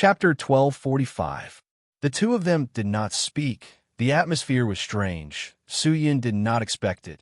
Chapter 1245. The two of them did not speak. The atmosphere was strange. Su Yun did not expect it.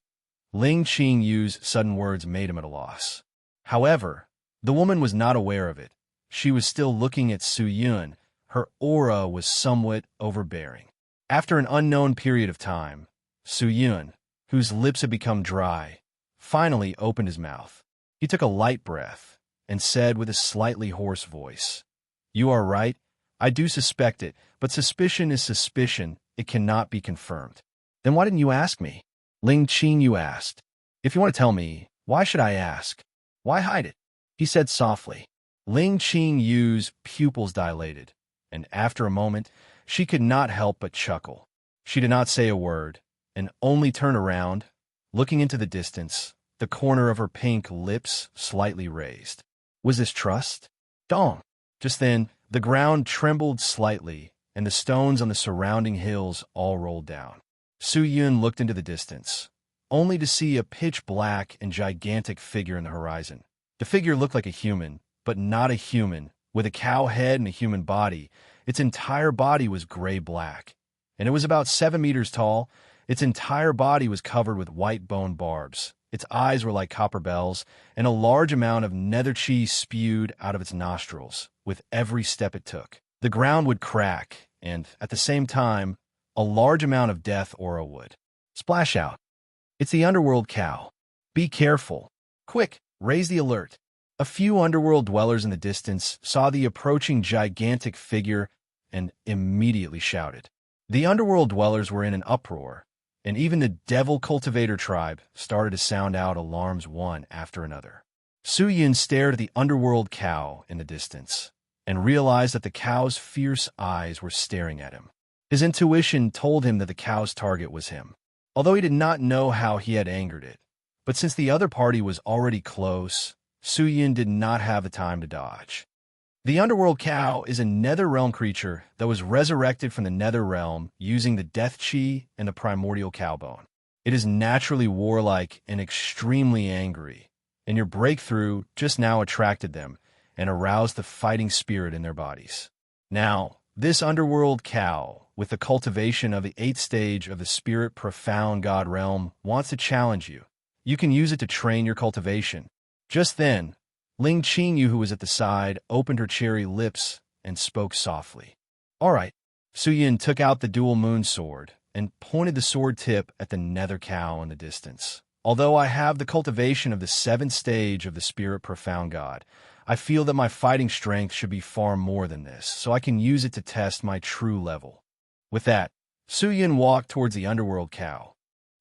Ling Qingyu's sudden words made him at a loss. However, the woman was not aware of it. She was still looking at Su Yun. Her aura was somewhat overbearing. After an unknown period of time, Su Yun, whose lips had become dry, finally opened his mouth. He took a light breath and said with a slightly hoarse voice, "You are right. I do suspect it, but suspicion is suspicion. It cannot be confirmed." "Then why didn't you ask me?" Ling Qingyu asked. "If you want to tell me, why should I ask? Why hide it?" he said softly. Ling Qingyu's pupils dilated, and after a moment, she could not help but chuckle. She did not say a word, and only turned around, looking into the distance, the corner of her pink lips slightly raised. Was this trust? Dong! Just then, the ground trembled slightly, and the stones on the surrounding hills all rolled down. Su Yun looked into the distance, only to see a pitch-black and gigantic figure in the horizon. The figure looked like a human, but not a human, with a cow head and a human body. Its entire body was gray-black, and it was about 7 meters tall. Its entire body was covered with white bone barbs. Its eyes were like copper bells, and a large amount of nether chi spewed out of its nostrils with every step it took. The ground would crack, and, at the same time, a large amount of death aura would splash out. "It's the underworld cow. Be careful. Quick, raise the alert." A few underworld dwellers in the distance saw the approaching gigantic figure and immediately shouted. The underworld dwellers were in an uproar, and even the devil cultivator tribe started to sound out alarms one after another. Su Yun stared at the underworld cow in the distance and realized that the cow's fierce eyes were staring at him. His intuition told him that the cow's target was him, although he did not know how he had angered it. But since the other party was already close, Su Yun did not have the time to dodge. The underworld cow is a nether realm creature that was resurrected from the nether realm using the death chi and the primordial cowbone. It is naturally warlike and extremely angry, and your breakthrough just now attracted them and aroused the fighting spirit in their bodies. Now, this underworld cow, with the cultivation of the 8th stage of the spirit profound god realm, wants to challenge you. You can use it to train your cultivation. Just then, Ling Qingyu, who was at the side, opened her cherry lips and spoke softly. "All right." Su Yun took out the dual moon sword and pointed the sword tip at the nether cow in the distance. "Although I have the cultivation of the 7th stage of the spirit profound god, I feel that my fighting strength should be far more than this, so I can use it to test my true level." With that, Su Yun walked towards the underworld cow.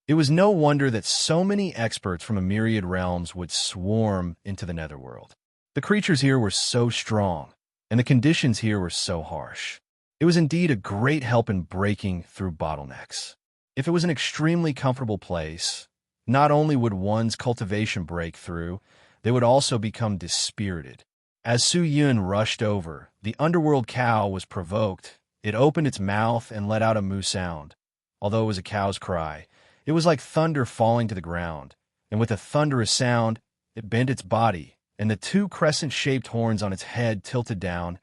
It was no wonder that so many experts from a myriad realms would swarm into the netherworld. The creatures here were so strong, and the conditions here were so harsh. It was indeed a great help in breaking through bottlenecks. If it was an extremely comfortable place, not only would one's cultivation break through, they would also become dispirited. As Su Yun rushed over, the underworld cow was provoked. It opened its mouth and let out a moo sound. Although it was a cow's cry, it was like thunder falling to the ground, and with a thunderous sound, it bent its body, and the 2 crescent-shaped horns on its head tilted down,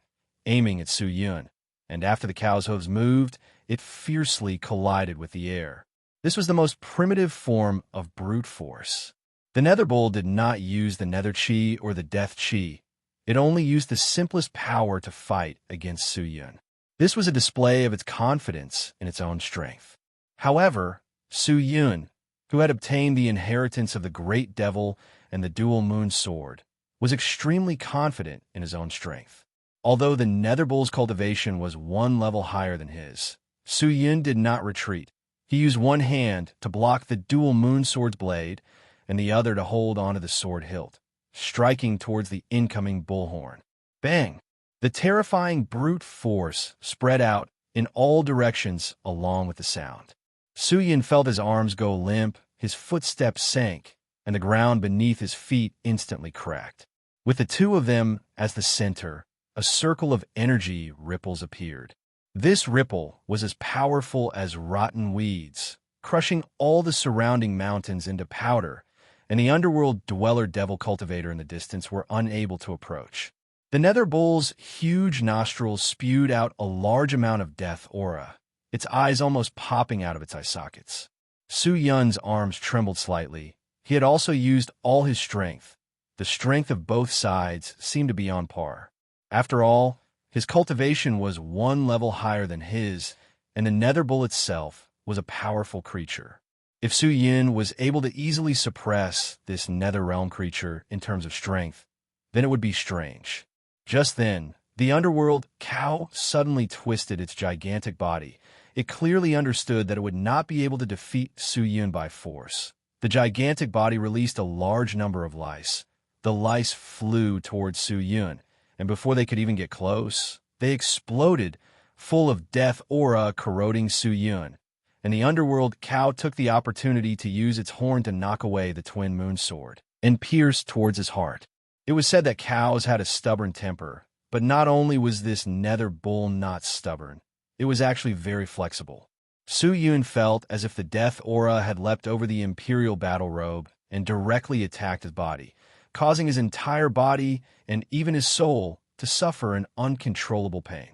aiming at Su Yun. And after the cow's hooves moved, it fiercely collided with the air. This was the most primitive form of brute force. The nether bull did not use the nether chi or the death chi. It only used the simplest power to fight against Su Yun. This was a display of its confidence in its own strength. However, Su Yun, who had obtained the inheritance of the great devil and the dual moon sword, was extremely confident in his own strength. Although the nether bull's cultivation was 1 level higher than his, Su Yun did not retreat. He used one hand to block the dual moon sword's blade and the other to hold onto the sword hilt, striking towards the incoming bullhorn. Bang! The terrifying brute force spread out in all directions along with the sound. Su Yun felt his arms go limp, his footsteps sank, and the ground beneath his feet instantly cracked. With the two of them as the center, a circle of energy ripples appeared. This ripple was as powerful as rotten weeds, crushing all the surrounding mountains into powder, and the underworld dweller devil cultivator in the distance were unable to approach. The nether bull's huge nostrils spewed out a large amount of death aura, its eyes almost popping out of its eye sockets. Su Yun's arms trembled slightly. He had also used all his strength. The strength of both sides seemed to be on par. After all, his cultivation was one level higher than his, and the nether bull itself was a powerful creature. If Su Yun was able to easily suppress this nether realm creature in terms of strength, then it would be strange. Just then, the underworld cow suddenly twisted its gigantic body. It clearly understood that it would not be able to defeat Su Yun by force. The gigantic body released a large number of lice. The lice flew towards Su Yun, and before they could even get close, they exploded, full of death aura corroding Su Yun. And the underworld cow took the opportunity to use its horn to knock away the twin moon sword and pierce towards his heart. It was said that cows had a stubborn temper, but not only was this nether bull not stubborn, it was actually very flexible. Su Yun felt as if the death aura had leapt over the imperial battle robe and directly attacked his body, causing his entire body and even his soul to suffer an uncontrollable pain.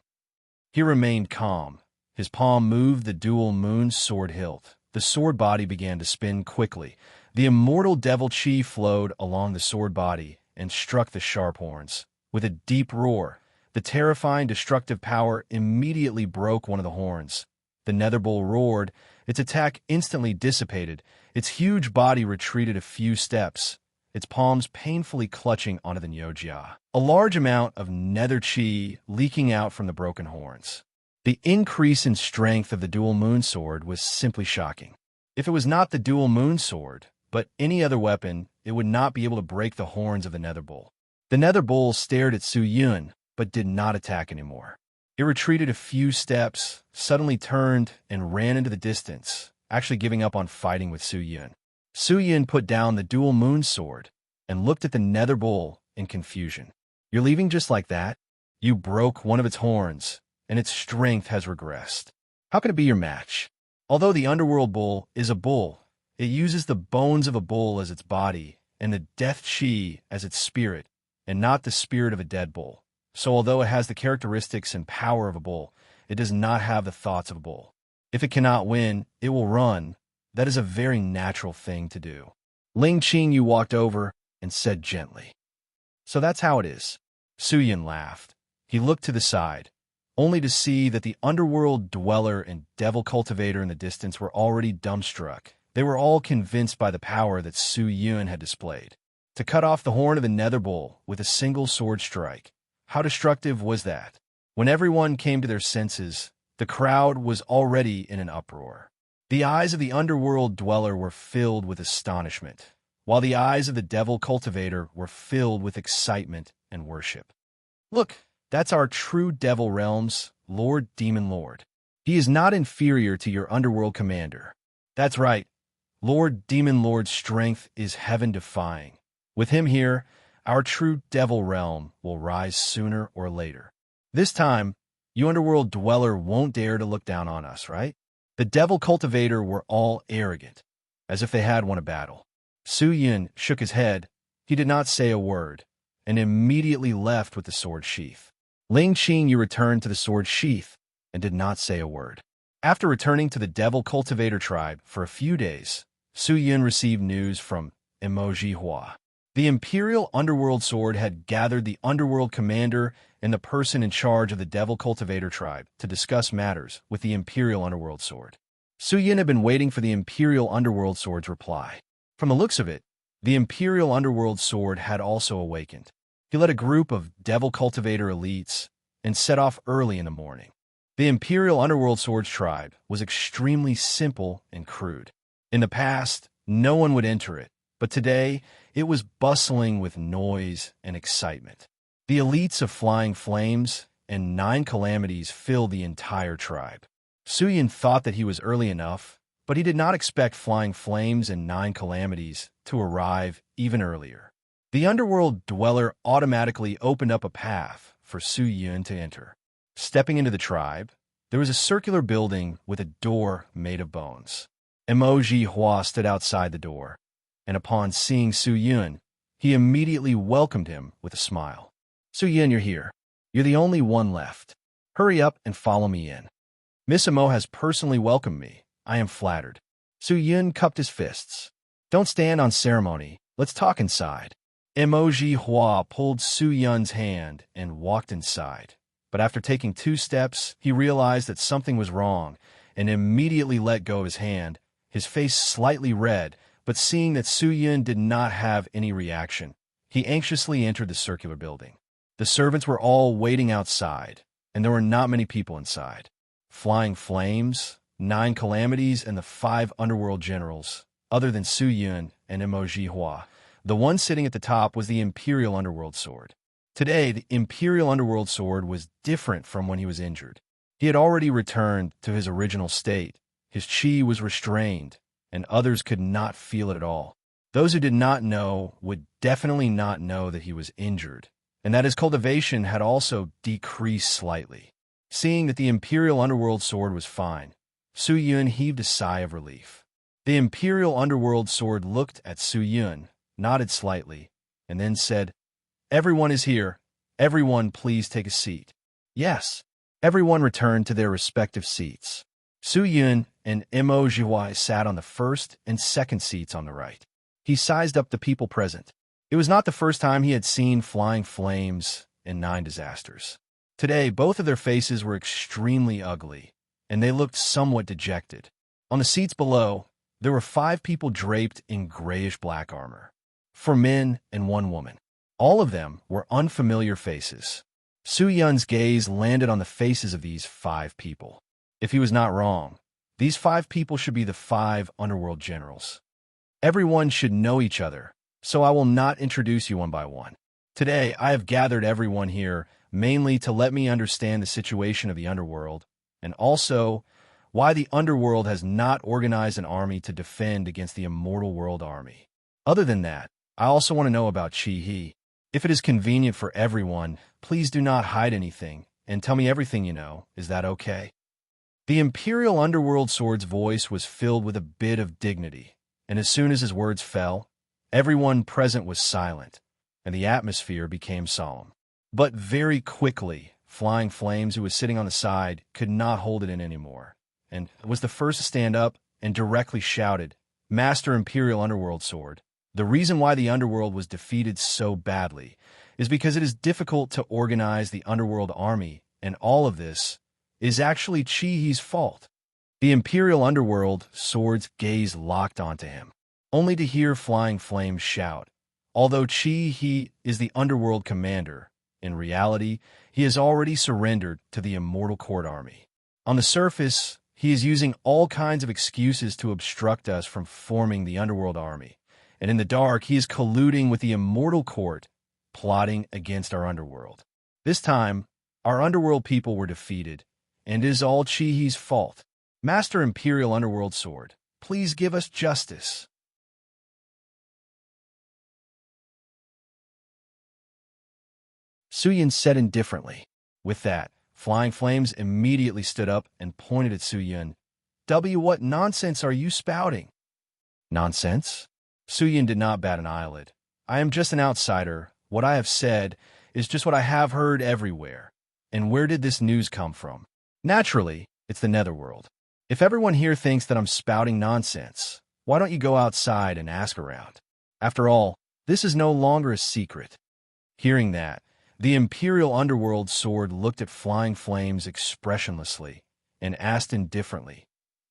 He remained calm. His palm moved the dual moon sword hilt. The sword body began to spin quickly. The immortal devil chi flowed along the sword body and struck the sharp horns. With a deep roar, the terrifying destructive power immediately broke one of the horns. The nether bull roared. Its attack instantly dissipated. Its huge body retreated a few steps, its palms painfully clutching onto the Nyojia. A large amount of nether chi leaking out from the broken horns. The increase in strength of the dual moon sword was simply shocking. If it was not the dual moon sword, but any other weapon, it would not be able to break the horns of the nether bull. The nether bull stared at Su Yun, but did not attack anymore. It retreated a few steps, suddenly turned, and ran into the distance, actually giving up on fighting with Su Yun. Su Yun put down the dual moon sword and looked at the nether bull in confusion. "You're leaving just like that? You broke one of its horns, and its strength has regressed. How can it be your match?" Although the underworld bull is a bull, it uses the bones of a bull as its body and the death chi as its spirit, and not the spirit of a dead bull. So although it has the characteristics and power of a bull, it does not have the thoughts of a bull. If it cannot win, it will run. That is a very natural thing to do. Ling Qingyu walked over and said gently, "So that's how it is." Su Yun laughed. He looked to the side, only to see that the underworld dweller and devil cultivator in the distance were already dumbstruck. They were all convinced by the power that Su Yun had displayed. To cut off the horn of the nether bull with a single sword strike, how destructive was that? When everyone came to their senses, the crowd was already in an uproar. The eyes of the underworld dweller were filled with astonishment, while the eyes of the devil cultivator were filled with excitement and worship. "Look, that's our true devil realms, Lord Demon Lord. He is not inferior to your underworld commander. That's right, Lord Demon Lord's strength is heaven-defying. With him here, our true devil realm will rise sooner or later. This time, you underworld dweller won't dare to look down on us, right?" The devil cultivator were all arrogant, as if they had won a battle. Su Yun shook his head. He did not say a word, and immediately left with the sword sheath. Ling Qingyu returned to the sword sheath and did not say a word. After returning to the devil cultivator tribe for a few days, Su Yun received news from Emoji Hua. The Imperial Underworld Sword had gathered the Underworld Commander and the person in charge of the Devil Cultivator tribe to discuss matters with the Imperial Underworld Sword. Su Yun had been waiting for the Imperial Underworld Sword's reply. From the looks of it, the Imperial Underworld Sword had also awakened. He led a group of Devil Cultivator elites and set off early in the morning. The Imperial Underworld Sword's tribe was extremely simple and crude. In the past, no one would enter it, but today, it was bustling with noise and excitement. The elites of Flying Flames and 9 Calamities filled the entire tribe. Su Yun thought that he was early enough, but he did not expect Flying Flames and 9 Calamities to arrive even earlier. The underworld dweller automatically opened up a path for Su Yun to enter. Stepping into the tribe, there was a circular building with a door made of bones. Emoji Hua stood outside the door, and upon seeing Su Yun, he immediately welcomed him with a smile. Su-Yin, you're here. You're the only one left. Hurry up and follow me in. Miss Amo has personally welcomed me. I am flattered. Su-Yin cupped his fists. Don't stand on ceremony. Let's talk inside. Emoji Hua pulled Su-Yun's hand and walked inside. But after taking 2 steps, he realized that something was wrong and immediately let go of his hand, his face slightly red, but seeing that Su-Yin did not have any reaction, he anxiously entered the circular building. The servants were all waiting outside, and there were not many people inside. Flying Flames, 9 Calamities, and the 5 Underworld Generals, other than Su-Yun and Emoji Hua. The one sitting at the top was the Imperial Underworld Sword. Today, the Imperial Underworld Sword was different from when he was injured. He had already returned to his original state. His chi was restrained, and others could not feel it at all. Those who did not know would definitely not know that he was injured, and that his cultivation had also decreased slightly. Seeing that the Imperial Underworld Sword was fine, Su-Yun heaved a sigh of relief. The Imperial Underworld Sword looked at Su-Yun, nodded slightly, and then said, "Everyone is here. Everyone please take a seat." Yes. Everyone returned to their respective seats. Su-Yun and Emoji Hua sat on the first and second seats on the right. He sized up the people present. It was not the first time he had seen Flying Flames and 9 Disasters. Today, both of their faces were extremely ugly, and they looked somewhat dejected. On the seats below, there were 5 people draped in grayish-black armor. 4 men and 1 woman. All of them were unfamiliar faces. Su-Yun's gaze landed on the faces of these 5 people. If he was not wrong, these 5 people should be the 5 Underworld Generals. Everyone should know each other, so I will not introduce you one by one. Today, I have gathered everyone here mainly to let me understand the situation of the Underworld, and also why the Underworld has not organized an army to defend against the Immortal World Army. Other than that, I also want to know about Chi-He. If it is convenient for everyone, please do not hide anything, and tell me everything you know. Is that okay? The Imperial Underworld Sword's voice was filled with a bit of dignity, and as soon as his words fell, everyone present was silent, and the atmosphere became solemn. But very quickly, Flying Flames, who was sitting on the side, could not hold it in anymore, and was the first to stand up and directly shouted, "Master Imperial Underworld Sword, the reason why the Underworld was defeated so badly is because it is difficult to organize the Underworld army, and all of this is actually Chi-He's fault." The Imperial Underworld Sword's gaze locked onto him, only to hear Flying Flames shout, "Although Chi-He is the Underworld commander, in reality, he has already surrendered to the Immortal Court army. On the surface, he is using all kinds of excuses to obstruct us from forming the Underworld army. And in the dark, he is colluding with the Immortal Court, plotting against our Underworld. This time, our Underworld people were defeated, and it is all Chi-He's fault. Master Imperial Underworld Sword, please give us justice." Su-Yun said indifferently. With that, Flying Flames immediately stood up and pointed at Su-Yun. What nonsense are you spouting?" "Nonsense?" Su-Yun did not bat an eyelid. "I am just an outsider. What I have said is just what I have heard everywhere. And where did this news come from? Naturally, it's the Netherworld. If everyone here thinks that I'm spouting nonsense, why don't you go outside and ask around? After all, this is no longer a secret." Hearing that, the Imperial Underworld Sword looked at Flying Flames expressionlessly and asked indifferently,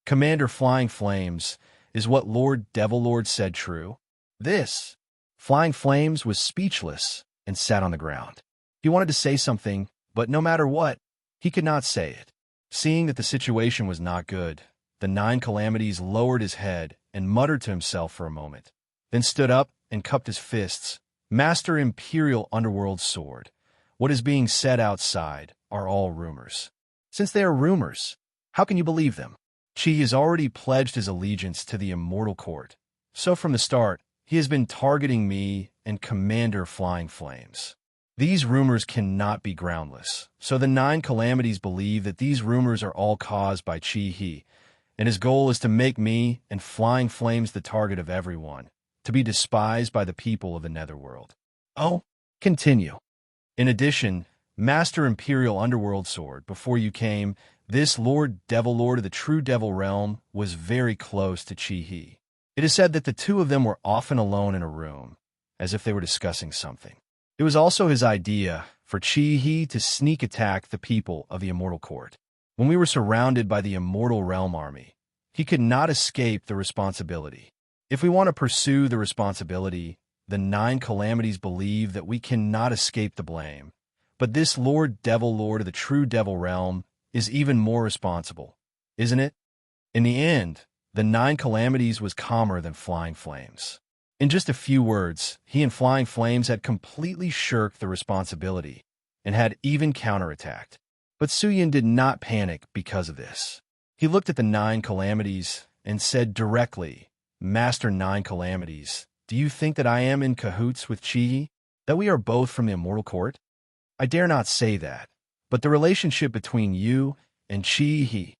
"Commander Flying Flames, is what Lord Devilord said true?" This. Flying Flames was speechless and sat on the ground. He wanted to say something, but no matter what, he could not say it. Seeing that the situation was not good, the 9 Calamities lowered his head and muttered to himself for a moment, then stood up and cupped his fists. "Master Imperial Underworld Sword, what is being said outside are all rumors. Since they are rumors, how can you believe them? Chi has already pledged his allegiance to the Immortal Court, so from the start, he has been targeting me and Commander Flying Flames. These rumors cannot be groundless, so the 9 Calamities believe that these rumors are all caused by Chi-He, and his goal is to make me and Flying Flames the target of everyone, to be despised by the people of the Netherworld." "Oh, continue." In addition, Master Imperial Underworld Sword, before you came, this Devil Lord of the true Devil Realm was very close to Chi-He. It is said that the two of them were often alone in a room, as if they were discussing something. It was also his idea for Chi-He to sneak attack the people of the Immortal Court. When we were surrounded by the Immortal Realm army, he could not escape the responsibility. If we want to pursue the responsibility, the 9 calamities believe that we cannot escape the blame. But this Devil Lord of the true Devil Realm is even more responsible, isn't it? In the end, the 9 calamities was calmer than Flying Flames. In just a few words, he and Flying Flames had completely shirked the responsibility and had even counterattacked. But Suyin did not panic because of this. He looked at the 9 calamities and said directly, Master 9 calamities, do you think that I am in cahoots with Chi-He? That we are both from the Immortal Court? I dare not say that, but the relationship between you and Chi-He,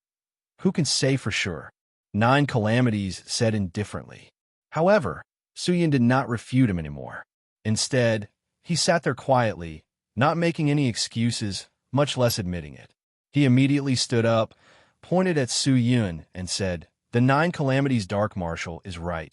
who can say for sure? 9 calamities said indifferently. However, Suyin did not refute him anymore. Instead, he sat there quietly, not making any excuses, much less admitting it. He immediately stood up, pointed at Suyin, and said, The 9 calamities Dark Marshal is right.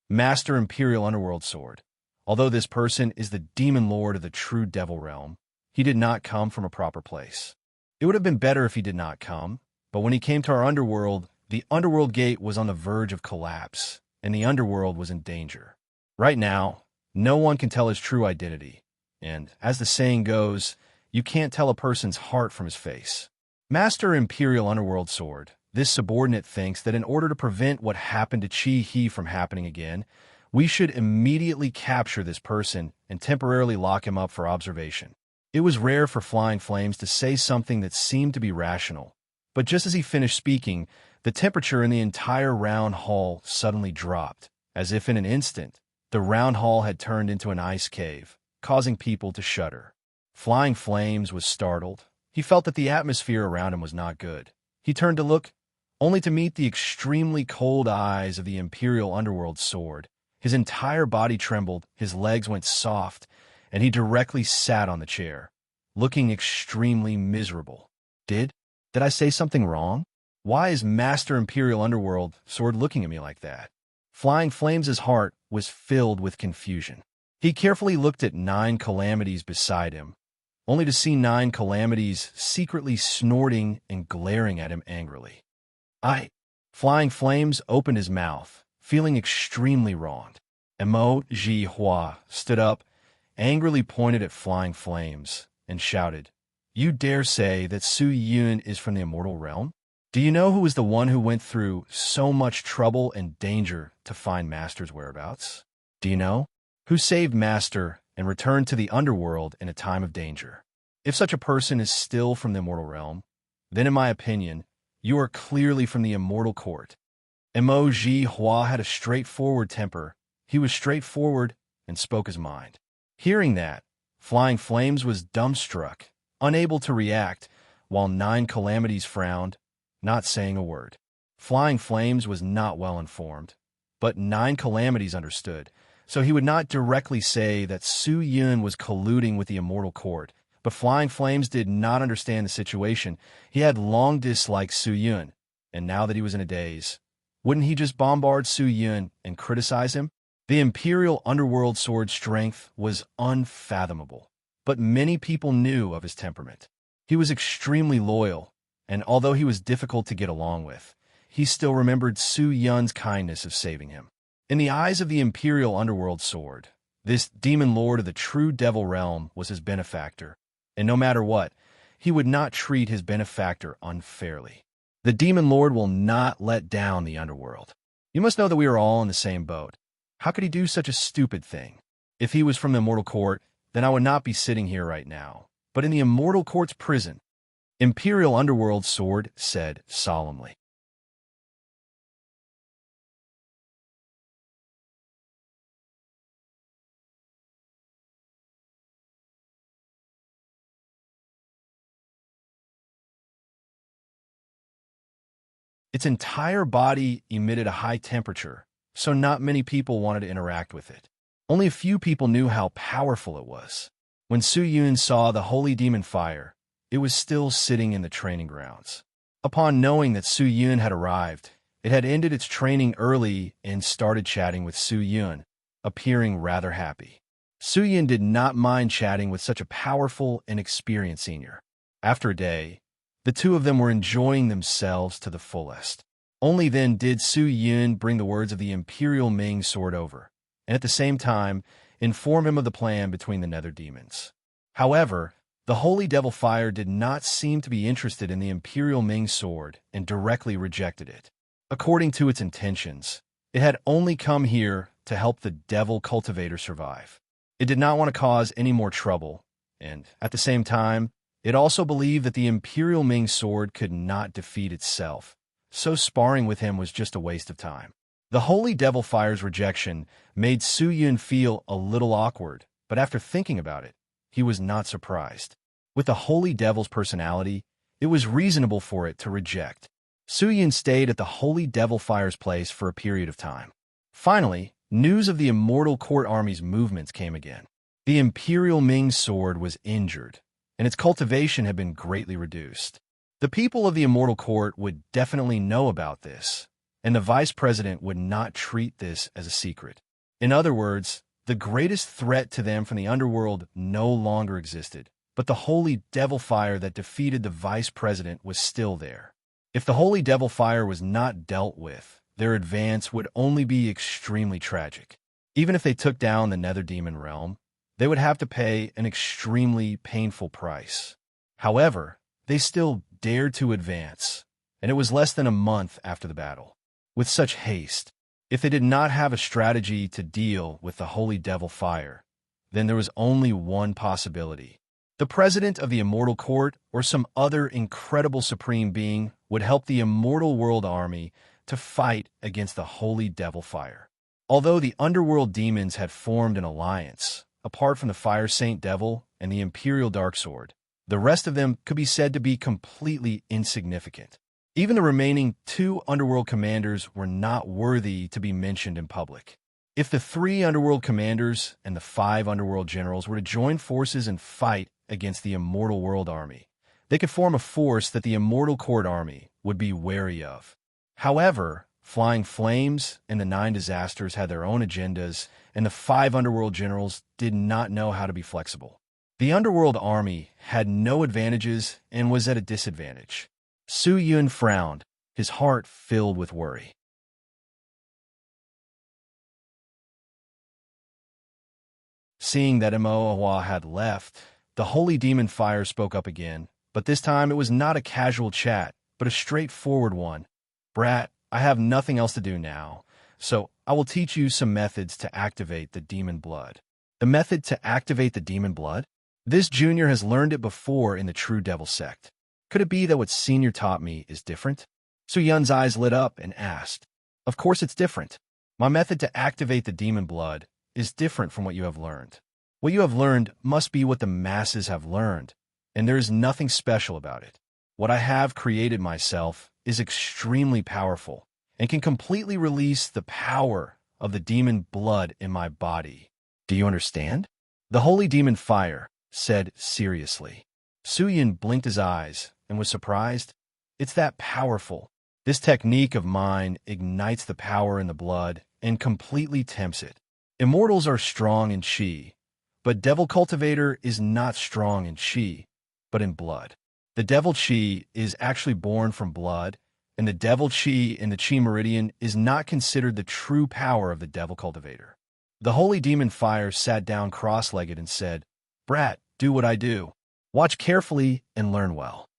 Master Imperial Underworld Sword. Although this person is the Demon Lord of the true Devil Realm, he did not come from a proper place. It would have been better if he did not come, but when he came to our underworld, the underworld gate was on the verge of collapse, and the underworld was in danger. Right now, no one can tell his true identity, and, as the saying goes, you can't tell a person's heart from his face. Master Imperial Underworld Sword, this subordinate thinks that in order to prevent what happened to Chi-He from happening again, we should immediately capture this person and temporarily lock him up for observation. It was rare for Flying Flames to say something that seemed to be rational, but just as he finished speaking, the temperature in the entire round hall suddenly dropped, as if in an instant, the round hall had turned into an ice cave, causing people to shudder. Flying Flames was startled. He felt that the atmosphere around him was not good. He turned to look, only to meet the extremely cold eyes of the Imperial Underworld Sword. His entire body trembled, his legs went soft, and he directly sat on the chair, looking extremely miserable. Did I say something wrong? Why is Master Imperial Underworld Sword looking at me like that? Flying Flames' heart was filled with confusion. He carefully looked at 9 calamities beside him, only to see 9 calamities secretly snorting and glaring at him angrily. Flying Flames opened his mouth, feeling extremely wronged. Ji Hua stood up, angrily pointed at Flying Flames, and shouted, You dare say that Suyin is from the Immortal Realm? Do you know who was the one who went through so much trouble and danger to find Master's whereabouts? Do you know? Who saved Master and returned to the underworld in a time of danger? If such a person is still from the Immortal Realm, then in my opinion, you are clearly from the Immortal Court. Ji Hua had a straightforward temper. He was straightforward and spoke his mind. Hearing that, Flying Flames was dumbstruck, unable to react, while 9 calamities frowned, not saying a word. Flying Flames was not well informed, but 9 calamities understood, so he would not directly say that Suyin was colluding with the Immortal Court. But Flying Flames did not understand the situation. He had long disliked Suyin, and now that he was in a daze, wouldn't he just bombard Suyin and criticize him? The Imperial Underworld Sword's strength was unfathomable, but many people knew of his temperament. He was extremely loyal, and although he was difficult to get along with, he still remembered Suyun's kindness of saving him. In the eyes of the Imperial Underworld Sword, this Demon Lord of the true Devil Realm was his benefactor, and no matter what, he would not treat his benefactor unfairly. The Demon Lord will not let down the underworld. You must know that we are all in the same boat. How could he do such a stupid thing? If he was from the Immortal Court, then I would not be sitting here right now, but in the Immortal Court's prison. Imperial Underworld Sword said solemnly. Its entire body emitted a high temperature, so not many people wanted to interact with it. Only a few people knew how powerful it was. When Su Yun saw the holy demon fire, it was still sitting in the training grounds. Upon knowing that Su Yun had arrived, it had ended its training early and started chatting with Su Yun, appearing rather happy. Su Yun did not mind chatting with such a powerful and experienced senior. After a day, the two of them were enjoying themselves to the fullest. Only then did Su Yun bring the words of the Imperial Ming sword over, and at the same time inform him of the plan between the nether demons. However, the Holy Devil Fire did not seem to be interested in the Imperial Ming sword and directly rejected it. According to its intentions, it had only come here to help the Devil Cultivator survive. It did not want to cause any more trouble, and at the same time, it also believed that the Imperial Ming sword could not defeat itself, so sparring with him was just a waste of time. The Holy Devil Fire's rejection made Su Yun feel a little awkward, but after thinking about it, he was not surprised. With the Holy Devil's personality, it was reasonable for it to reject. Su Yun stayed at the Holy Devil Fire's place for a period of time. Finally, news of the Immortal Court Army's movements came again. The Imperial Ming sword was injured, and its cultivation had been greatly reduced. The people of the Immortal Court would definitely know about this, and the Vice President would not treat this as a secret. In other words, the greatest threat to them from the underworld no longer existed, but the Holy Devil Fire that defeated the Vice President was still there. If the Holy Devil Fire was not dealt with, their advance would only be extremely tragic. Even if they took down the Nether Demon realm, they would have to pay an extremely painful price. However, they still dared to advance, and it was less than a month after the battle. With such haste, if they did not have a strategy to deal with the Holy Devil Fire, then there was only one possibility. The President of the Immortal Court or some other incredible supreme being would help the Immortal World Army to fight against the Holy Devil Fire. Although the Underworld demons had formed an alliance, apart from the Fire Saint Devil and the Imperial Dark Sword, the rest of them could be said to be completely insignificant. Even the remaining 2 Underworld commanders were not worthy to be mentioned in public. If the 3 Underworld commanders and the 5 Underworld generals were to join forces and fight against the Immortal World Army, they could form a force that the Immortal Court Army would be wary of. However, Flying Flames and the 9 Disasters had their own agendas, and the 5 Underworld generals did not know how to be flexible. The Underworld Army had no advantages and was at a disadvantage. Su Yun frowned, his heart filled with worry. Seeing that Moa had left, the Holy Demon Fire spoke up again, but this time it was not a casual chat, but a straightforward one. "Brat, I have nothing else to do now, so I will teach you some methods to activate the demon blood." The method to activate the demon blood? This junior has learned it before in the True Devil sect. Could it be that what senior taught me is different? Su Yun's eyes lit up and asked, "Of course it's different. My method to activate the demon blood is different from what you have learned. What you have learned must be what the masses have learned, and there is nothing special about it. What I have created myself is extremely powerful and can completely release the power of the demon blood in my body. Do you understand?" The Holy Demon Fire said seriously. Su Yun blinked his eyes and was surprised. "It's that powerful. This technique of mine ignites the power in the blood and completely tempts it. Immortals are strong in chi, but Devil Cultivator is not strong in chi, but in blood. The Devil Chi is actually born from blood, and the Devil Chi in the Chi Meridian is not considered the true power of the Devil Cultivator." The Holy Demon Fire sat down cross-legged and said, "Brat, do what I do. Watch carefully and learn well."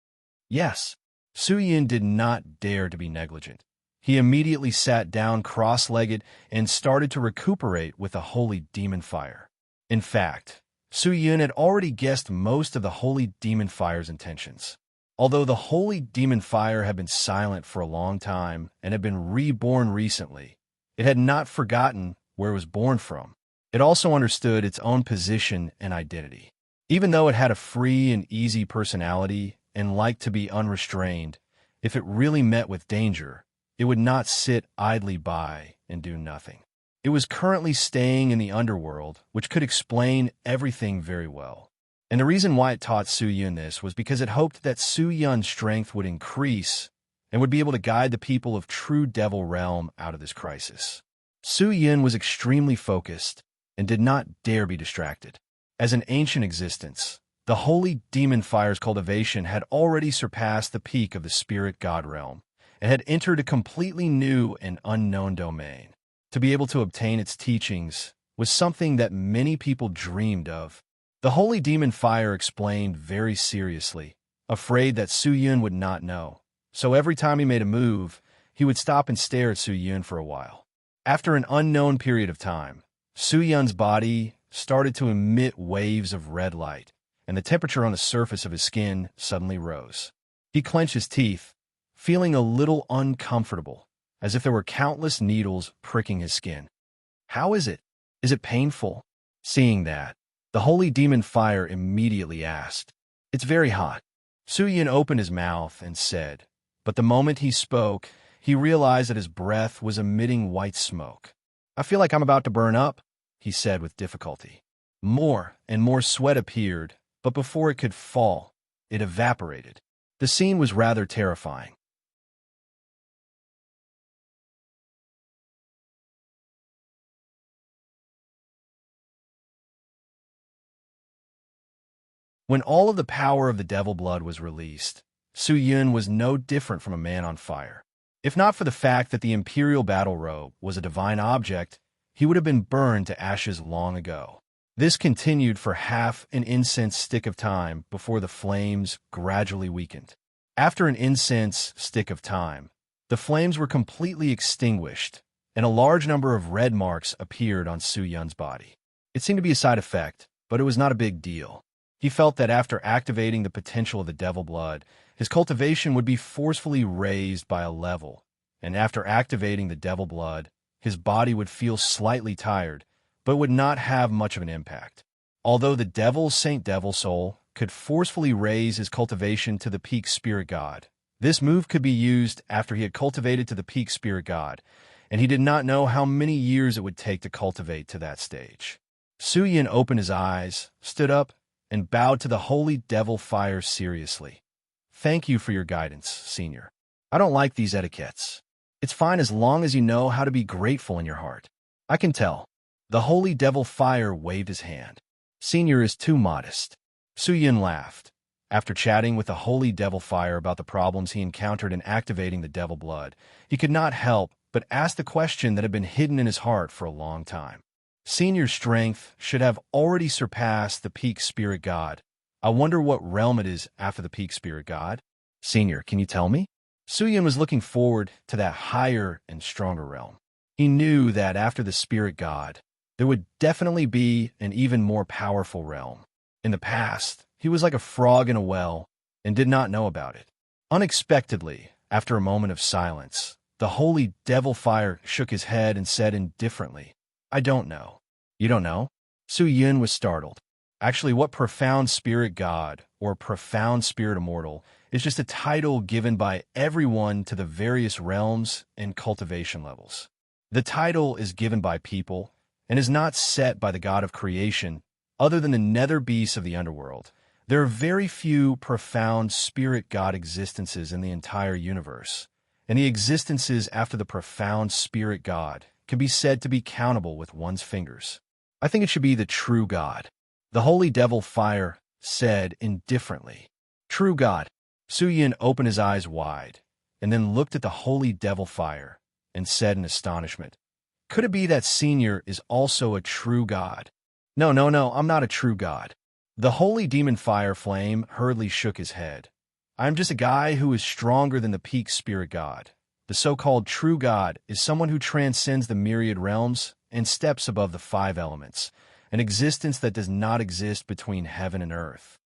"Yes." Su Yun did not dare to be negligent. He immediately sat down cross-legged and started to recuperate with the Holy Demon Fire. In fact, Su Yun had already guessed most of the Holy Demon Fire's intentions. Although the Holy Demon Fire had been silent for a long time and had been reborn recently, it had not forgotten where it was born from. It also understood its own position and identity. Even though it had a free and easy personality and liked to be unrestrained, if it really met with danger, it would not sit idly by and do nothing. It was currently staying in the underworld, which could explain everything very well. And the reason why it taught Su Yun this was because it hoped that Su Yun's strength would increase and would be able to guide the people of True Devil Realm out of this crisis. Su Yun was extremely focused and did not dare be distracted. As an ancient existence, the holy demon fire's cultivation had already surpassed the peak of the spirit god realm and had entered a completely new and unknown domain. To be able to obtain its teachings was something that many people dreamed of. The holy demon fire explained very seriously, afraid that Su Yun would not know. So every time he made a move, he would stop and stare at Su Yun for a while. After an unknown period of time, Su Yun's body started to emit waves of red light, and the temperature on the surface of his skin suddenly rose. He clenched his teeth, feeling a little uncomfortable, as if there were countless needles pricking his skin. How is it? Is it painful? Seeing that, the holy demon fire immediately asked. It's very hot. Su Yun opened his mouth and said, but the moment he spoke, he realized that his breath was emitting white smoke. I feel like I'm about to burn up, he said with difficulty. More and more sweat appeared, but before it could fall, it evaporated. The scene was rather terrifying. When all of the power of the devil blood was released, Su Yun was no different from a man on fire. If not for the fact that the imperial battle robe was a divine object, he would have been burned to ashes long ago. This continued for half an incense stick of time before the flames gradually weakened. After an incense stick of time, the flames were completely extinguished, and a large number of red marks appeared on Su Yun's body. It seemed to be a side effect, but it was not a big deal. He felt that after activating the potential of the devil blood, his cultivation would be forcefully raised by a level, and after activating the devil blood, his body would feel slightly tired, but would not have much of an impact. Although the devil's Saint Devil Soul could forcefully raise his cultivation to the peak spirit god, this move could be used after he had cultivated to the peak spirit god, and he did not know how many years it would take to cultivate to that stage. Su Yun opened his eyes, stood up, and bowed to the holy devil fire seriously. Thank you for your guidance, Senior. I don't like these etiquettes. It's fine as long as you know how to be grateful in your heart. I can tell. The holy devil fire waved his hand. Senior is too modest. Su Yun laughed. After chatting with the holy devil fire about the problems he encountered in activating the devil blood, he could not help but ask the question that had been hidden in his heart for a long time. Senior's strength should have already surpassed the peak spirit god. I wonder what realm it is after the peak spirit god. Senior, can you tell me? Su Yun was looking forward to that higher and stronger realm. He knew that after the spirit god, there would definitely be an even more powerful realm. In the past, he was like a frog in a well and did not know about it. Unexpectedly, after a moment of silence, the holy devil fire shook his head and said indifferently, I don't know. You don't know? Su Yun was startled. Actually, what profound spirit god or profound spirit immortal is just a title given by everyone to the various realms and cultivation levels. The title is given by people and is not set by the god of creation. Other than the nether beasts of the underworld, there are very few profound spirit god existences in the entire universe, and the existences after the profound spirit god can be said to be countable with one's fingers. I think it should be the true God. The holy devil fire said indifferently. True God. Su Yun opened his eyes wide, and then looked at the holy devil fire, and said in astonishment, could it be that Senior is also a true God? No, I'm not a true God. The holy demon fire flame hurriedly shook his head. I am just a guy who is stronger than the peak spirit god. The so-called true God is someone who transcends the myriad realms and steps above the 5 elements, an existence that does not exist between heaven and earth.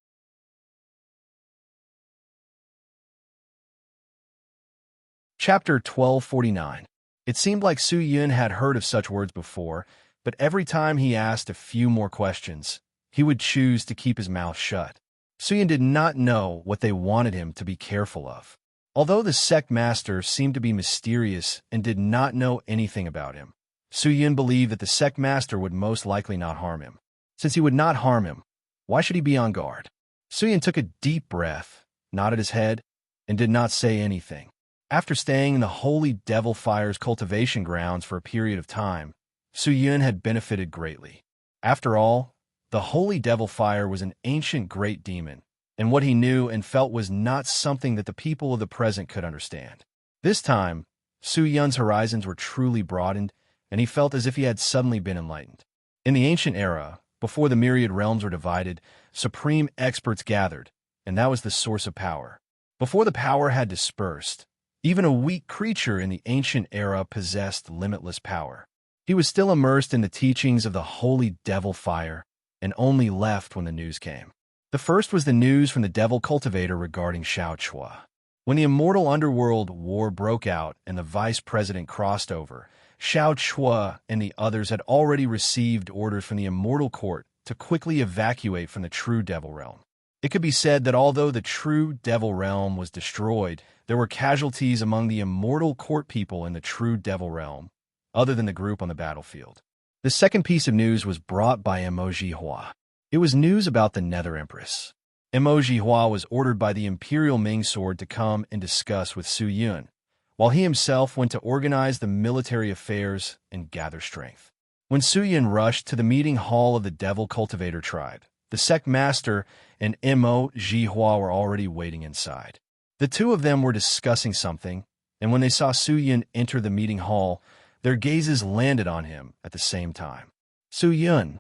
Chapter 1249. It seemed like Su Yun had heard of such words before, but every time he asked a few more questions, he would choose to keep his mouth shut. Su Yun did not know what they wanted him to be careful of. Although the sect master seemed to be mysterious and did not know anything about him, Su Yun believed that the sect master would most likely not harm him. Since he would not harm him, Why should he be on guard? Suyin took a deep breath, nodded his head, and did not say anything. After staying in the Holy Devil Fire's cultivation grounds for a period of time, Suyin had benefited greatly. After all, the Holy Devil Fire was an ancient great demon, and what he knew and felt was not something that the people of the present could understand. This time, Suyun's horizons were truly broadened, and he felt as if he had suddenly been enlightened. In the ancient era, before the myriad realms were divided, supreme experts gathered, and that was the source of power. Before the power had dispersed, even a weak creature in the ancient era possessed limitless power. He was still immersed in the teachings of the Holy Devil Fire, and only left when the news came. The first was the news from the Devil Cultivator regarding Xiao Chua. When the immortal underworld war broke out and the vice president crossed over, Xiao Chua and the others had already received orders from the immortal court to quickly evacuate from the true devil realm. It could be said that although the true devil realm was destroyed, there were casualties among the immortal court people in the true devil realm, other than the group on the battlefield. The second piece of news was brought by Emoji Hua. It was news about the Nether Empress. Emoji Hua was ordered by the Imperial Ming Sword to come and discuss with Su Yun, while he himself went to organize the military affairs and gather strength. When Su Yun rushed to the meeting hall of the Devil Cultivator tribe, the sect master and Emoji Hua were already waiting inside. The two of them were discussing something, and when they saw Su Yun enter the meeting hall, their gazes landed on him at the same time. Su Yun,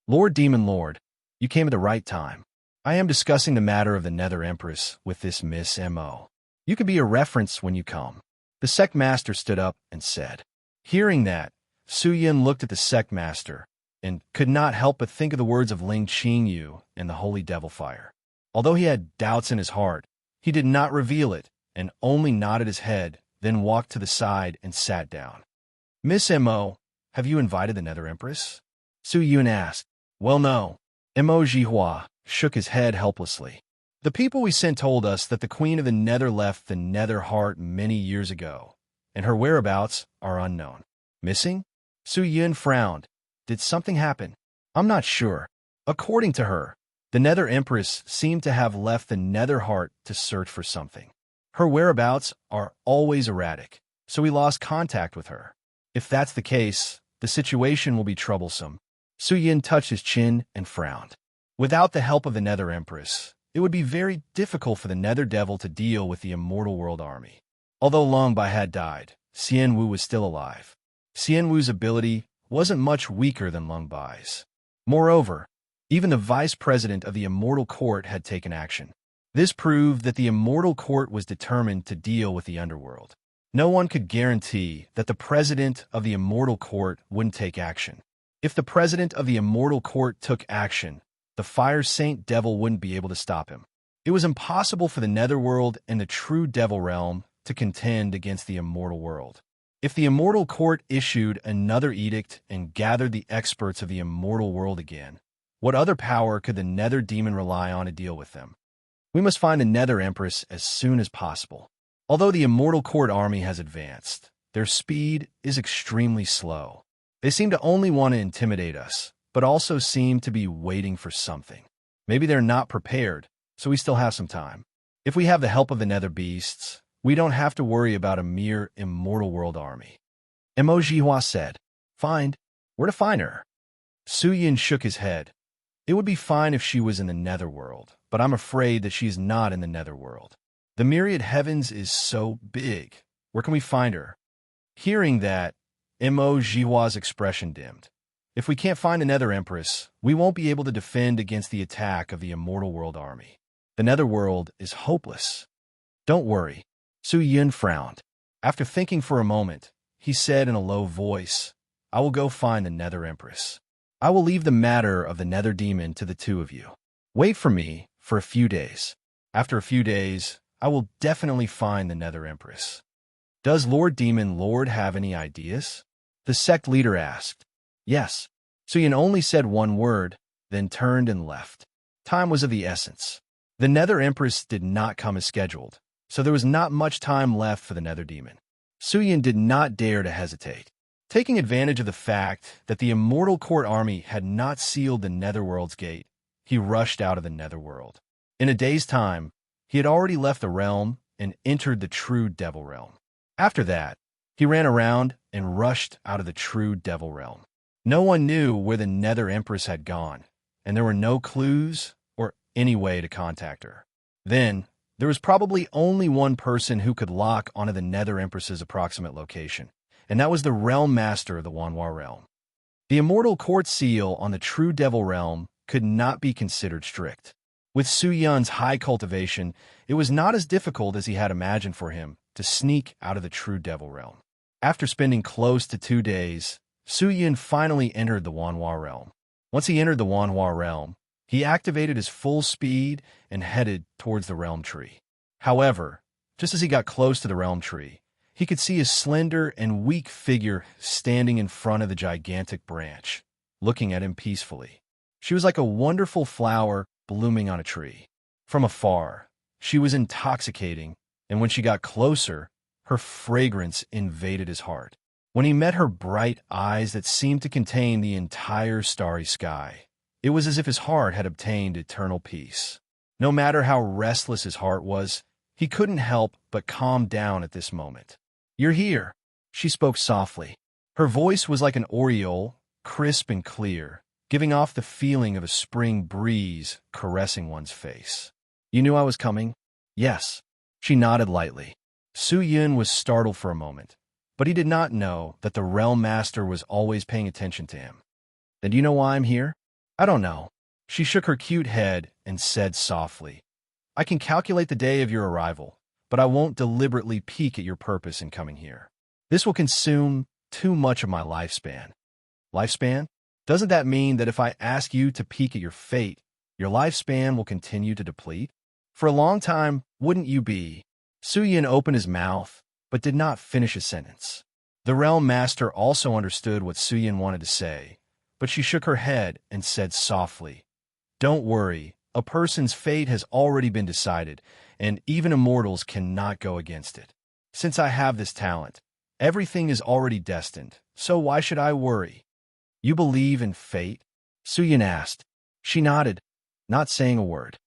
Lord Demon Lord, you came at the right time. I am discussing the matter of the Nether Empress with this Miss M.O. You can be a reference when you come. The sect master stood up and said. Hearing that, Su Yun looked at the sect master and could not help but think of the words of Ling Qingyu and the Holy Devil Fire. Although he had doubts in his heart, he did not reveal it and only nodded his head, then walked to the side and sat down. Miss M.O., have you invited the Nether Empress? Su Yun asked. Well, no. Emoji Hua shook his head helplessly. The people we sent told us that the Queen of the Nether left the Nether Heart many years ago, and her whereabouts are unknown. Missing? Su Yun frowned. Did something happen? I'm not sure. According to her, the Nether Empress seemed to have left the Nether Heart to search for something. Her whereabouts are always erratic, so we lost contact with her. If that's the case, the situation will be troublesome. Su Yun touched his chin and frowned. Without the help of the Nether Empress, it would be very difficult for the Nether Devil to deal with the Immortal World Army. Although Long Bai had died, Xian Wu was still alive. Xian Wu's ability wasn't much weaker than Long Bai's. Moreover, even the vice president of the Immortal Court had taken action. This proved that the Immortal Court was determined to deal with the underworld. No one could guarantee that the president of the Immortal Court wouldn't take action. If the president of the Immortal Court took action, the Fire Saint Devil wouldn't be able to stop him. It was impossible for the Netherworld and the true Devil Realm to contend against the Immortal World. If the Immortal Court issued another edict and gathered the experts of the Immortal World again, what other power could the Nether Demon rely on to deal with them? We must find the Nether Empress as soon as possible. Although the Immortal Court army has advanced, their speed is extremely slow. They seem to only want to intimidate us, but also seem to be waiting for something. Maybe they're not prepared, so we still have some time. If we have the help of the Nether Beasts, we don't have to worry about a mere Immortal World army. Emoji Hua said. Find? Where to find her? Su Yun shook his head. It would be fine if she was in the Netherworld, but I'm afraid that she is not in the Netherworld. The myriad heavens is so big. Where can we find her? Hearing that, Emoji Hua's expression dimmed. If we can't find the Nether Empress, we won't be able to defend against the attack of the Immortal World army. The Netherworld is hopeless. Don't worry. Su Yun frowned. After thinking for a moment, he said in a low voice, I will go find the Nether Empress. I will leave the matter of the Nether Demon to the two of you. Wait for me for a few days. After a few days, I will definitely find the Nether Empress. Does Lord Demon Lord have any ideas? The sect leader asked. Yes. Su Yun only said one word, then turned and left. Time was of the essence. The Nether Empress did not come as scheduled, so there was not much time left for the Nether Demon. Su Yun did not dare to hesitate. Taking advantage of the fact that the Immortal Court army had not sealed the Netherworld's gate, he rushed out of the netherworld. In a day's time, he had already left the realm and entered the true devil realm. After that, he ran around and rushed out of the true devil realm. No one knew where the Nether Empress had gone, and there were no clues or any way to contact her. Then, there was probably only one person who could lock onto the Nether Empress's approximate location, and that was the Realm Master of the Wanhua realm. The immortal court seal on the true devil realm could not be considered strict. With Su Yun's high cultivation, it was not as difficult as he had imagined for him to sneak out of the true devil realm. After spending close to 2 days, Su Yun finally entered the Wanhua realm. Once he entered the Wanhua realm, he activated his full speed and headed towards the realm tree. However, just as he got close to the realm tree, he could see a slender and weak figure standing in front of the gigantic branch, looking at him peacefully. She was like a wonderful flower blooming on a tree. From afar, she was intoxicating, and when she got closer, her fragrance invaded his heart. When he met her bright eyes that seemed to contain the entire starry sky, it was as if his heart had obtained eternal peace. No matter how restless his heart was, he couldn't help but calm down at this moment. "You're here," she spoke softly. Her voice was like an aureole, crisp and clear, giving off the feeling of a spring breeze caressing one's face. "You knew I was coming?" "Yes." She nodded lightly. Su Yun was startled for a moment, but he did not know that the Realm Master was always paying attention to him. "Then do you know why I'm here?" "I don't know." She shook her cute head and said softly, "I can calculate the day of your arrival, but I won't deliberately peek at your purpose in coming here. This will consume too much of my lifespan." "Lifespan? Doesn't that mean that if I ask you to peek at your fate, your lifespan will continue to deplete? For a long time, wouldn't you be?" Su Yun opened his mouth, but did not finish a sentence. The Realm Master also understood what Su Yun wanted to say, but she shook her head and said softly, "Don't worry, a person's fate has already been decided, and even immortals cannot go against it. Since I have this talent, everything is already destined, so why should I worry?" "You believe in fate?" Su Yun asked. She nodded, not saying a word.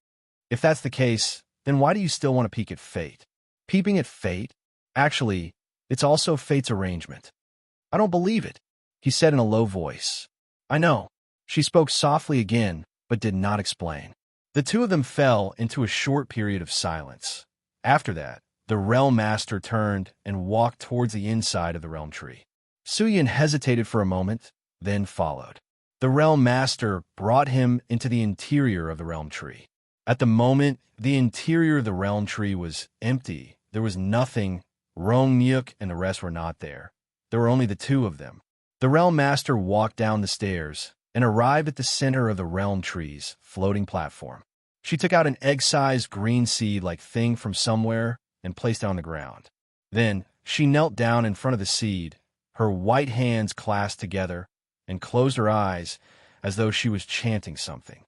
"If that's the case, then why do you still want to peek at fate?" "Peeping at fate? Actually, it's also fate's arrangement." "I don't believe it," he said in a low voice. "I know." She spoke softly again, but did not explain. The two of them fell into a short period of silence. After that, the Realm Master turned and walked towards the inside of the Realm Tree. Su Yun hesitated for a moment, then followed. The Realm Master brought him into the interior of the Realm Tree. At the moment, the interior of the Realm Tree was empty. There was nothing. Rong Nyuk and the rest were not there. There were only the two of them. The Realm Master walked down the stairs and arrived at the center of the Realm Tree's floating platform. She took out an egg-sized green seed-like thing from somewhere and placed it on the ground. Then she knelt down in front of the seed, her white hands clasped together, and closed her eyes as though she was chanting something.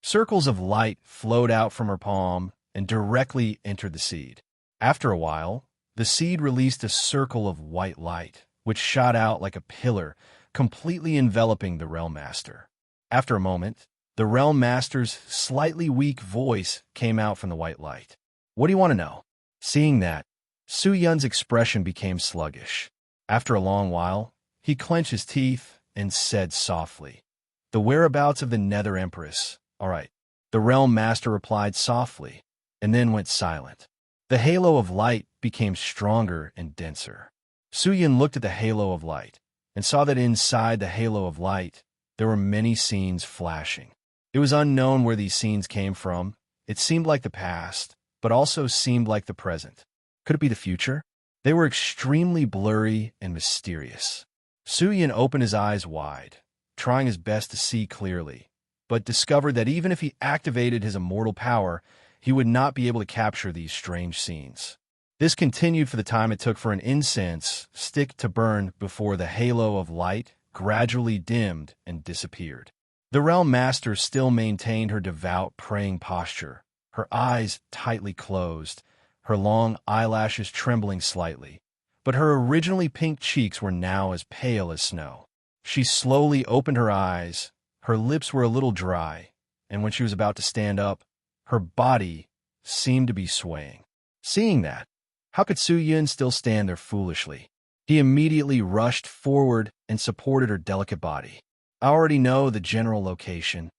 Circles of light flowed out from her palm and directly entered the seed. After a while, the seed released a circle of white light, which shot out like a pillar, completely enveloping the Realm Master. After a moment, the Realm Master's slightly weak voice came out from the white light. "What do you want to know?" Seeing that, Su Yun's expression became sluggish. After a long while, he clenched his teeth and said softly, "The whereabouts of the Nether Empress." "All right." The Realm Master replied softly, and then went silent. The halo of light became stronger and denser. Su Yun looked at the halo of light and saw that inside the halo of light there were many scenes flashing. It was unknown where these scenes came from. It seemed like the past, but also seemed like the present. Could it be the future? They were extremely blurry and mysterious. Su Yun opened his eyes wide, trying his best to see clearly, but discovered that even if he activated his immortal power, he would not be able to capture these strange scenes. This continued for the time it took for an incense stick to burn before the halo of light gradually dimmed and disappeared. The Realm Master still maintained her devout praying posture, her eyes tightly closed, her long eyelashes trembling slightly, but her originally pink cheeks were now as pale as snow. She slowly opened her eyes, her lips were a little dry, and when she was about to stand up, her body seemed to be swaying. Seeing that, how could Su-Yun still stand there foolishly? He immediately rushed forward and supported her delicate body. I already know the general location.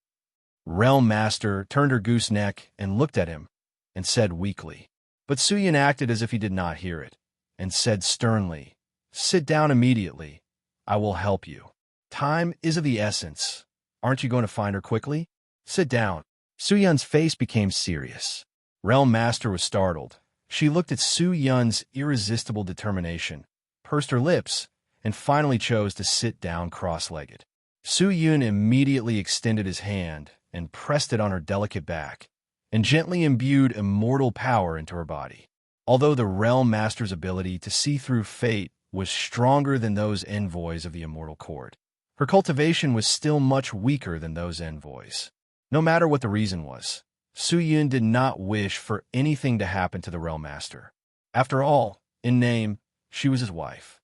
Realm Master turned her goose neck and looked at him and said weakly. But Su-Yun acted as if he did not hear it and said sternly, "Sit down immediately. I will help you. Time is of the essence. Aren't you going to find her quickly? Sit down." Su-Yun's face became serious. Realm Master was startled. She looked at Su-Yun's irresistible determination, pursed her lips, and finally chose to sit down cross-legged. Su-Yun immediately extended his hand and pressed it on her delicate back, and gently imbued immortal power into her body. Although the Realm Master's ability to see through fate was stronger than those envoys of the immortal court, her cultivation was still much weaker than those envoys. No matter what the reason was, Su-Yun did not wish for anything to happen to the Realm Master. After all, in name, she was his wife.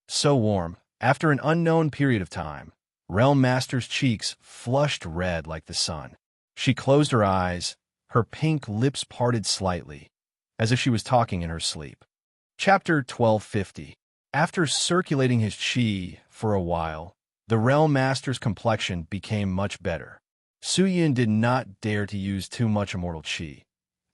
So warm, after an unknown period of time, Realm Master's cheeks flushed red like the sun. She closed her eyes, her pink lips parted slightly, as if she was talking in her sleep. Chapter 1250. After circulating his chi for a while, the Realm Master's complexion became much better. Su-Yun did not dare to use too much immortal chi.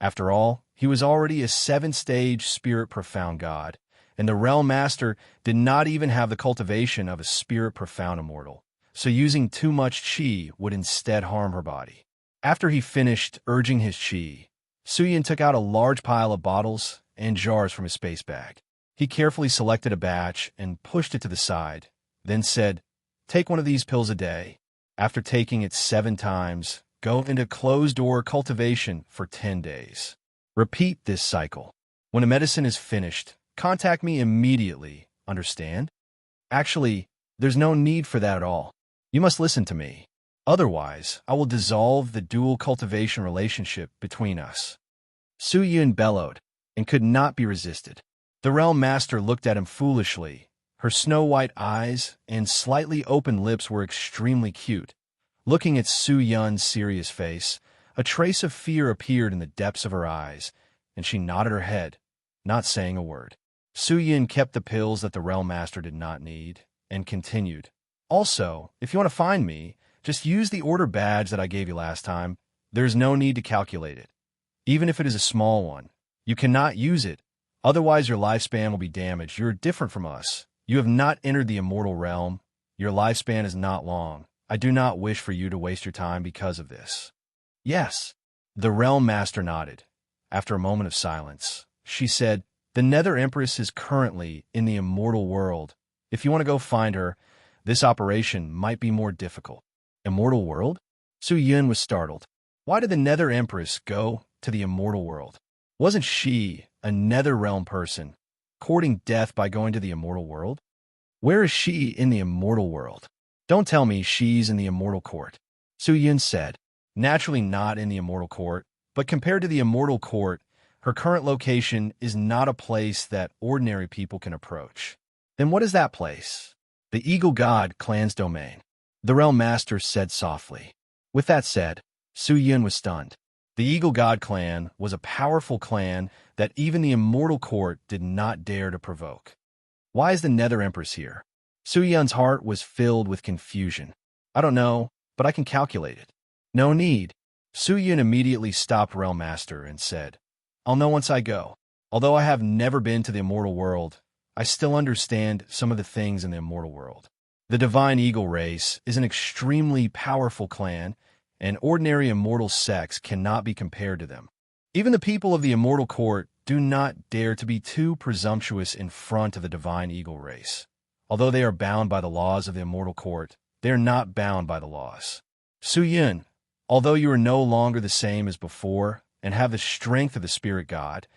After all, he was already a 7th-stage spirit profound god, and the Realm Master did not even have the cultivation of a spirit profound immortal, so using too much chi would instead harm her body. After he finished urging his chi, Su-Yun took out a large pile of bottles and jars from his space bag. He carefully selected a batch and pushed it to the side, then said, "Take one of these pills a day. After taking it 7 times, go into closed-door cultivation for 10 days. Repeat this cycle. When a medicine is finished, contact me immediately, understand? Actually, there's no need for that at all. You must listen to me. Otherwise, I will dissolve the dual cultivation relationship between us." Su-Yun bellowed and could not be resisted. The Realm Master looked at him foolishly. Her snow-white eyes and slightly open lips were extremely cute. Looking at Su-Yun's serious face, a trace of fear appeared in the depths of her eyes, and she nodded her head, not saying a word. Su-Yun kept the pills that the Realm Master did not need, and continued, "Also, if you want to find me, just use the order badge that I gave you last time. There's no need to calculate it. Even if it is a small one, you cannot use it. Otherwise, your lifespan will be damaged. You're different from us. You have not entered the immortal realm. Your lifespan is not long. I do not wish for you to waste your time because of this." "Yes." The Realm Master nodded. After a moment of silence, she said, "The Nether Empress is currently in the immortal world. If you want to go find her, this operation might be more difficult." Immortal world? Su-Yun was startled. Why did the Nether Empress go to the immortal world? Wasn't she a Nether Realm person, courting death by going to the immortal world? Where is she in the immortal world? Don't tell me she's in the immortal court. Su-Yun said, "Naturally not in the immortal court, but compared to the immortal court, her current location is not a place that ordinary people can approach." "Then what is that place?" "The Eagle God clan's domain," the Realm Master said softly. With that said, Su-Yun was stunned. The Eagle God clan was a powerful clan that even the immortal court did not dare to provoke. Why is the Nether Empress here? Su-Yun's heart was filled with confusion. "I don't know, but I can calculate it." "No need." Su-Yun immediately stopped Realm Master and said, "I'll know once I go. Although I have never been to the immortal world, I still understand some of the things in the immortal world. The Divine Eagle race is an extremely powerful clan, and ordinary immortal sects cannot be compared to them. Even the people of the immortal court do not dare to be too presumptuous in front of the Divine Eagle race. Although they are bound by the laws of the immortal court, they are not bound by the laws. Su-Yun, although you are no longer the same as before and have the strength of the spirit god,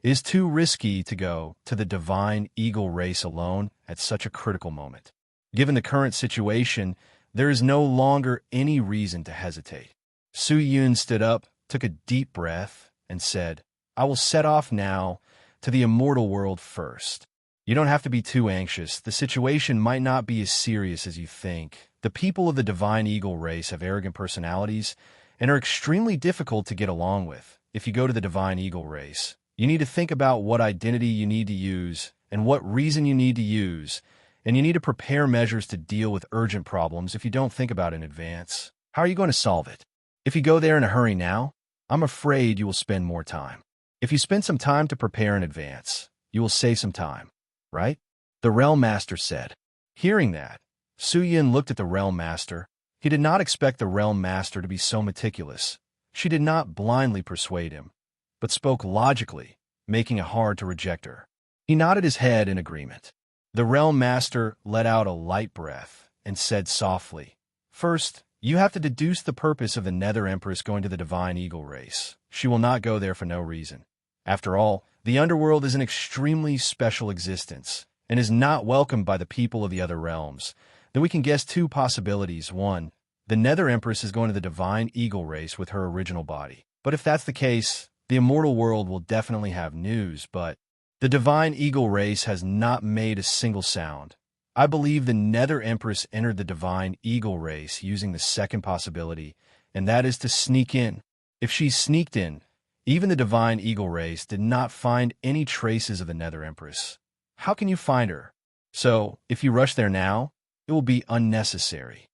it is too risky to go to the Divine Eagle race alone at such a critical moment. Given the current situation, there is no longer any reason to hesitate." Su-Yun stood up, took a deep breath, and said, "I will set off now to the immortal world first. You don't have to be too anxious. The situation might not be as serious as you think. The people of the Divine Eagle race have arrogant personalities, and are extremely difficult to get along with. If you go to the Divine Eagle race, you need to think about what identity you need to use and what reason you need to use, and you need to prepare measures to deal with urgent problems if you don't think about it in advance. How are you going to solve it? If you go there in a hurry now, I'm afraid you will spend more time. If you spend some time to prepare in advance, you will save some time, right? The Realm Master said. Hearing that, Su-Yin looked at the Realm Master. He did not expect the Realm Master to be so meticulous. She did not blindly persuade him, but spoke logically, making it hard to reject her. He nodded his head in agreement. The Realm Master let out a light breath and said softly, "First, you have to deduce the purpose of the Nether Empress going to the Divine Eagle race. She will not go there for no reason. After all, the underworld is an extremely special existence and is not welcomed by the people of the other realms. Then we can guess two possibilities. One, the Nether Empress is going to the Divine Eagle race with her original body. But if that's the case, the immortal world will definitely have news, but the Divine Eagle race has not made a single sound. I believe the Nether Empress entered the Divine Eagle race using the second possibility, and that is to sneak in. If she sneaked in, even the Divine Eagle race did not find any traces of the Nether Empress. How can you find her? So, if you rush there now, it will be unnecessary."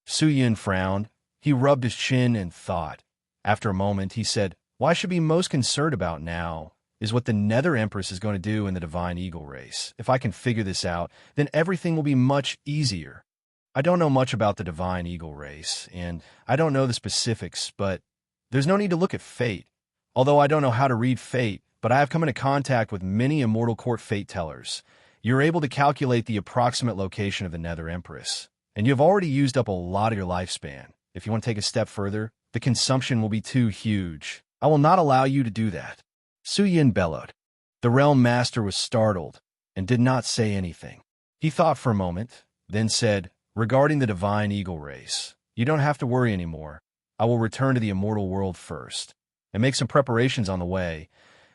Su-Yin frowned. He rubbed his chin and thought. After a moment, he said, "What I should be most concerned about now is what the Nether Empress is going to do in the Divine Eagle race. If I can figure this out, then everything will be much easier. I don't know much about the Divine Eagle race, and I don't know the specifics, but there's no need to look at fate. Although I don't know how to read fate, but I have come into contact with many Immortal Court fate tellers. You're able to calculate the approximate location of the Nether Empress, and you have already used up a lot of your lifespan. If you want to take a step further, the consumption will be too huge. I will not allow you to do that." Su-Yin bellowed. The Realm Master was startled and did not say anything. He thought for a moment, then said, "Regarding the Divine Eagle race, you don't have to worry anymore. I will return to the immortal world first and make some preparations on the way.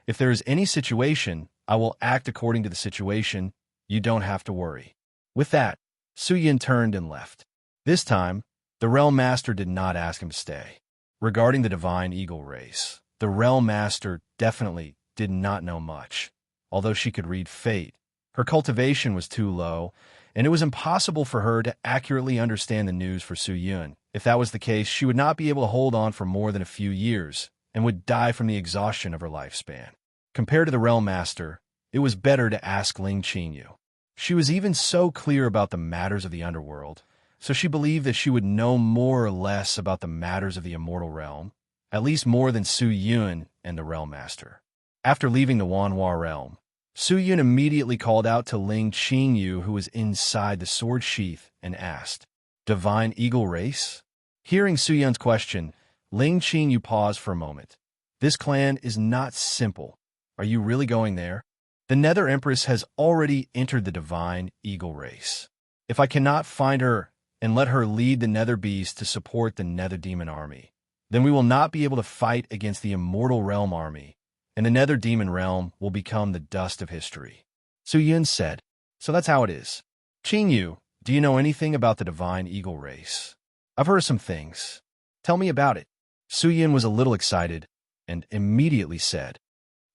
If there is any situation, I will act according to the situation. You don't have to worry." With that, Su-Yin turned and left. This time, the Realm Master did not ask him to stay. Regarding the Divine Eagle race, the Realm Master definitely did not know much. Although she could read fate, her cultivation was too low, and it was impossible for her to accurately understand the news for Su-Yin. If that was the case, she would not be able to hold on for more than a few years, and would die from the exhaustion of her lifespan. Compared to the Realm Master, it was better to ask Ling Qingyu. She was even so clear about the matters of the underworld, so she believed that she would know more or less about the matters of the immortal realm, at least more than Su-Yin and the Realm Master. After leaving the Wanhua realm, Su-Yin immediately called out to Ling Qingyu, who was inside the sword sheath, and asked, "Divine Eagle race?" Hearing Su-Yin's question, Ling Qingyu paused for a moment. "This clan is not simple. Are you really going there? The Nether Empress has already entered the Divine Eagle race. If I cannot find her and let her lead the Nether Beast to support the Nether Demon army, then we will not be able to fight against the Immortal Realm army, and the Nether Demon realm will become the dust of history." Su-Yin said, "So that's how it is. Qingyu, do you know anything about the Divine Eagle race?" "I've heard some things. Tell me about it." Su-Yin was a little excited and immediately said,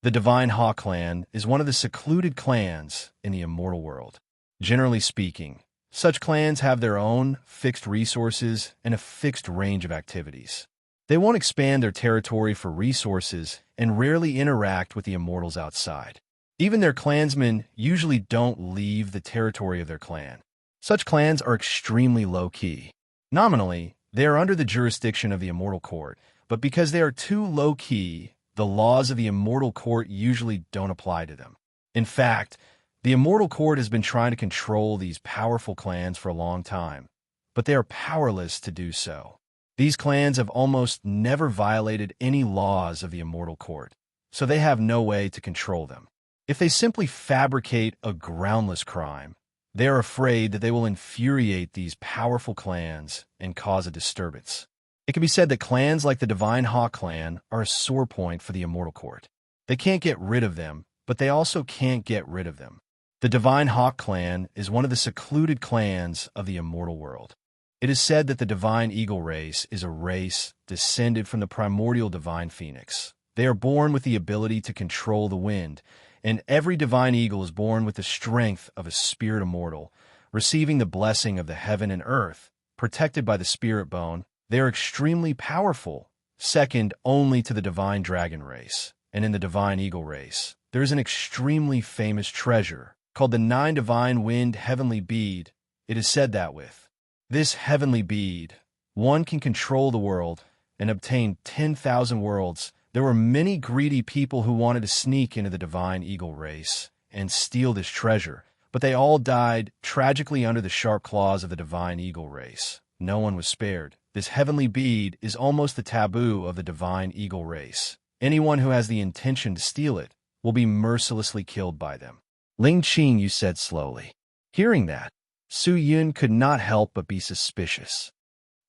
"The Divine Hawk clan is one of the secluded clans in the immortal world. Generally speaking, such clans have their own fixed resources and a fixed range of activities. They won't expand their territory for resources and rarely interact with the immortals outside. Even their clansmen usually don't leave the territory of their clan. Such clans are extremely low-key. Nominally, they are under the jurisdiction of the Immortal Court, but because they are too low-key, the laws of the Immortal Court usually don't apply to them. In fact, the Immortal Court has been trying to control these powerful clans for a long time, but they are powerless to do so. These clans have almost never violated any laws of the Immortal Court, so they have no way to control them. If they simply fabricate a groundless crime, they are afraid that they will infuriate these powerful clans and cause a disturbance. It can be said that clans like the Divine Hawk clan are a sore point for the Immortal Court. They can't get rid of them, but they also can't get rid of them. The Divine Hawk clan is one of the secluded clans of the immortal world. It is said that the divine eagle race is a race descended from the primordial divine phoenix. They are born with the ability to control the wind, and every divine eagle is born with the strength of a spirit immortal, receiving the blessing of the heaven and earth, protected by the spirit bone. They are extremely powerful, second only to the divine dragon race. And in the divine eagle race, there is an extremely famous treasure called the 9 divine wind heavenly bead. It is said that with this heavenly bead, one can control the world and obtain 10,000 worlds. There were many greedy people who wanted to sneak into the divine eagle race and steal this treasure, but they all died tragically under the sharp claws of the divine eagle race. No one was spared. This heavenly bead is almost the taboo of the divine eagle race. Anyone who has the intention to steal it will be mercilessly killed by them. Ling Qing, you said slowly. Hearing that, Su Yun could not help but be suspicious.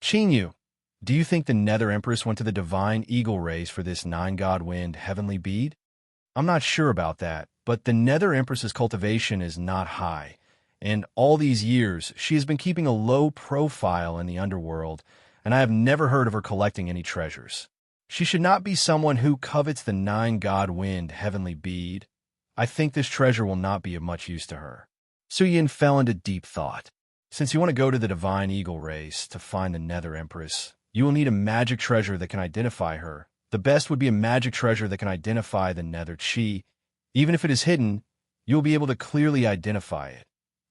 Qingyu, do you think the Nether Empress went to the divine eagle race for this 9-god wind heavenly bead? I'm not sure about that, but the Nether Empress's cultivation is not high, and all these years she has been keeping a low profile in the underworld, and I have never heard of her collecting any treasures. She should not be someone who covets the 9-god wind heavenly bead. I think this treasure will not be of much use to her. Su Yin fell into deep thought. Since you want to go to the divine eagle race to find the Nether Empress, you will need a magic treasure that can identify her. The best would be a magic treasure that can identify the Nether Chi. Even if it is hidden, you will be able to clearly identify it.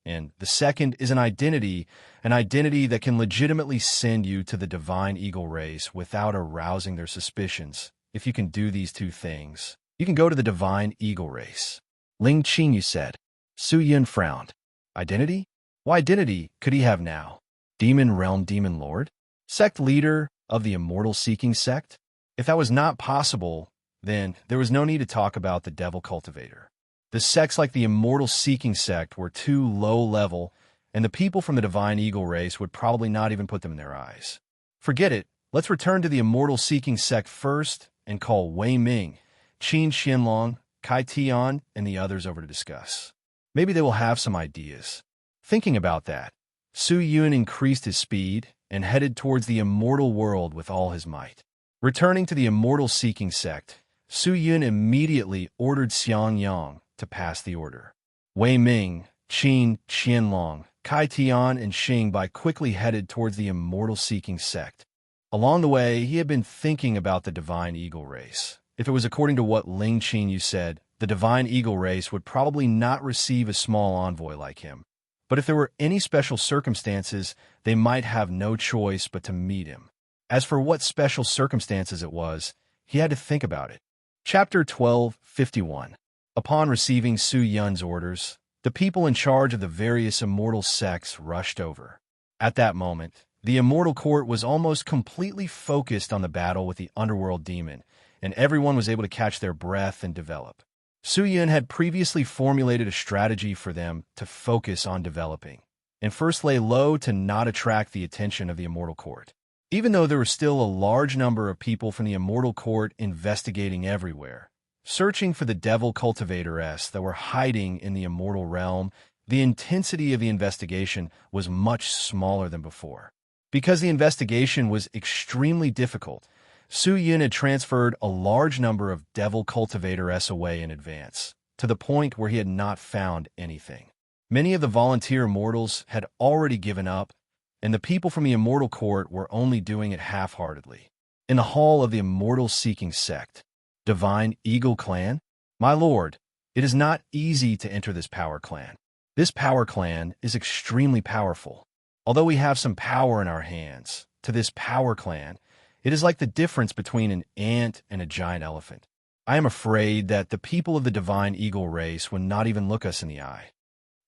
And the second is an identity that can legitimately send you to the divine eagle race without arousing their suspicions. If you can do these 2 things, you can go to the divine eagle race. Ling Qing, you said. Su Yun frowned. Identity? What identity could he have now? Demon realm demon lord? Sect leader of the immortal seeking sect? If that was not possible, then there was no need to talk about the devil cultivator. The sects like the immortal seeking sect were too low level, and the people from the divine eagle race would probably not even put them in their eyes. Forget it. Let's return to the immortal seeking sect first and call Wei Ming, Qin Xianlong, Kai Tian, and the others over to discuss. Maybe they will have some ideas. Thinking about that, Su Yun increased his speed and headed towards the immortal world with all his might. Returning to the immortal seeking sect, Su Yun immediately ordered Xiang Yang to pass the order. Wei Ming, Qin, Qianlong, Kai Tian, and Xing Bai quickly headed towards the immortal seeking sect. Along the way, he had been thinking about the divine eagle race. If it was according to what Ling Qing you said, the divine eagle race would probably not receive a small envoy like him. But if there were any special circumstances, they might have no choice but to meet him. As for what special circumstances it was, he had to think about it. Chapter 1251. Upon receiving Su Yun's orders, the people in charge of the various immortal sects rushed over. At that moment, the immortal court was almost completely focused on the battle with the underworld demon, and everyone was able to catch their breath and develop. Su Yun had previously formulated a strategy for them to focus on developing, and first lay low to not attract the attention of the immortal court. Even though there were still a large number of people from the immortal court investigating everywhere, searching for the devil cultivators that were hiding in the immortal realm, the intensity of the investigation was much smaller than before. Because the investigation was extremely difficult, Su Yun had transferred a large number of devil cultivators away in advance, to the point where he had not found anything. Many of the volunteer immortals had already given up, and the people from the immortal court were only doing it half-heartedly. In the hall of the immortal seeking sect, Divine Eagle Clan? My lord, it is not easy to enter this power clan. This power clan is extremely powerful. Although we have some power in our hands, to this power clan, it is like the difference between an ant and a giant elephant. I am afraid that the people of the divine eagle race would not even look us in the eye.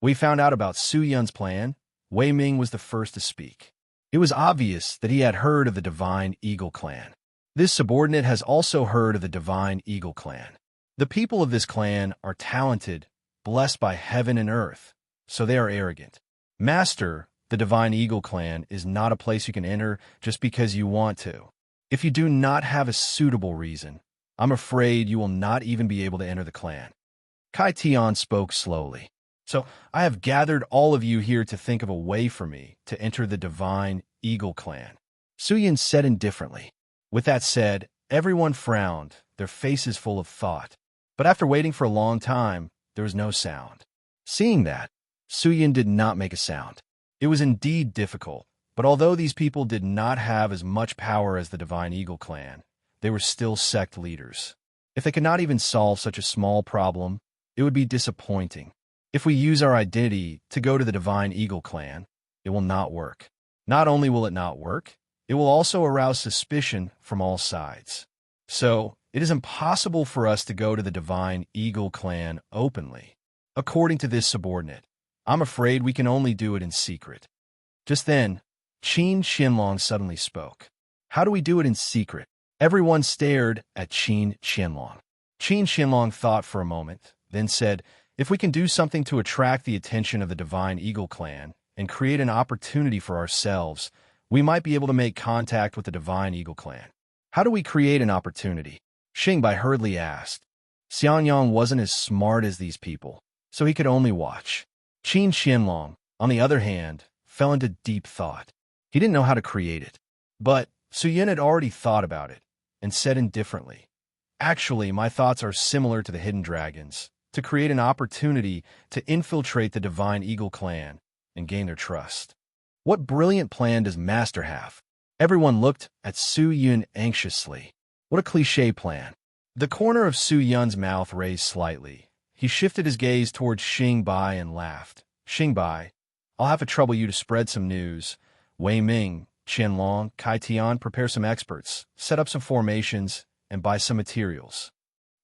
We found out about Su Yun's plan. Wei Ming was the first to speak. It was obvious that he had heard of the divine eagle clan. This subordinate has also heard of the divine eagle clan. The people of this clan are talented, blessed by heaven and earth, so they are arrogant. Master, the divine eagle clan is not a place you can enter just because you want to. If you do not have a suitable reason, I'm afraid you will not even be able to enter the clan. Kai Tian spoke slowly. So I have gathered all of you here to think of a way for me to enter the divine Eagle clan. Suyin said indifferently. With that said, everyone frowned, their faces full of thought. But after waiting for a long time, there was no sound. Seeing that, Suyin did not make a sound. It was indeed difficult, but although these people did not have as much power as the Divine Eagle clan, they were still sect leaders. If they could not even solve such a small problem, it would be disappointing. If we use our identity to go to the Divine Eagle clan, it will not work. Not only will it not work, it will also arouse suspicion from all sides. So, it is impossible for us to go to the Divine Eagle clan openly. According to this subordinate, I'm afraid we can only do it in secret. Just then, Qin Qianlong suddenly spoke. How do we do it in secret? Everyone stared at Qin Qianlong. Qin Qianlong thought for a moment, then said, if we can do something to attract the attention of the Divine Eagle clan and create an opportunity for ourselves, we might be able to make contact with the Divine Eagle clan. How do we create an opportunity? Xingbai hurriedly asked. Xianyang wasn't as smart as these people, so he could only watch. Qin Qianlong, on the other hand, fell into deep thought. He didn't know how to create it. But Suyin had already thought about it and said indifferently, actually, my thoughts are similar to the hidden dragons, to create an opportunity to infiltrate the Divine Eagle clan and gain their trust. What brilliant plan does Master have? Everyone looked at Su Yun anxiously. What a cliché plan. The corner of Su Yun's mouth raised slightly. He shifted his gaze towards Xingbai and laughed. Xingbai, I'll have to trouble you to spread some news. Wei Ming, Qianlong, Kai Tian, prepare some experts, set up some formations, and buy some materials.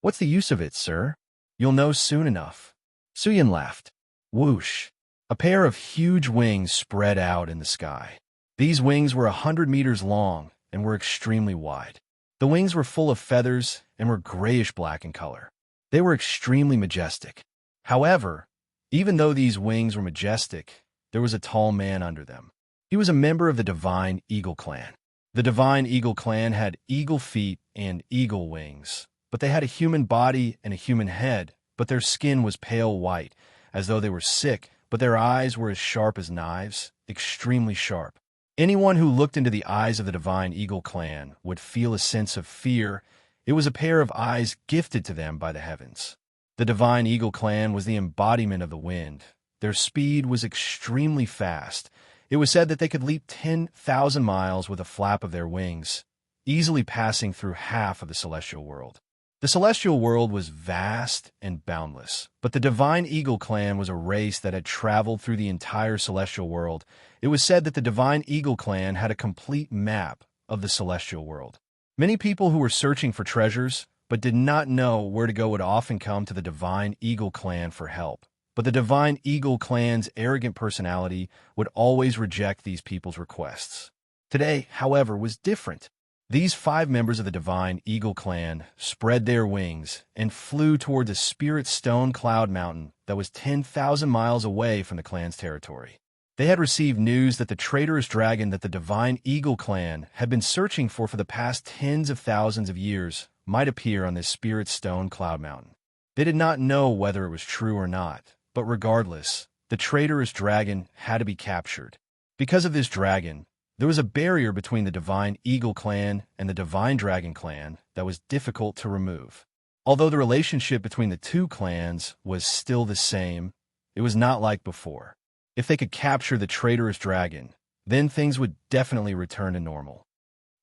What's the use of it, sir? You'll know soon enough. Suyin laughed. Whoosh. A pair of huge wings spread out in the sky. These wings were 100 meters long and were extremely wide. The wings were full of feathers and were grayish-black in color. They were extremely majestic. However, even though these wings were majestic, there was a tall man under them. He was a member of the Divine Eagle clan. The Divine Eagle clan had eagle feet and eagle wings, but they had a human body and a human head, but their skin was pale white, as though they were sick, but their eyes were as sharp as knives, extremely sharp. Anyone who looked into the eyes of the Divine Eagle clan would feel a sense of fear. It was a pair of eyes gifted to them by the heavens. The Divine Eagle clan was the embodiment of the wind. Their speed was extremely fast. It was said that they could leap 10,000 miles with a flap of their wings, easily passing through half of the celestial world. The celestial world was vast and boundless, but the Divine Eagle clan was a race that had traveled through the entire celestial world. It was said that the Divine Eagle clan had a complete map of the celestial world. Many people who were searching for treasures but did not know where to go would often come to the Divine Eagle clan for help. But the Divine Eagle clan's arrogant personality would always reject these people's requests. Today, however, was different. These 5 members of the Divine Eagle clan spread their wings and flew toward the Spirit Stone Cloud Mountain that was 10,000 miles away from the clan's territory. They had received news that the traitorous dragon that the Divine Eagle clan had been searching for the past tens of thousands of years might appear on this Spirit Stone Cloud Mountain. They did not know whether it was true or not, but regardless, the traitorous dragon had to be captured. Because of this dragon, there was a barrier between the Divine Eagle clan and the Divine Dragon clan that was difficult to remove. Although the relationship between the two clans was still the same, it was not like before. If they could capture the traitorous dragon, then things would definitely return to normal.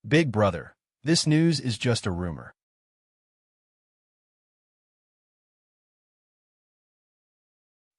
Big brother, this news is just a rumor.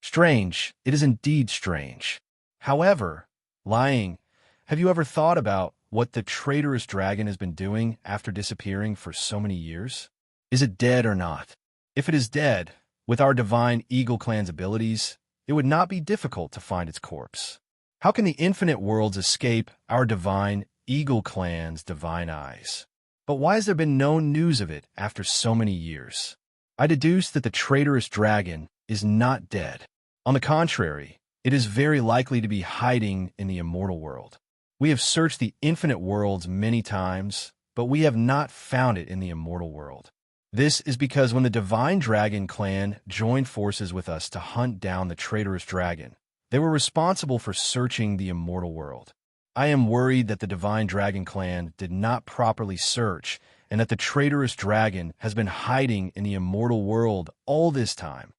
Strange, it is indeed strange. However, lying, have you ever thought about what the traitorous dragon has been doing after disappearing for so many years? Is it dead or not? If it is dead, with our Divine Eagle clan's abilities, it would not be difficult to find its corpse. How can the infinite worlds escape our Divine Eagle clan's divine eyes? But why has there been no news of it after so many years? I deduce that the traitorous dragon is not dead. On the contrary, it is very likely to be hiding in the immortal world. We have searched the infinite worlds many times, but we have not found it in the immortal world. This is because when the Divine Dragon clan joined forces with us to hunt down the traitorous dragon, they were responsible for searching the immortal world. I am worried that the Divine Dragon Clan did not properly search and that the traitorous dragon has been hiding in the immortal world all this time.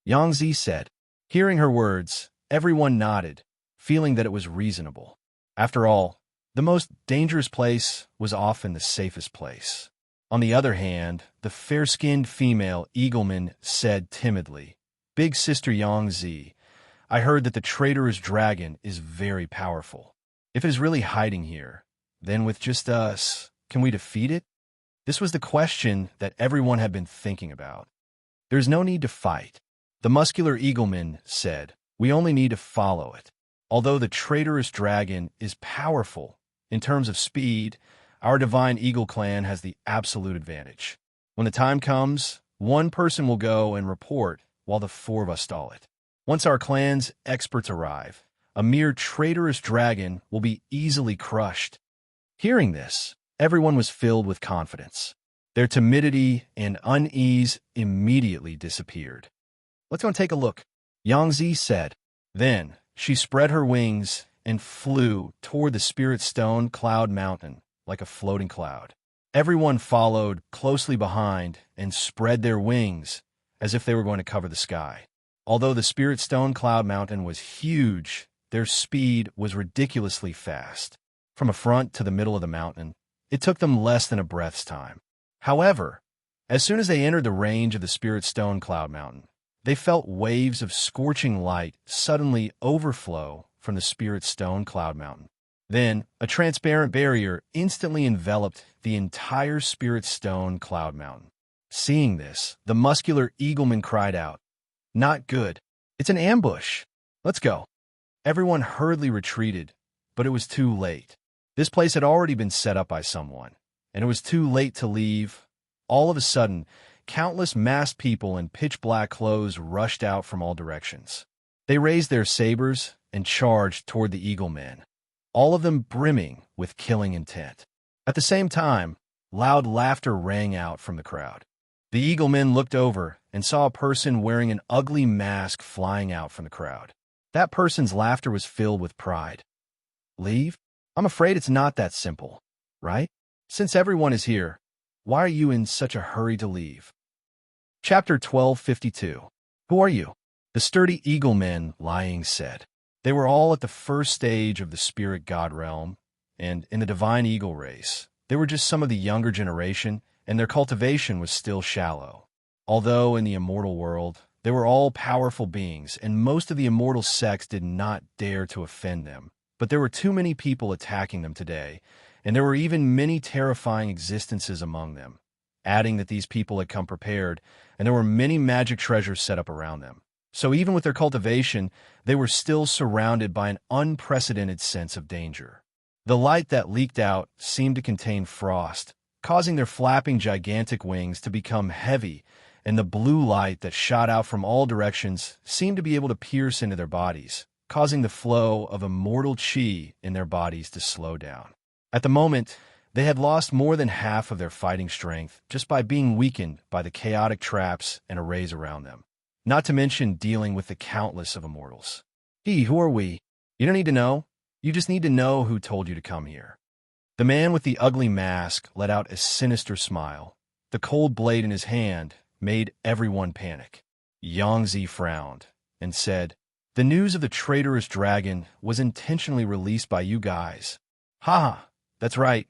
Yang Zi said. Hearing her words, everyone nodded, feeling that it was reasonable. After all, the most dangerous place was often the safest place. On the other hand, the fair-skinned female eagleman said timidly, Big Sister Yang Zi, I heard that the traitorous dragon is very powerful. If it is really hiding here, then with just us, can we defeat it? This was the question that everyone had been thinking about. There's no need to fight. The muscular eagleman said, we only need to follow it. Although the traitorous dragon is powerful, in terms of speed, our Divine Eagle Clan has the absolute advantage. When the time comes, one person will go and report while the four of us stall it. Once our clan's experts arrive, a mere traitorous dragon will be easily crushed. Hearing this, everyone was filled with confidence. Their timidity and unease immediately disappeared. Let's go and take a look, Yang Zi said. Then she spread her wings and flew toward the Spirit Stone Cloud Mountain like a floating cloud. Everyone followed closely behind and spread their wings as if they were going to cover the sky. Although the Spirit Stone Cloud Mountain was huge, their speed was ridiculously fast. From a front to the middle of the mountain, it took them less than a breath's time. However, as soon as they entered the range of the Spirit Stone Cloud Mountain, they felt waves of scorching light suddenly overflow from the Spirit Stone Cloud Mountain. Then, a transparent barrier instantly enveloped the entire Spirit Stone Cloud Mountain. Seeing this, the muscular eagleman cried out, Not good. It's an ambush. Let's go. Everyone hurriedly retreated, but it was too late. This place had already been set up by someone, and it was too late to leave. All of a sudden, countless masked people in pitch-black clothes rushed out from all directions. They raised their sabers and charged toward the eaglemen, all of them brimming with killing intent. At the same time, loud laughter rang out from the crowd. The eaglemen looked over and saw a person wearing an ugly mask flying out from the crowd. That person's laughter was filled with pride. Leave? I'm afraid it's not that simple, right? Since everyone is here, why are you in such a hurry to leave? Chapter 1252. Who are you? The sturdy eaglemen lying said. They were all at the first stage of the spirit god realm, and in the divine eagle race, they were just some of the younger generation, and their cultivation was still shallow. Although in the immortal world, they were all powerful beings, and most of the immortal sects did not dare to offend them. But there were too many people attacking them today, and there were even many terrifying existences among them, adding that these people had come prepared, and there were many magic treasures set up around them. So even with their cultivation, they were still surrounded by an unprecedented sense of danger. The light that leaked out seemed to contain frost, causing their flapping gigantic wings to become heavy, and the blue light that shot out from all directions seemed to be able to pierce into their bodies, causing the flow of immortal chi in their bodies to slow down. At the moment, they had lost more than half of their fighting strength just by being weakened by the chaotic traps and arrays around them, not to mention dealing with the countless of immortals. Who are we? You don't need to know. You just need to know who told you to come here. The man with the ugly mask let out a sinister smile. The cold blade in his hand made everyone panic. Yang Zi frowned and said, The news of the traitorous dragon was intentionally released by you guys. Ha! That's right.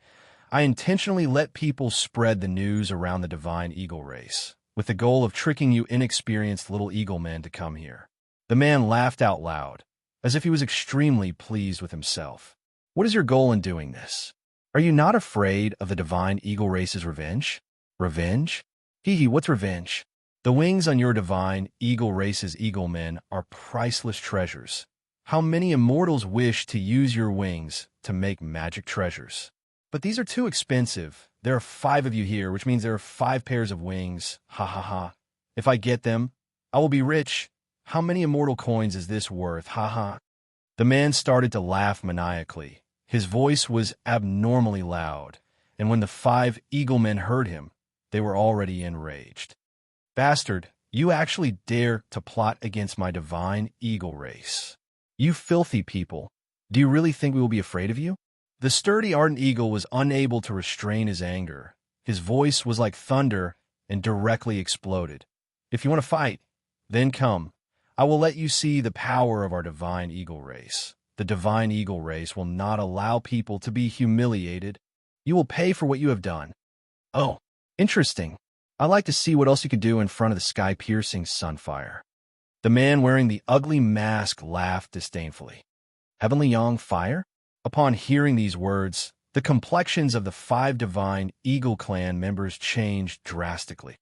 I intentionally let people spread the news around the divine eagle race, with the goal of tricking you inexperienced little eaglemen to come here. The man laughed out loud, as if he was extremely pleased with himself. What is your goal in doing this? Are you not afraid of the divine eagle race's revenge? Revenge? What's revenge? The wings on your divine eagle race's eaglemen are priceless treasures. How many immortals wish to use your wings to make magic treasures? But these are too expensive. There are 5 of you here, which means there are 5 pairs of wings. Ha ha ha. If I get them, I will be rich. How many immortal coins is this worth? Ha ha. The man started to laugh maniacally. His voice was abnormally loud, and when the 5 eaglemen heard him, they were already enraged. Bastard, you actually dare to plot against my divine eagle race. You filthy people. Do you really think we will be afraid of you? The sturdy ardent eagle was unable to restrain his anger. His voice was like thunder and directly exploded. If you want to fight, then come. I will let you see the power of our divine eagle race. The divine eagle race will not allow people to be humiliated. You will pay for what you have done. Oh, interesting. I'd like to see what else you could do in front of the sky-piercing sunfire. The man wearing the ugly mask laughed disdainfully. Heavenly Yang fire? Upon hearing these words, the complexions of the 5 divine eagle clan members changed drastically.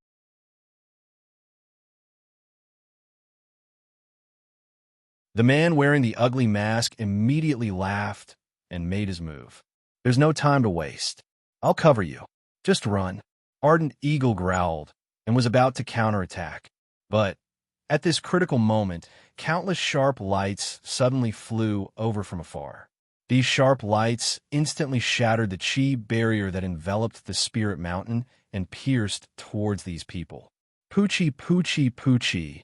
The man wearing the ugly mask immediately laughed and made his move. There's no time to waste. I'll cover you. Just run. Ardent Eagle growled and was about to counterattack. But at this critical moment, countless sharp lights suddenly flew over from afar. These sharp lights instantly shattered the chi barrier that enveloped the spirit mountain and pierced towards these people. Poochie, poochie, poochie.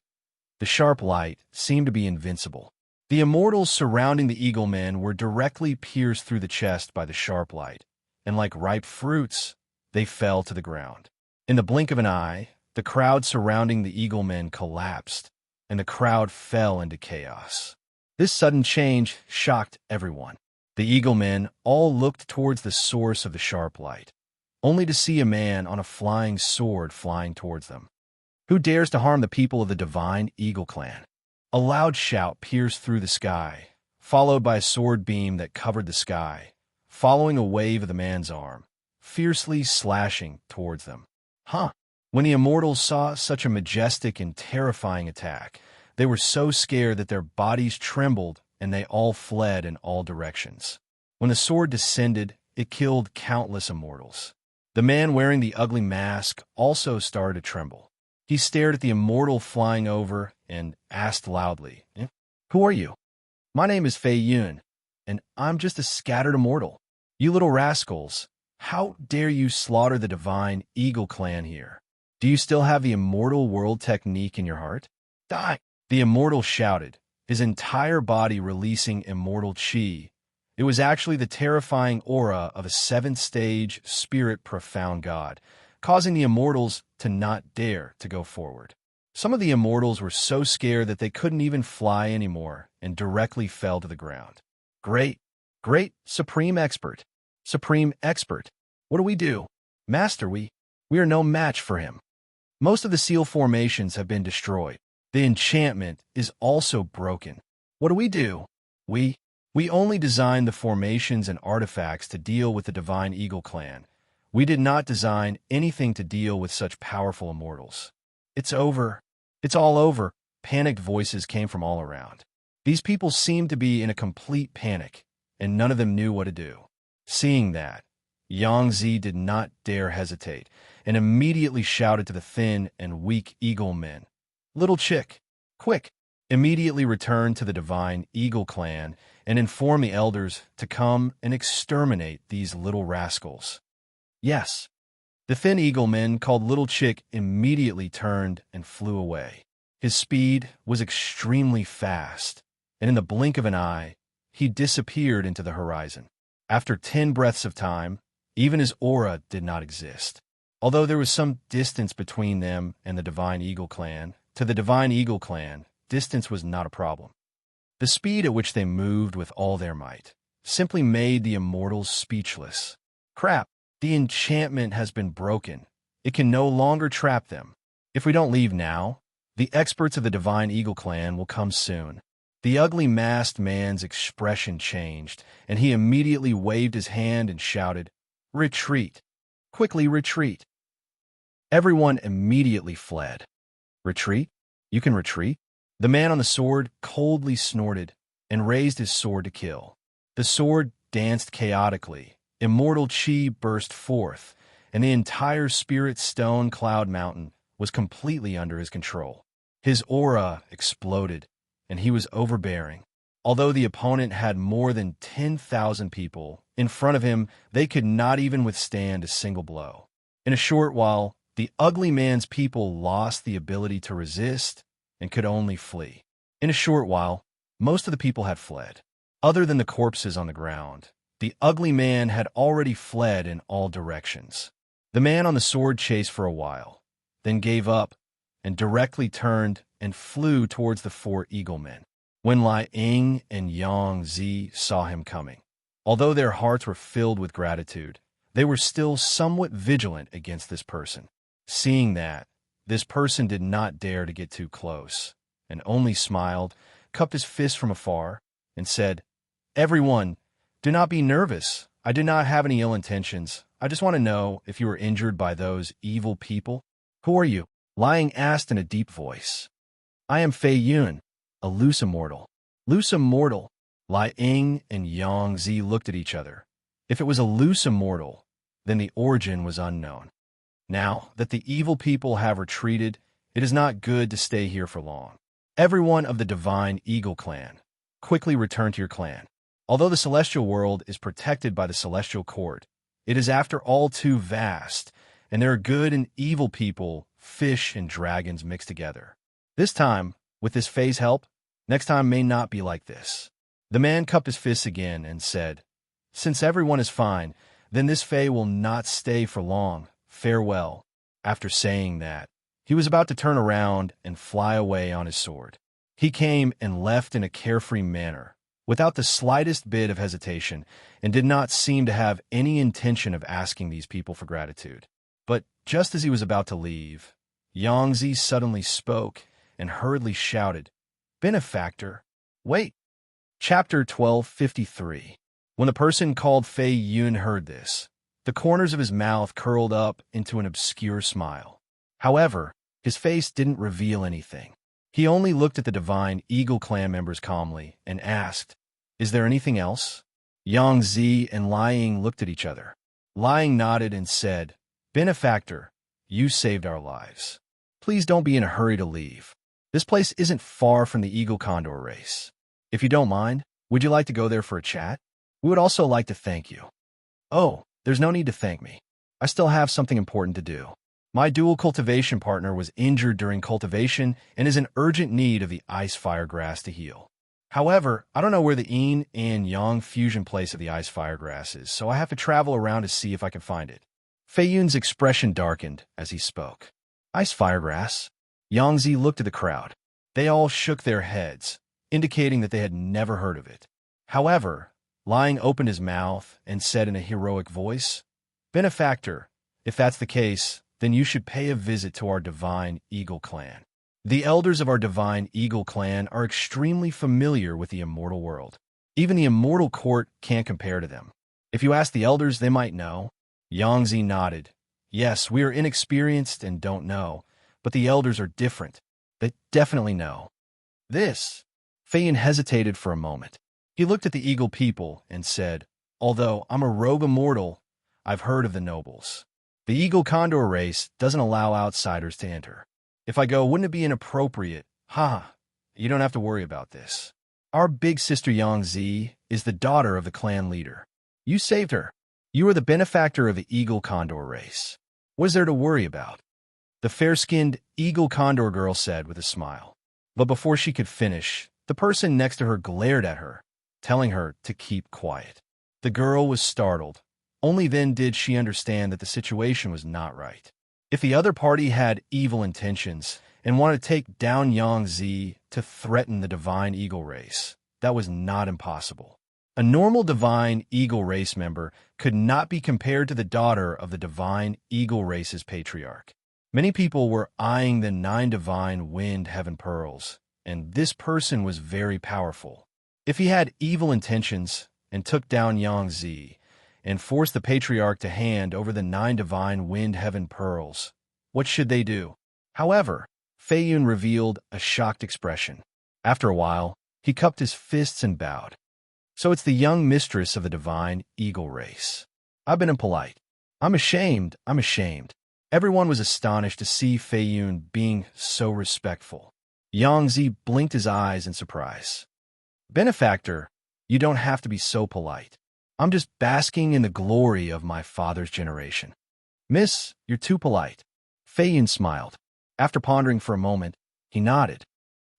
The sharp light seemed to be invincible. The immortals surrounding the eagle men were directly pierced through the chest by the sharp light, and like ripe fruits, they fell to the ground. In the blink of an eye, the crowd surrounding the eagle men collapsed, and the crowd fell into chaos. This sudden change shocked everyone. The eagle men all looked towards the source of the sharp light, only to see a man on a flying sword flying towards them. Who dares to harm the people of the divine eagle clan? A loud shout pierced through the sky, followed by a sword beam that covered the sky, following a wave of the man's arm, fiercely slashing towards them. When the immortals saw such a majestic and terrifying attack, they were so scared that their bodies trembled and they all fled in all directions. When the sword descended, it killed countless immortals. The man wearing the ugly mask also started to tremble. He stared at the immortal flying over and asked loudly, "Who are you?" "My name is Fei Yun, and I'm just a scattered immortal. You little rascals, how dare you slaughter the divine eagle clan here? Do you still have the immortal world technique in your heart? Die!" The immortal shouted, his entire body releasing immortal chi. It was actually the terrifying aura of a 7th-stage spirit profound god, causing the immortals to not dare to go forward. Some of the immortals were so scared that they couldn't even fly anymore and directly fell to the ground. Great, supreme expert. Supreme expert. What do we do? Master, we are no match for him. Most of the seal formations have been destroyed. The enchantment is also broken. What do we do? We only designed the formations and artifacts to deal with the divine eagle clan. We did not design anything to deal with such powerful immortals. It's over. It's all over. Panicked voices came from all around. These people seemed to be in a complete panic, and none of them knew what to do. Seeing that, Yang Zi did not dare hesitate, and immediately shouted to the thin and weak eagle men, "Little chick, quick, immediately return to the divine eagle clan and inform the elders to come and exterminate these little rascals." Yes. The thin eagle man called Little Chick immediately turned and flew away. His speed was extremely fast, and in the blink of an eye, he disappeared into the horizon. After 10 breaths of time, even his aura did not exist. Although there was some distance between them and the Divine Eagle Clan, to the Divine Eagle Clan, distance was not a problem. The speed at which they moved with all their might simply made the immortals speechless. Crap! The enchantment has been broken. It can no longer trap them. If we don't leave now, the experts of the Divine Eagle Clan will come soon. The ugly masked man's expression changed, and he immediately waved his hand and shouted, "Retreat! Quickly retreat!" Everyone immediately fled. "Retreat? You can retreat?" The man on the sword coldly snorted and raised his sword to kill. The sword danced chaotically. Immortal chi burst forth, and the entire spirit stone cloud mountain was completely under his control. His aura exploded, and he was overbearing. Although the opponent had more than 10,000 people in front of him, they could not even withstand a single blow. In a short while, the ugly man's people lost the ability to resist and could only flee. In a short while, most of the people had fled. Other than the corpses on the ground, the ugly man had already fled in all directions. The man on the sword chased for a while, then gave up and directly turned and flew towards the four eaglemen. When Lai Ying and Yang Zi saw him coming, although their hearts were filled with gratitude, they were still somewhat vigilant against this person. Seeing that, this person did not dare to get too close, and only smiled, cupped his fist from afar, and said, "Everyone, do not be nervous. I do not have any ill intentions. I just want to know if you were injured by those evil people." "Who are you?" Lai Ying asked in a deep voice. "I am Fei Yun, a loose immortal." Loose immortal? Lai Ying and Yang Zi looked at each other. If it was a loose immortal, then the origin was unknown. Now that the evil people have retreated, it is not good to stay here for long. Everyone of the Divine Eagle clan, quickly return to your clan. Although the celestial world is protected by the celestial court, it is after all too vast, and there are good and evil people, fish and dragons mixed together. This time, with this Fei's help, next time may not be like this. The man cupped his fists again and said, "Since everyone is fine, then this Fei will not stay for long. Farewell." After saying that, he was about to turn around and fly away on his sword. He came and left in a carefree manner, without the slightest bit of hesitation, and did not seem to have any intention of asking these people for gratitude. But just as he was about to leave, Yang Zi suddenly spoke and hurriedly shouted, "Benefactor, wait." Chapter 1253. When the person called Fei Yun heard this, the corners of his mouth curled up into an obscure smile. However, his face didn't reveal anything. He only looked at the Divine Eagle clan members calmly and asked, "Is there anything else?" Yang Zi and Lai Ying looked at each other. Lai Ying nodded and said, "Benefactor, you saved our lives. Please don't be in a hurry to leave. This place isn't far from the Eagle Condor race. If you don't mind, would you like to go there for a chat? We would also like to thank you." "Oh, there's no need to thank me. I still have something important to do. My dual cultivation partner was injured during cultivation and is in urgent need of the ice fire grass to heal. However, I don't know where the yin and yang fusion place of the ice fire grass is, so I have to travel around to see if I can find it." Fei Yun's expression darkened as he spoke. "Ice fire grass?" Yang Zi looked at the crowd. They all shook their heads, indicating that they had never heard of it. However, Lai Ying opened his mouth and said in a heroic voice, "Benefactor, if that's the case, then you should pay a visit to our Divine Eagle clan. The elders of our Divine Eagle clan are extremely familiar with the immortal world. Even the immortal court can't compare to them. If you ask the elders, they might know." Yang Zi nodded. "Yes, we are inexperienced and don't know, but the elders are different. They definitely know." This. Fei Yun hesitated for a moment. He looked at the eagle people and said, "Although I'm a rogue immortal, I've heard of the nobles. The Eagle Condor race doesn't allow outsiders to enter. If I go, wouldn't it be inappropriate? Ha! You don't have to worry about this. Our big sister Yang Zi is the daughter of the clan leader. You saved her. You are the benefactor of the Eagle Condor race. What is there to worry about?" The fair-skinned Eagle Condor girl said with a smile. But before she could finish, the person next to her glared at her, telling her to keep quiet. The girl was startled. Only then did she understand that the situation was not right. If the other party had evil intentions and wanted to take down Yang Zi to threaten the Divine Eagle race, that was not impossible. A normal Divine Eagle race member could not be compared to the daughter of the Divine Eagle race's patriarch. Many people were eyeing the 9 divine wind heaven pearls, and this person was very powerful. If he had evil intentions and took down Yang Zi and forced the patriarch to hand over the 9 divine wind heaven pearls, what should they do? However, Fei Yun revealed a shocked expression. After a while, he cupped his fists and bowed. "So it's the young mistress of the Divine Eagle race. I've been impolite. I'm ashamed. Everyone was astonished to see Fei Yun being so respectful. Yang Zi blinked his eyes in surprise. "Benefactor, you don't have to be so polite. I'm just basking in the glory of my father's generation." "Miss, you're too polite." Fei Yun smiled. After pondering for a moment, he nodded.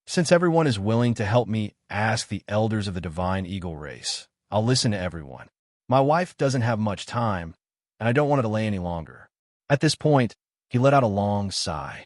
Since everyone is willing to help me ask the elders of the divine eagle race, I'll listen to everyone. My wife doesn't have much time, and I don't want to delay any longer." At this point, he let out a long sigh.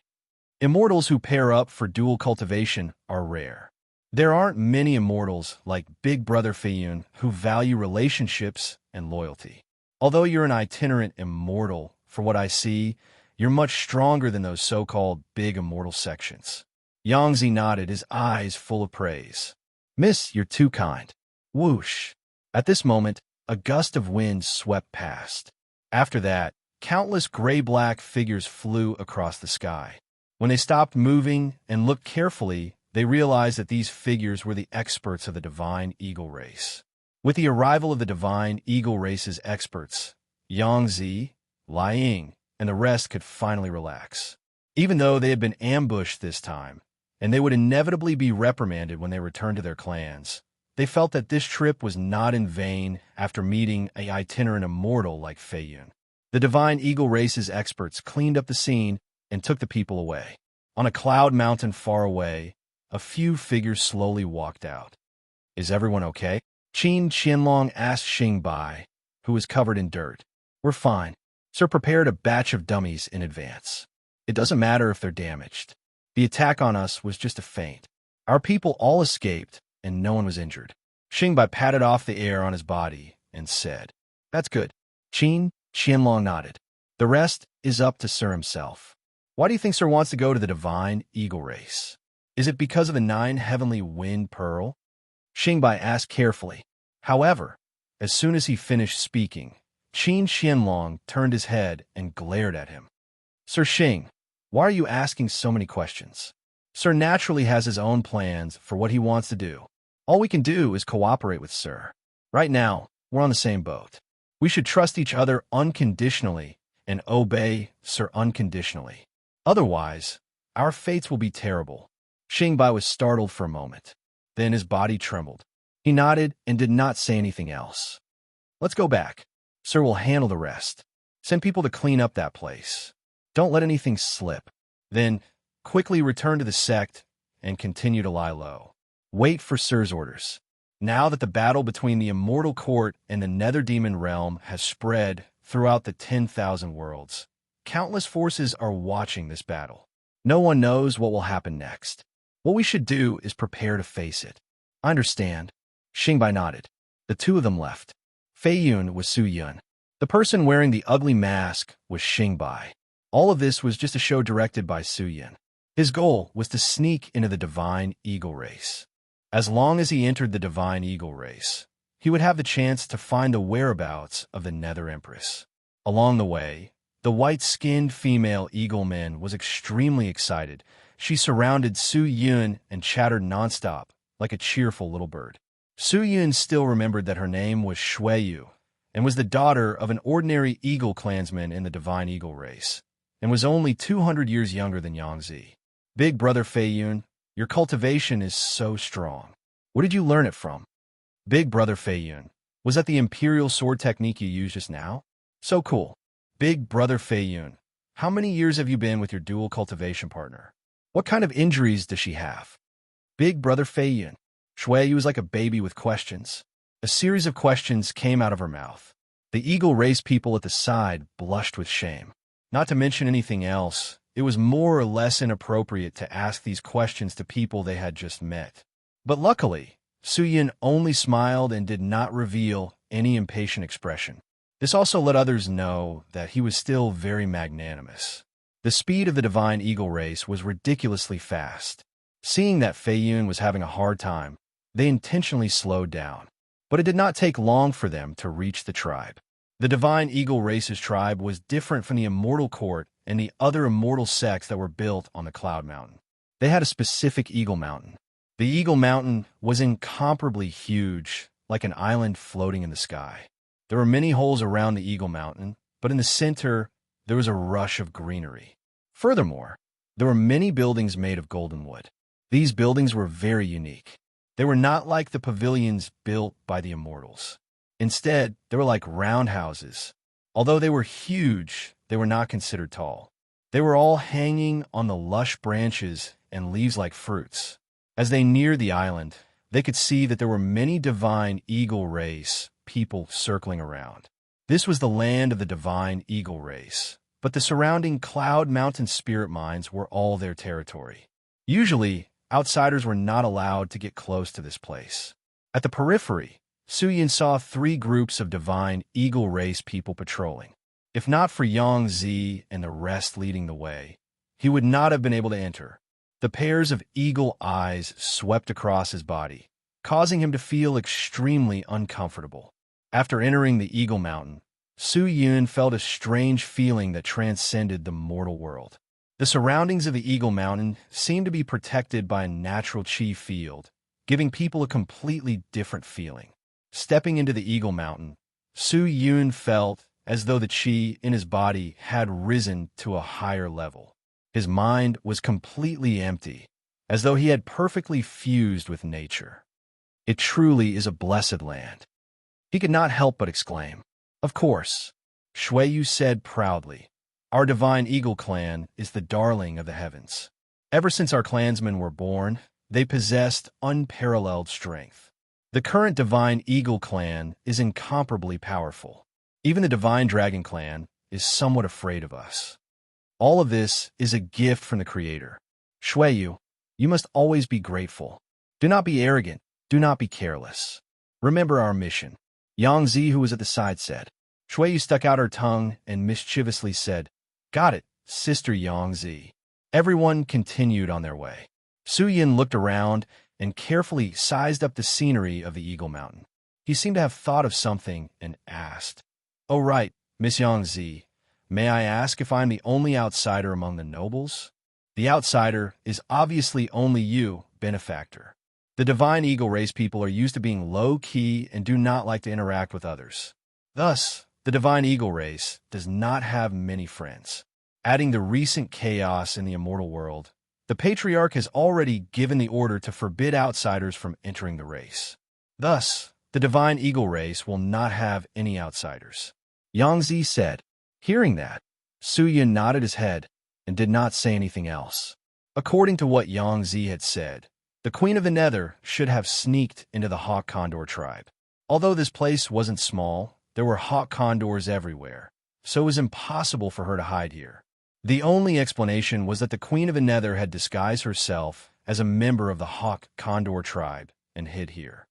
Immortals who pair up for dual cultivation are rare. There aren't many immortals like Big Brother Feiyun who value relationships and loyalty. Although you're an itinerant immortal, for what I see, you're much stronger than those so-called big immortal sections. Yangzi nodded, his eyes full of praise. "Miss, you're too kind." Whoosh! At this moment, a gust of wind swept past. After that, countless gray-black figures flew across the sky. When they stopped moving and looked carefully, they realized that these figures were the experts of the divine eagle race. With the arrival of the divine eagle race's experts, Yangzi, Liang, and the rest could finally relax. Even though they had been ambushed this time, and they would inevitably be reprimanded when they returned to their clans, they felt that this trip was not in vain after meeting an itinerant immortal like Feiyun. The divine eagle race's experts cleaned up the scene and took the people away. On a cloud mountain far away, a few figures slowly walked out. "Is everyone okay?" Qin Qianlong asked Xingbai, who was covered in dirt. "We're fine. Sir prepared a batch of dummies in advance. It doesn't matter if they're damaged. The attack on us was just a feint. Our people all escaped, and no one was injured." Xingbai patted off the air on his body and said, "That's good." Qin Qianlong nodded. "The rest is up to Sir himself. Why do you think Sir wants to go to the divine eagle race? Is it because of the 9 heavenly wind pearl?" Xingbai asked carefully. However, as soon as he finished speaking, Qin Qianlong turned his head and glared at him. "Sir Xing, why are you asking so many questions? Sir naturally has his own plans for what he wants to do. All we can do is cooperate with Sir. Right now, we're on the same boat. We should trust each other unconditionally and obey Sir unconditionally. Otherwise, our fates will be terrible." Xingbai was startled for a moment. Then his body trembled. He nodded and did not say anything else. "Let's go back. Sir will handle the rest. Send people to clean up that place. Don't let anything slip. Then, quickly return to the sect and continue to lie low. Wait for Sir's orders." Now that the battle between the Immortal Court and the Nether Demon Realm has spread throughout the 10,000 worlds, countless forces are watching this battle. No one knows what will happen next. What we should do is prepare to face it. "I understand." Xingbai nodded. The two of them left. Feiyun was Su Yun. The person wearing the ugly mask was Xingbai. All of this was just a show directed by Su Yun. His goal was to sneak into the divine eagle race. As long as he entered the divine eagle race, he would have the chance to find the whereabouts of the Nether Empress. Along the way, the white-skinned female eagleman was extremely excited. She surrounded Su Yun and chattered nonstop, like a cheerful little bird. Su Yun still remembered that her name was Shuiyu, and was the daughter of an ordinary eagle clansman in the divine eagle race, and was only 200 years younger than Yangzi. "Big Brother Feiyun, your cultivation is so strong. Where did you learn it from?" "Big Brother Feiyun, was that the imperial sword technique you used just now? So cool." "Big Brother Feiyun, how many years have you been with your dual cultivation partner? What kind of injuries does she have?" "Big Brother Feiyun." Shuiyu was like a baby with questions. A series of questions came out of her mouth. The eagle race people at the side blushed with shame. Not to mention anything else, it was more or less inappropriate to ask these questions to people they had just met. But luckily, Su Yun only smiled and did not reveal any impatient expression. This also let others know that he was still very magnanimous. The speed of the divine eagle race was ridiculously fast. Seeing that Feiyun was having a hard time, they intentionally slowed down. But it did not take long for them to reach the tribe. The divine eagle race's tribe was different from the immortal court and the other immortal sects that were built on the Cloud Mountain. They had a specific eagle mountain. The eagle mountain was incomparably huge, like an island floating in the sky. There were many holes around the eagle mountain, but in the center, there was a rush of greenery. Furthermore, there were many buildings made of golden wood. These buildings were very unique. They were not like the pavilions built by the immortals. Instead, they were like roundhouses. Although they were huge, they were not considered tall. They were all hanging on the lush branches and leaves like fruits. As they neared the island, they could see that there were many divine eagle race people circling around. This was the land of the divine eagle race, but the surrounding Cloud Mountain spirit mines were all their territory. Usually, outsiders were not allowed to get close to this place. At the periphery, Suyin saw 3 groups of divine eagle race people patrolling. If not for Yang Zi and the rest leading the way, he would not have been able to enter. The pairs of eagle eyes swept across his body, causing him to feel extremely uncomfortable. After entering the Eagle Mountain, Su Yun felt a strange feeling that transcended the mortal world. The surroundings of the Eagle Mountain seemed to be protected by a natural qi field, giving people a completely different feeling. Stepping into the Eagle Mountain, Su Yun felt as though the qi in his body had risen to a higher level. His mind was completely empty, as though he had perfectly fused with nature. It truly is a blessed land. He could not help but exclaim. Of course, Shuiyu said proudly. Our divine eagle clan is the darling of the heavens. Ever since our clansmen were born, they possessed unparalleled strength. The current divine eagle clan is incomparably powerful. Even the divine dragon clan is somewhat afraid of us. All of this is a gift from the Creator. Shuiyu, you must always be grateful. Do not be arrogant. Do not be careless. Remember our mission. Yang Zi, who was at the side, said. Shuiyu stuck out her tongue and mischievously said, Got it, Sister Yang Zi. Everyone continued on their way. Su Yin looked around and carefully sized up the scenery of the Eagle Mountain. He seemed to have thought of something and asked, Oh right, Miss Yang Zi, may I ask if I'm the only outsider among the nobles? The outsider is obviously only you, benefactor. The divine eagle race people are used to being low-key and do not like to interact with others. Thus, the divine eagle race does not have many friends. Adding the recent chaos in the immortal world, the patriarch has already given the order to forbid outsiders from entering the race. Thus, the divine eagle race will not have any outsiders. Yang Zi said. Hearing that, Su Yin nodded his head and did not say anything else. According to what Yang Zi had said, the Queen of the Nether should have sneaked into the Hawk Condor tribe. Although this place wasn't small, there were hawk condors everywhere, so it was impossible for her to hide here. The only explanation was that the Queen of the Nether had disguised herself as a member of the Hawk Condor tribe and hid here.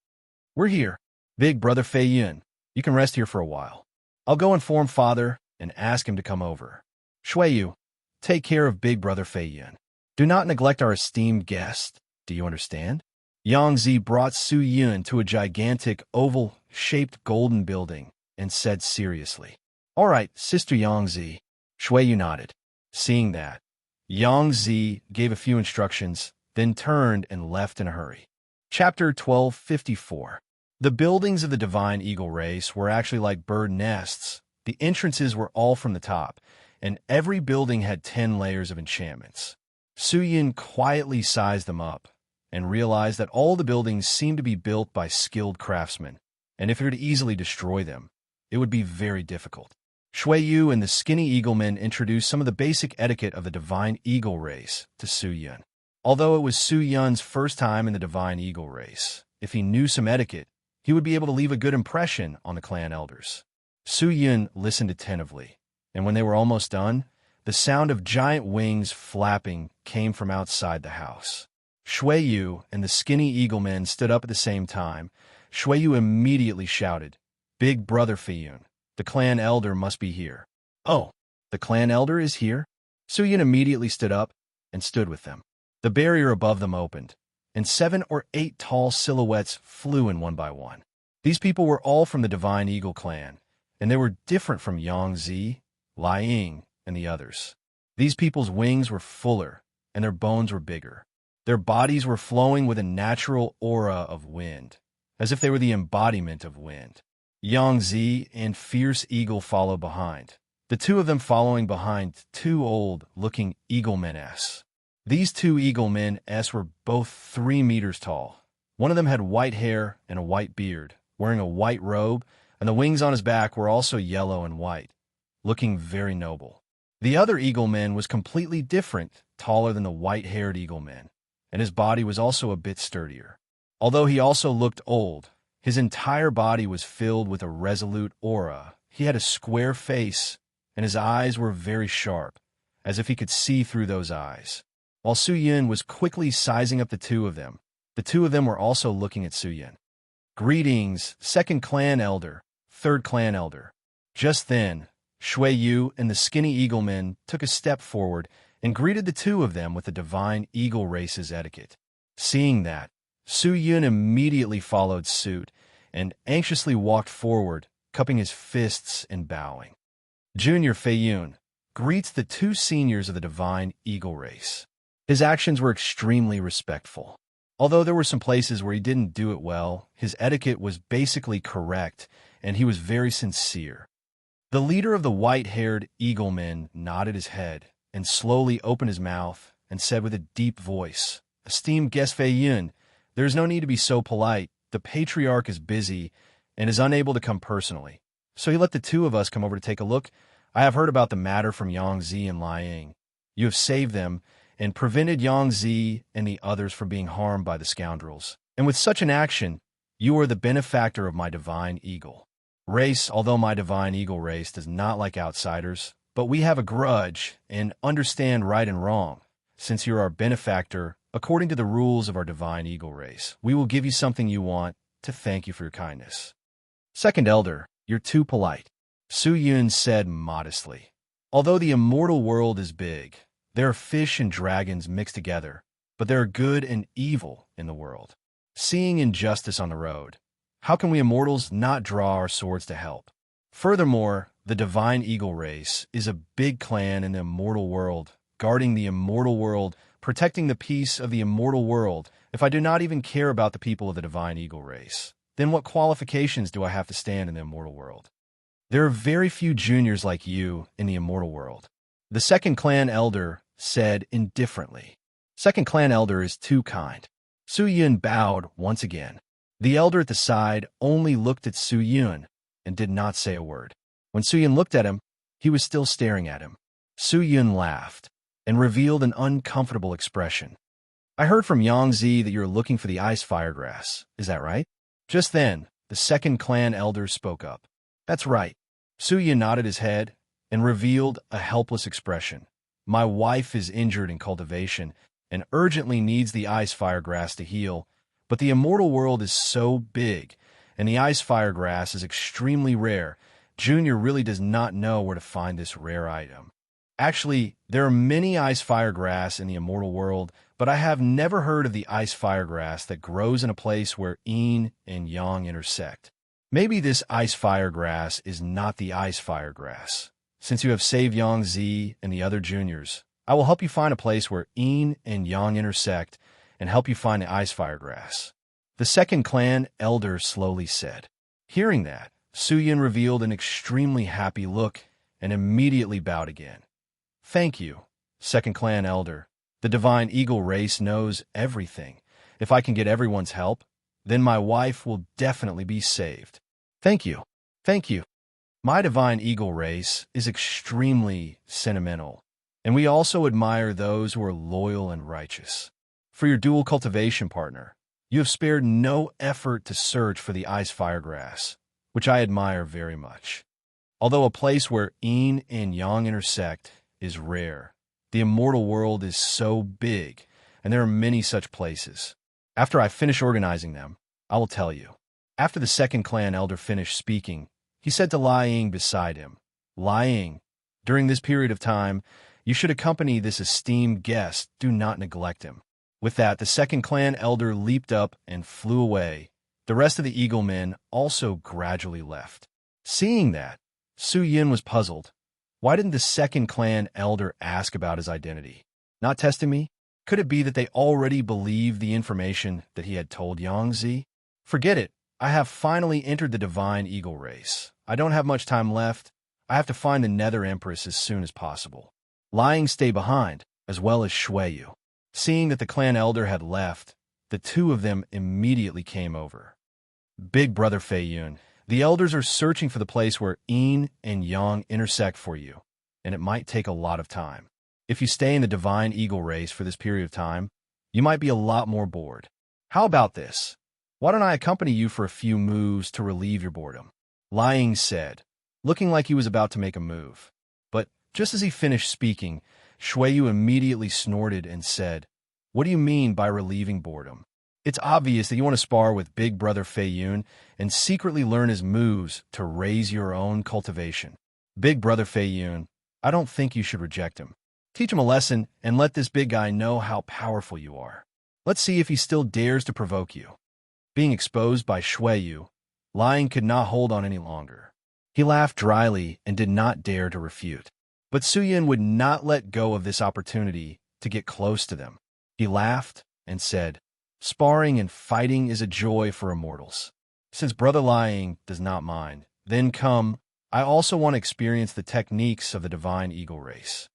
We're here. Big Brother Fei Yun, you can rest here for a while. I'll go inform Father and ask him to come over. Shuiyu, take care of Big Brother Fei Yun. Do not neglect our esteemed guest. Do you understand? Yang Zi brought Su Yun to a gigantic oval-shaped golden building and said seriously, All right, Sister Yang Zi. Shuiyu nodded. Seeing that, Yang Zi gave a few instructions, then turned and left in a hurry. Chapter 1254. The buildings of the divine eagle race were actually like bird nests. The entrances were all from the top, and every building had 10 layers of enchantments. Su Yin quietly sized them up and realized that all the buildings seemed to be built by skilled craftsmen, and if he were to easily destroy them, it would be very difficult. Shuiyu and the skinny eaglemen introduced some of the basic etiquette of the divine eagle race to Su Yun. Although it was Su Yun's first time in the divine eagle race, if he knew some etiquette, he would be able to leave a good impression on the clan elders. Su Yun listened attentively, and when they were almost done, the sound of giant wings flapping came from outside the house. Shuiyu and the skinny eaglemen stood up at the same time. Shuiyu immediately shouted, Big Brother Fei Yun, the clan elder must be here. Oh, the clan elder is here? Su Yun immediately stood up and stood with them. The barrier above them opened, and 7 or 8 tall silhouettes flew in one by one. These people were all from the divine eagle clan, and they were different from Yang Zi, Lai Ying, and the others. These people's wings were fuller, and their bones were bigger. Their bodies were flowing with a natural aura of wind, as if they were the embodiment of wind. Yang Zi and Fierce Eagle followed behind, the two of them following behind 2 old-looking eaglemen-s. These 2 eaglemen-s were both 3 meters tall. One of them had white hair and a white beard, wearing a white robe, and the wings on his back were also yellow and white, looking very noble. The other eagleman was completely different, taller than the white-haired eagleman. and his body was also a bit sturdier. Although he also looked old, his entire body was filled with a resolute aura. He had a square face, and his eyes were very sharp, as if he could see through those eyes. While Su Yun was quickly sizing up the two of them were also looking at Su Yun. "Greetings, second clan elder, third clan elder." Just then, Shui Yu and the skinny eagleman took a step forward and greeted the two of them with the divine eagle race's etiquette. Seeing that, Su Yun immediately followed suit and anxiously walked forward, cupping his fists and bowing. Junior Fei Yun greets the two seniors of the divine eagle race. His actions were extremely respectful. Although there were some places where he didn't do it well, his etiquette was basically correct, and he was very sincere. The leader of the white-haired eaglemen nodded his head and slowly opened his mouth and said with a deep voice, "Esteemed guest Fei Yun, there is no need to be so polite. The patriarch is busy and is unable to come personally, so he let the two of us come over to take a look. I have heard about the matter from Yang Zi and Liang. You have saved them and prevented Yang Zi and the others from being harmed by the scoundrels. And with such an action, you are the benefactor of my divine eagle race, although my divine eagle race does not like outsiders, but we have a grudge and understand right and wrong. Since you're our benefactor, according to the rules of our divine eagle race, we will give you something you want to thank you for your kindness." "Second elder, you're too polite," Su Yun said modestly. "Although the immortal world is big, there are fish and dragons mixed together, but there are good and evil in the world. Seeing injustice on the road, how can we immortals not draw our swords to help? Furthermore, the divine eagle race is a big clan in the immortal world, guarding the immortal world, protecting the peace of the immortal world. If I do not even care about the people of the divine eagle race, then what qualifications do I have to stand in the immortal world? There are very few juniors like you in the immortal world," the second clan elder said indifferently. "Second clan elder is too kind." Su Yun bowed once again. The elder at the side only looked at Su Yun and did not say a word. When Su Yun looked at him, he was still staring at him. Su Yun laughed and revealed an uncomfortable expression. "I heard from Yang Zi that you're looking for the ice firegrass. Is that right?" Just then, the second clan elder spoke up. "That's right." Su Yun nodded his head and revealed a helpless expression. "My wife is injured in cultivation and urgently needs the ice firegrass to heal, but the immortal world is so big, and the ice firegrass is extremely rare. Junior really does not know where to find this rare item. Actually, there are many ice firegrass in the immortal world, but I have never heard of the ice firegrass that grows in a place where yin and yang intersect. Maybe this ice firegrass is not the ice firegrass. Since you have saved Yang Zi and the other juniors, I will help you find a place where yin and yang intersect and help you find the ice firegrass," the second clan elder slowly said. Hearing that, Su Yun revealed an extremely happy look and immediately bowed again. "Thank you, second clan elder. The divine eagle race knows everything. If I can get everyone's help, then my wife will definitely be saved. Thank you. Thank you. My divine eagle race is extremely sentimental, and we also admire those who are loyal and righteous. For your dual cultivation partner, you have spared no effort to search for the ice firegrass, which I admire very much. Although a place where yin and yang intersect is rare, the immortal world is so big, and there are many such places. After I finish organizing them, I will tell you." After the second clan elder finished speaking, he said to Liang beside him, "Liang, during this period of time, you should accompany this esteemed guest. Do not neglect him." With that, the second clan elder leaped up and flew away. The rest of the eagle men also gradually left. Seeing that, Su Yun was puzzled. Why didn't the second clan elder ask about his identity? Not testing me? Could it be that they already believed the information that he had told Yang Zi? Forget it. I have finally entered the divine eagle race. I don't have much time left. I have to find the Nether Empress as soon as possible. Liang stayed behind, as well as Shui Yu. Seeing that the clan elder had left, the two of them immediately came over. "Big brother Fei Yun, the elders are searching for the place where yin and yang intersect for you, and it might take a lot of time. If you stay in the divine eagle race for this period of time, you might be a lot more bored. How about this? Why don't I accompany you for a few moves to relieve your boredom? Lying said, looking like he was about to make a move. But just as he finished speaking, Shuiyu immediately snorted and said, "What do you mean by relieving boredom? It's obvious that you want to spar with Big Brother Feiyun and secretly learn his moves to raise your own cultivation. Big Brother Feiyun, I don't think you should reject him. Teach him a lesson and let this big guy know how powerful you are. Let's see if he still dares to provoke you." Being exposed by Shuiyu, Lying could not hold on any longer. He laughed dryly and did not dare to refute. But Suyin would not let go of this opportunity to get close to them. He laughed and said, "Sparring and fighting is a joy for immortals. Since Brother Lying does not mind, then come, I also want to experience the techniques of the divine eagle race."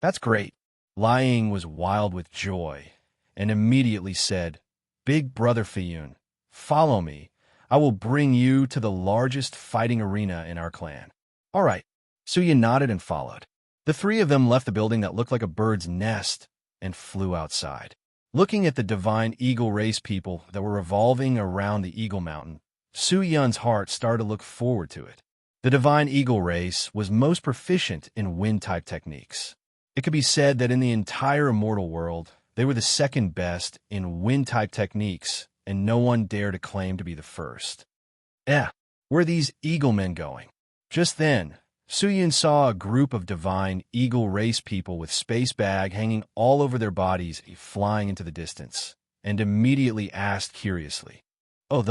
"That's great." Lying was wild with joy and immediately said, "Big Brother Feiyun, follow me. I will bring you to the largest fighting arena in our clan." "All right." Suyin nodded and followed. The three of them left the building that looked like a bird's nest and flew outside. Looking at the divine eagle race people that were revolving around the Eagle Mountain, Su Yun's heart started to look forward to it. The divine eagle race was most proficient in wind-type techniques. It could be said that in the entire immortal world, they were the second best in wind-type techniques, and no one dared to claim to be the first. Where are these eagle men going? Just then, Suyun saw a group of divine eagle race people with space bag hanging all over their bodies flying into the distance, and immediately asked curiously, "Oh,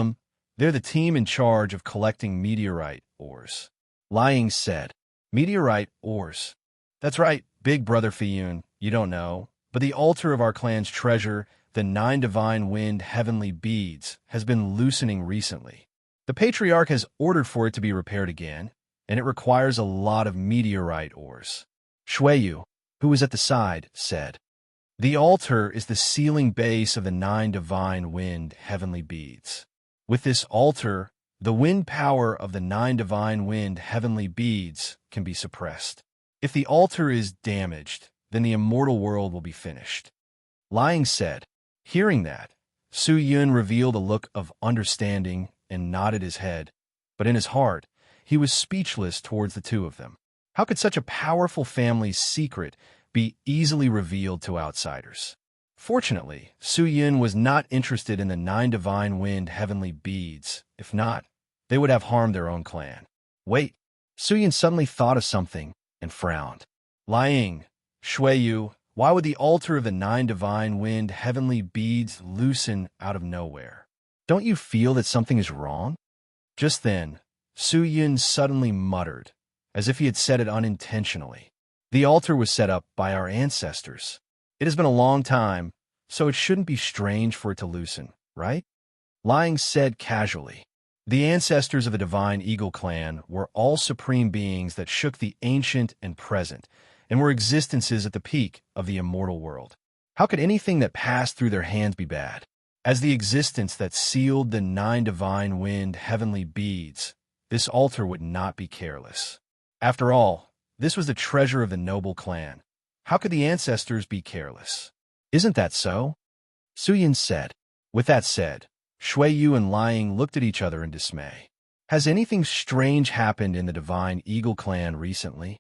they're the team in charge of collecting meteorite ores." Lying said, "Meteorite ores? That's right, Big Brother Feiyun, you don't know, but the altar of our clan's treasure, the 9 divine wind heavenly beads, has been loosening recently. The Patriarch has ordered for it to be repaired again, and it requires a lot of meteorite ores." Shuiyu, who was at the side, said, "The altar is the sealing base of the 9 divine wind heavenly beads. With this altar, the wind power of the 9 divine wind heavenly beads can be suppressed. If the altar is damaged, then the immortal world will be finished." Lying said. Hearing that, Su Yun revealed a look of understanding and nodded his head, but in his heart, he was speechless towards the two of them. How could such a powerful family's secret be easily revealed to outsiders? Fortunately, Su Yun was not interested in the 9 divine wind heavenly beads. If not, they would have harmed their own clan. Wait, Su Yun suddenly thought of something and frowned. Lying, Shuiyu, why would the altar of the 9 divine wind heavenly beads loosen out of nowhere? Don't you feel that something is wrong? Just then, Su Yun suddenly muttered, as if he had said it unintentionally. The altar was set up by our ancestors. It has been a long time, so it shouldn't be strange for it to loosen, right? Lying said casually. The ancestors of the divine eagle clan were all supreme beings that shook the ancient and present, and were existences at the peak of the immortal world. How could anything that passed through their hands be bad? As the existence that sealed the 9 divine wind heavenly beads, this altar would not be careless. After all, this was the treasure of the noble clan. How could the ancestors be careless? Isn't that so? Suyin said. With that said, Shuiyu and Lying looked at each other in dismay. Has anything strange happened in the divine eagle clan recently?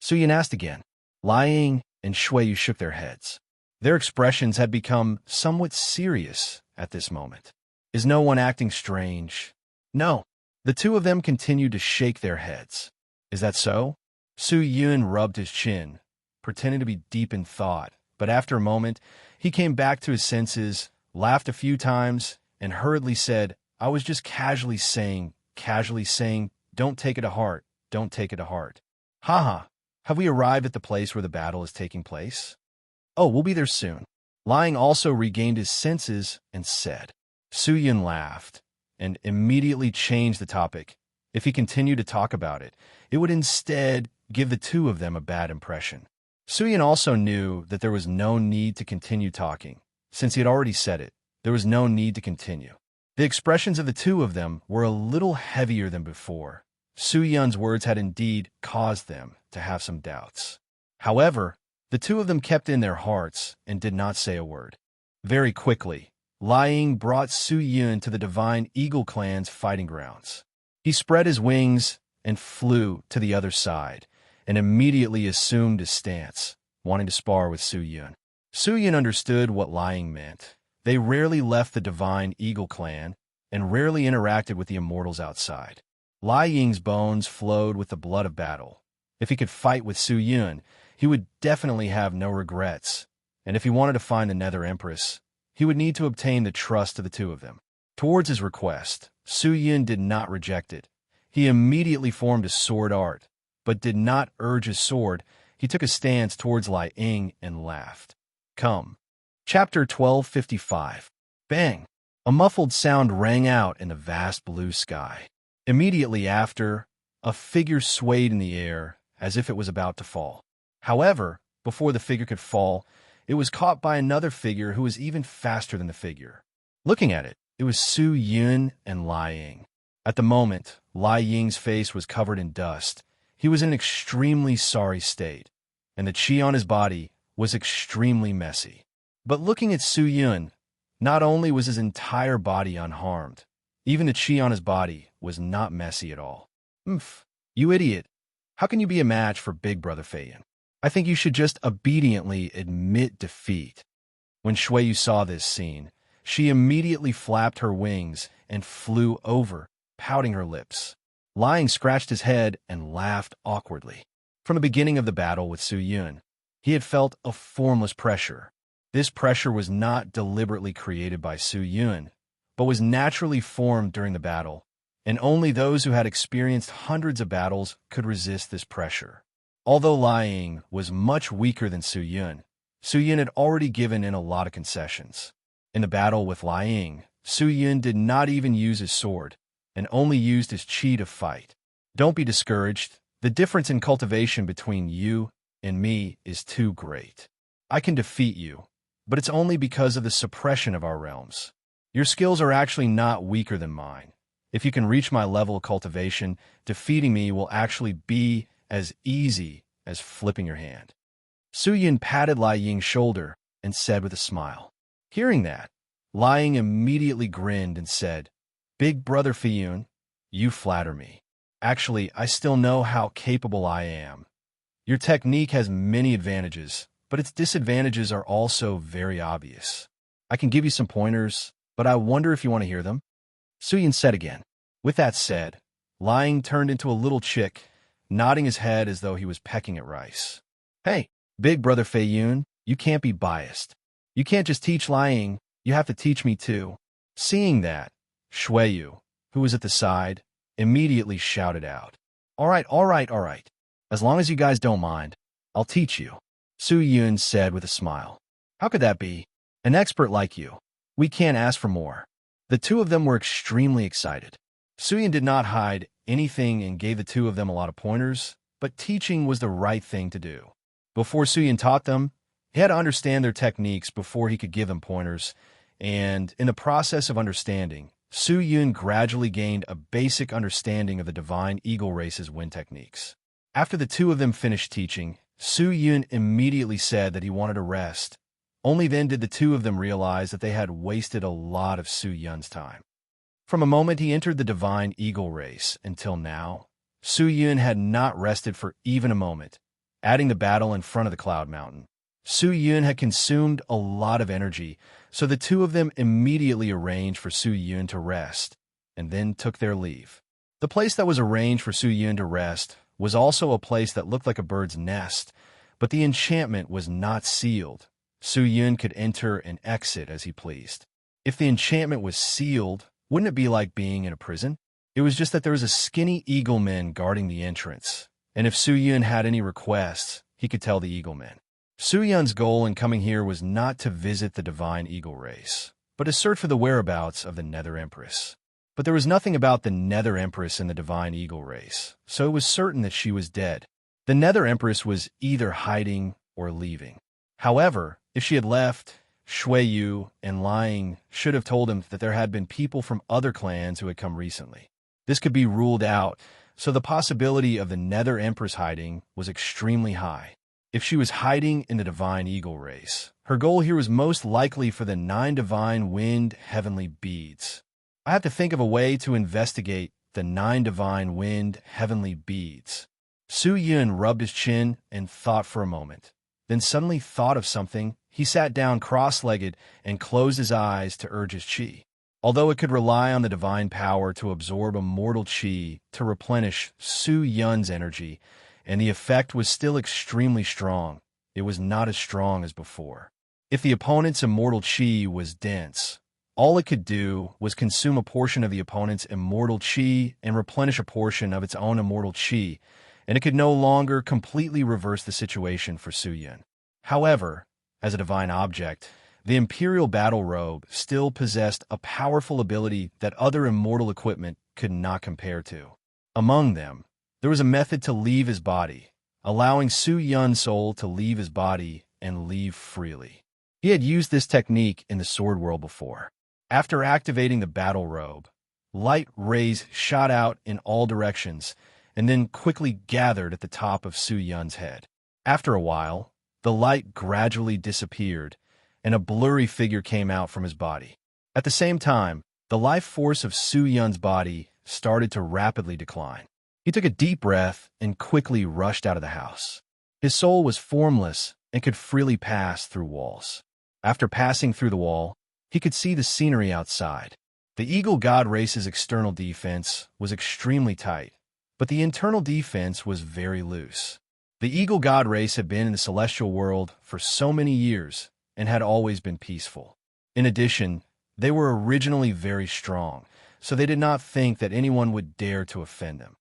Suyin asked again. Lying and Shuiyu shook their heads. Their expressions had become somewhat serious at this moment. Is no one acting strange? No. The two of them continued to shake their heads. Is that so? Su Yun rubbed his chin, pretending to be deep in thought, but after a moment, he came back to his senses, laughed a few times, and hurriedly said, "I was just casually saying, don't take it to heart, don't take it to heart." Haha, have we arrived at the place where the battle is taking place? Oh, we'll be there soon. Lying also regained his senses and said. Su Yun laughed and immediately changed the topic. If he continued to talk about it, it would instead give the two of them a bad impression. Su Yun also knew that there was no need to continue talking. Since he had already said it, there was no need to continue. The expressions of the two of them were a little heavier than before. Su Yun's words had indeed caused them to have some doubts. However, the two of them kept in their hearts and did not say a word. Very quickly, Lying brought Su Yun to the Divine Eagle clan's fighting grounds. He spread his wings and flew to the other side, and immediately assumed his stance, wanting to spar with Su Yun. Su Yun understood what Lying meant. They rarely left the Divine Eagle clan, and rarely interacted with the immortals outside. Lying's bones flowed with the blood of battle. If he could fight with Su Yun, he would definitely have no regrets, and if he wanted to find the Nether Empress, he would need to obtain the trust of the two of them. Towards his request, Su Yun did not reject it. He immediately formed a sword art, but did not urge his sword. He took a stance towards Lai Ying and laughed. Come. Chapter 1255. Bang! A muffled sound rang out in the vast blue sky. Immediately after, a figure swayed in the air as if it was about to fall. However, before the figure could fall, it was caught by another figure who was even faster than the figure. Looking at it, it was Su Yun and Lai Ying. At the moment, Lai Ying's face was covered in dust. He was in an extremely sorry state, and the chi on his body was extremely messy. But looking at Su Yun, not only was his entire body unharmed, even the chi on his body was not messy at all. You idiot. How can you be a match for Big Brother Fei Yun? I think you should just obediently admit defeat. When Shui Yu saw this scene, she immediately flapped her wings and flew over, pouting her lips. Lying scratched his head and laughed awkwardly. From the beginning of the battle with Su Yun, he had felt a formless pressure. This pressure was not deliberately created by Su Yun, but was naturally formed during the battle, and only those who had experienced hundreds of battles could resist this pressure. Although Lying was much weaker than Su Yun had already given in a lot of concessions. In the battle with Lying, Su Yun did not even use his sword, and only used his chi to fight. Don't be discouraged. The difference in cultivation between you and me is too great. I can defeat you, but it's only because of the suppression of our realms. Your skills are actually not weaker than mine. If you can reach my level of cultivation, defeating me will actually be as easy as flipping your hand. Su Yun patted Lai Ying's shoulder and said with a smile. Hearing that, Lai Ying immediately grinned and said, Big Brother Fei Yun, you flatter me. Actually, I still know how capable I am. Your technique has many advantages, but its disadvantages are also very obvious. I can give you some pointers, but I wonder if you want to hear them. Su Yun said again. With that said, Lai Ying turned into a little chick, nodding his head as though he was pecking at rice. Hey, Big Brother Fei Yun, you can't be biased. You can't just teach Lai Ying, you have to teach me too. Seeing that, Shui Yu, who was at the side, immediately shouted out. All right. As long as you guys don't mind, I'll teach you. Su Yun said with a smile. How could that be? An expert like you. We can't ask for more. The two of them were extremely excited. Su Yun did not hide anything and gave the two of them a lot of pointers, but teaching was the right thing to do. Before Su Yun taught them, he had to understand their techniques before he could give them pointers, and in the process of understanding, Su Yun gradually gained a basic understanding of the Divine Eagle race's wind techniques. After the two of them finished teaching, Su Yun immediately said that he wanted to rest. Only then did the two of them realize that they had wasted a lot of Su Yun's time. From the moment he entered the Divine Eagle race until now, Su Yun had not rested for even a moment. Adding the battle in front of the Cloud Mountain, Su Yun had consumed a lot of energy, so the two of them immediately arranged for Su Yun to rest, and then took their leave. The place that was arranged for Su Yun to rest was also a place that looked like a bird's nest, but the enchantment was not sealed. Su Yun could enter and exit as he pleased. If the enchantment was sealed, wouldn't it be like being in a prison? It was just that there was a skinny eagleman guarding the entrance, and if Su Yun had any requests, he could tell the eagleman. Su Yun's goal in coming here was not to visit the Divine Eagle race, but to search for the whereabouts of the Nether Empress. But there was nothing about the Nether Empress in the Divine Eagle race, so it was certain that she was dead. The Nether Empress was either hiding or leaving. However, if she had left, Shui Yu and Lying should have told him that there had been people from other clans who had come recently. This could be ruled out, so the possibility of the Nether Empress hiding was extremely high. If she was hiding in the divine eagle race, her goal here was most likely for the 9 divine wind heavenly beads. I have to think of a way to investigate the 9 divine wind heavenly beads. Su Yun rubbed his chin and thought for a moment, then suddenly thought of something. He sat down cross-legged and closed his eyes to urge his qi. Although it could rely on the divine power to absorb immortal qi to replenish Su Yun's energy, and the effect was still extremely strong, it was not as strong as before. If the opponent's immortal qi was dense, all it could do was consume a portion of the opponent's immortal qi and replenish a portion of its own immortal qi, and it could no longer completely reverse the situation for Su Yun. However, as a divine object, the Imperial Battle Robe still possessed a powerful ability that other immortal equipment could not compare to. Among them, there was a method to leave his body, allowing Su Yun's soul to leave his body and leave freely. He had used this technique in the Sword World before. After activating the Battle Robe, light rays shot out in all directions and then quickly gathered at the top of Su Yun's head. After a while, the light gradually disappeared, and a blurry figure came out from his body. At the same time, the life force of Su Yun's body started to rapidly decline. He took a deep breath and quickly rushed out of the house. His soul was formless and could freely pass through walls. After passing through the wall, he could see the scenery outside. The Eagle God race's external defense was extremely tight, but the internal defense was very loose. The Eagle God race had been in the celestial world for so many years and had always been peaceful. In addition, they were originally very strong, so they did not think that anyone would dare to offend them.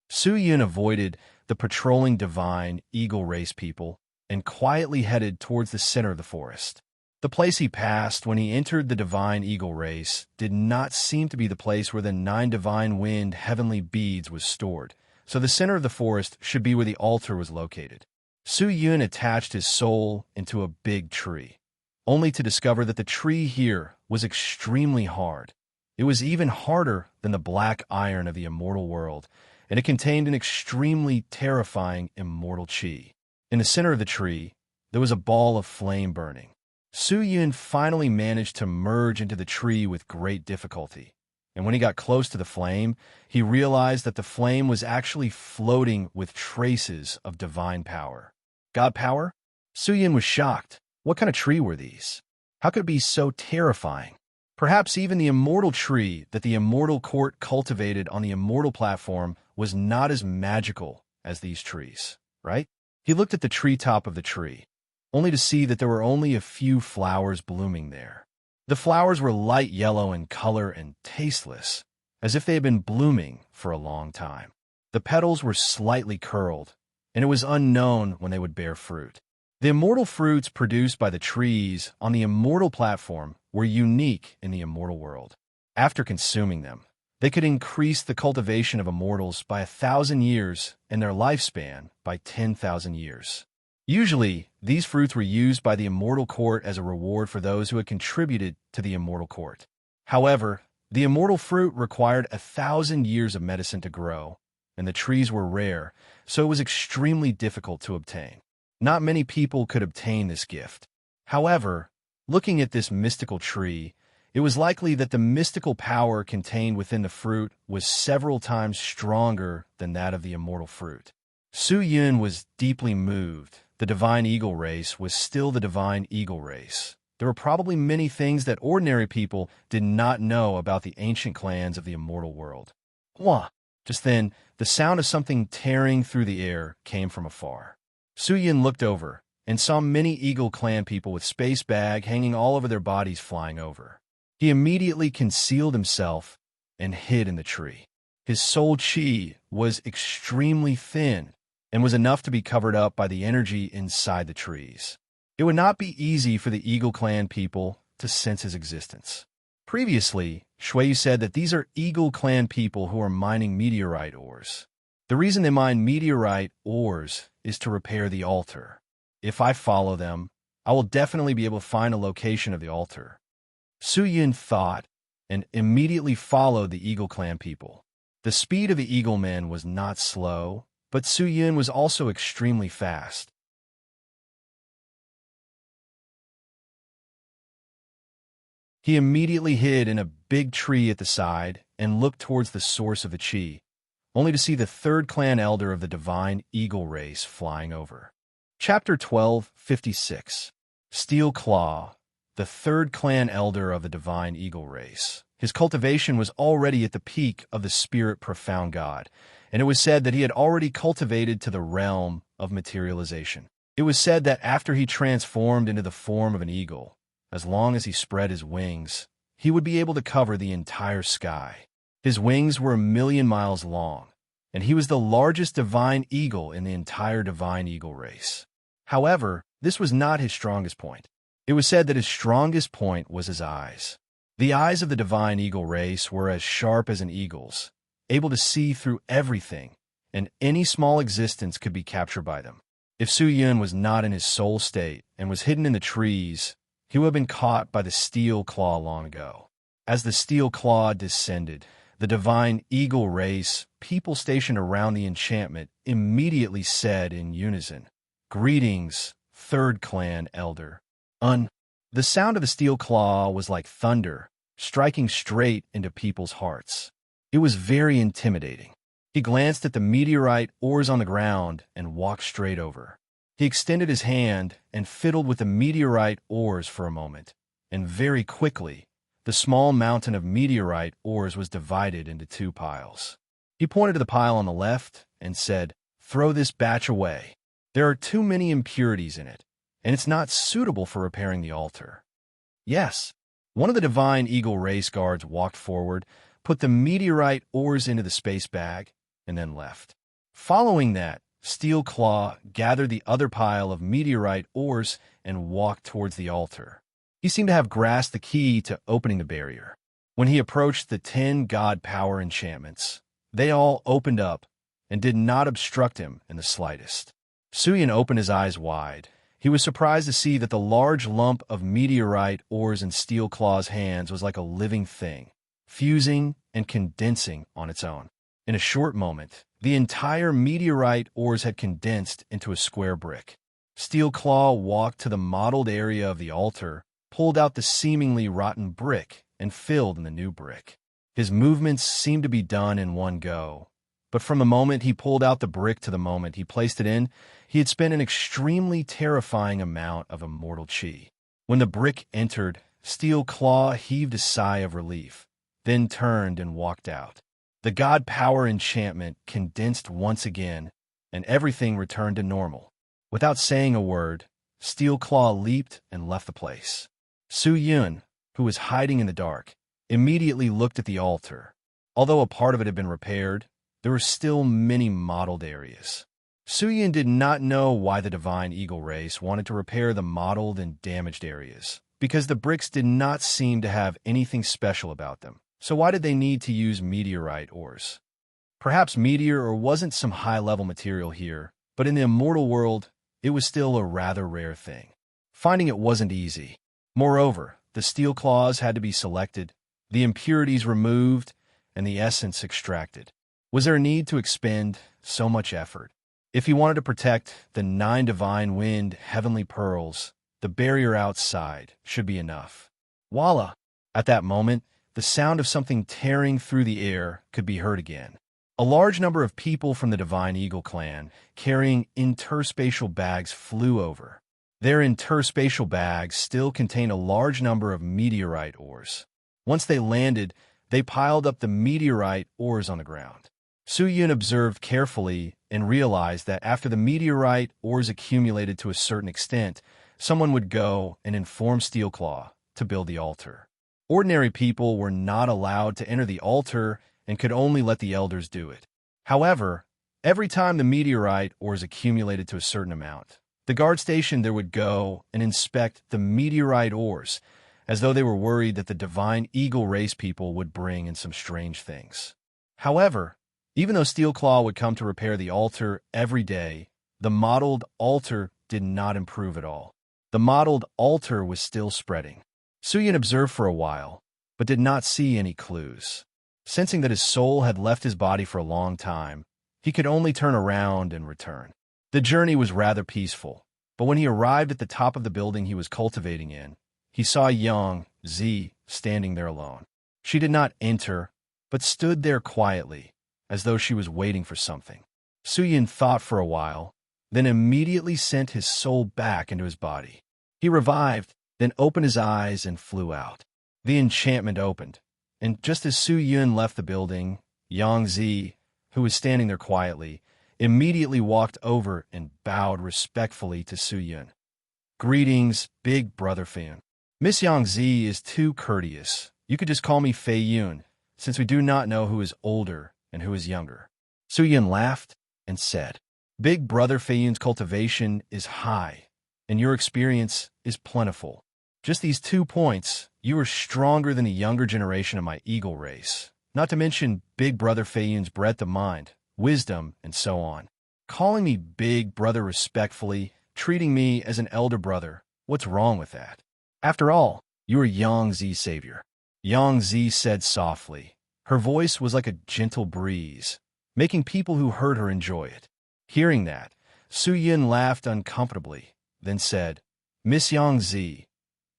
Su Yun avoided the patrolling divine eagle race people and quietly headed towards the center of the forest. The place he passed when he entered the divine eagle race did not seem to be the place where the 9 divine wind heavenly beads was stored, so the center of the forest should be where the altar was located. Su Yun attached his soul into a big tree, only to discover that the tree here was extremely hard. It was even harder than the black iron of the immortal world, and it contained an extremely terrifying immortal qi. In the center of the tree, there was a ball of flame burning. Su Yun finally managed to merge into the tree with great difficulty, and when he got close to the flame, he realized that the flame was actually floating with traces of divine power. God power? Su Yun was shocked. What kind of tree were these? How could it be so terrifying? Perhaps even the immortal tree that the immortal court cultivated on the immortal platform was not as magical as these trees, right? He looked at the treetop of the tree, only to see that there were only a few flowers blooming there. The flowers were light yellow in color and tasteless, as if they had been blooming for a long time. The petals were slightly curled, and it was unknown when they would bear fruit. The immortal fruits produced by the trees on the immortal platform were unique in the immortal world. After consuming them, they could increase the cultivation of immortals by 1,000 years and their lifespan by 10,000 years. Usually, these fruits were used by the immortal court as a reward for those who had contributed to the immortal court. However, the immortal fruit required 1,000 years of medicine to grow, and the trees were rare, so it was extremely difficult to obtain. Not many people could obtain this gift. However, looking at this mystical tree, it was likely that the mystical power contained within the fruit was several times stronger than that of the immortal fruit. Su Yun was deeply moved. The divine eagle race was still the divine eagle race. There were probably many things that ordinary people did not know about the ancient clans of the immortal world. Wah! Just then, the sound of something tearing through the air came from afar. Su Yun looked over and saw many eagle clan people with space bag hanging all over their bodies flying over. He immediately concealed himself and hid in the tree. His soul qi was extremely thin and was enough to be covered up by the energy inside the trees. It would not be easy for the Eagle Clan people to sense his existence. Previously, Shuiyu said that these are Eagle Clan people who are mining meteorite ores. The reason they mine meteorite ores is to repair the altar. If I follow them, I will definitely be able to find a location of the altar. Su Yun thought and immediately followed the Eagle Clan people. The speed of the Eagle Men was not slow, but Su Yun was also extremely fast. He immediately hid in a big tree at the side and looked towards the source of the chi, only to see the third clan elder of the divine eagle race flying over. Chapter 12:56. Steel Claw, the third clan elder of the divine eagle race. His cultivation was already at the peak of the spirit profound god, and it was said that he had already cultivated to the realm of materialization. It was said that after he transformed into the form of an eagle, as long as he spread his wings, he would be able to cover the entire sky. His wings were 1,000,000 miles long, and he was the largest divine eagle in the entire divine eagle race. However, this was not his strongest point. It was said that his strongest point was his eyes. The eyes of the divine eagle race were as sharp as an eagle's, able to see through everything, and any small existence could be captured by them. If Su Yun was not in his soul state and was hidden in the trees, he would have been caught by the steel claw long ago. As the steel claw descended, the divine eagle race, people stationed around the enchantment, immediately said in unison, "Greetings, third clan elder." The sound of the steel claw was like thunder, striking straight into people's hearts. It was very intimidating. He glanced at the meteorite ores on the ground and walked straight over. He extended his hand and fiddled with the meteorite ores for a moment, and very quickly, the small mountain of meteorite ores was divided into two piles. He pointed to the pile on the left and said, "Throw this batch away. There are too many impurities in it, and it's not suitable for repairing the altar." Yes. One of the divine eagle race guards walked forward, put the meteorite ores into the space bag, and then left. Following that, Steel Claw gathered the other pile of meteorite ores and walked towards the altar. He seemed to have grasped the key to opening the barrier. When he approached the 10 god power enchantments, they all opened up and did not obstruct him in the slightest. Suyin opened his eyes wide. He was surprised to see that the large lump of meteorite ores in Steel Claw's hands was like a living thing, fusing and condensing on its own. In a short moment, the entire meteorite ores had condensed into a square brick. Steel Claw walked to the modeled area of the altar, pulled out the seemingly rotten brick, and filled in the new brick. His movements seemed to be done in one go, but from the moment he pulled out the brick to the moment he placed it in, he had spent an extremely terrifying amount of immortal chi. When the brick entered, Steel Claw heaved a sigh of relief, then turned and walked out. The god power enchantment condensed once again, and everything returned to normal. Without saying a word, Steel Claw leaped and left the place. Su Yun, who was hiding in the dark, immediately looked at the altar. Although a part of it had been repaired, there were still many mottled areas. Su Yun did not know why the divine eagle race wanted to repair the mottled and damaged areas, because the bricks did not seem to have anything special about them. So why did they need to use meteorite ores? Perhaps meteor or wasn't some high-level material here, but in the immortal world, it was still a rather rare thing. Finding it wasn't easy. Moreover, the steel claws had to be selected, the impurities removed, and the essence extracted. Was there a need to expend so much effort? If he wanted to protect the 9 divine wind heavenly pearls, the barrier outside should be enough. Voila! At that moment, the sound of something tearing through the air could be heard again. A large number of people from the Divine Eagle clan, carrying interspatial bags, flew over. Their interspatial bags still contained a large number of meteorite ores. Once they landed, they piled up the meteorite ores on the ground. Su Yun observed carefully and realized that after the meteorite ores accumulated to a certain extent, someone would go and inform Steel Claw to build the altar. Ordinary people were not allowed to enter the altar and could only let the elders do it. However, every time the meteorite ores accumulated to a certain amount, the guard station there would go and inspect the meteorite ores, as though they were worried that the divine eagle race people would bring in some strange things. However, even though Steel Claw would come to repair the altar every day, the modeled altar did not improve at all. The modeled altar was still spreading. Su Yun observed for a while, but did not see any clues. Sensing that his soul had left his body for a long time, he could only turn around and return. The journey was rather peaceful, but when he arrived at the top of the building he was cultivating in, he saw Yang Zi standing there alone. She did not enter, but stood there quietly, as though she was waiting for something. Suyin thought for a while, then immediately sent his soul back into his body. He revived, then opened his eyes and flew out. The enchantment opened, and just as Suyin left the building, Yang Zi, who was standing there quietly, immediately walked over and bowed respectfully to Suyin. "Greetings, big brother Feiyun. Miss Yang Zi is too courteous. You could just call me Feiyun, since we do not know who is older and who is younger." Suyin laughed and said, "Big brother Feiyun's cultivation is high, and your experience is plentiful. Just these 2 points, you are stronger than the younger generation of my eagle race, not to mention big brother Feiyun's breadth of mind, wisdom, and so on. Calling me big brother respectfully, treating me as an elder brother, what's wrong with that? After all, you are Yang Zi's savior." Yang Zi said softly. Her voice was like a gentle breeze, making people who heard her enjoy it. Hearing that, Suyin laughed uncomfortably, then said, "Miss Yang Zi,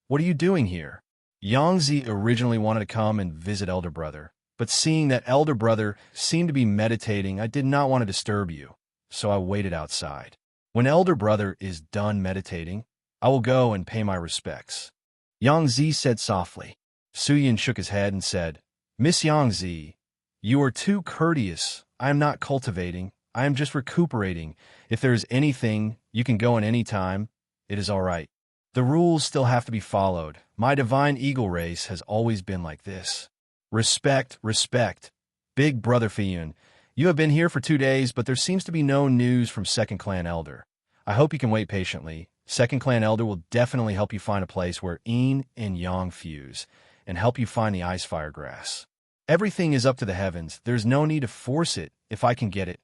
what are you doing here?" Yang Zi originally wanted to come and visit elder brother, but seeing that elder brother seemed to be meditating, I did not want to disturb you, so I waited outside. When elder brother is done meditating, I will go and pay my respects." Yang Zi said softly. Suyin shook his head and said, "Miss Yang Zi, you are too courteous. I am not cultivating. I am just recuperating. If there is anything, you can go in any time. It is all right. The rules still have to be followed. My divine eagle race has always been like this. Respect, respect. Big brother Feiyun, you have been here for 2 days, but there seems to be no news from Second Clan Elder. I hope you can wait patiently. Second Clan Elder will definitely help you find a place where Yin and Yang fuse, and help you find the ice fire grass. Everything is up to the heavens. There's no need to force it if I can get it.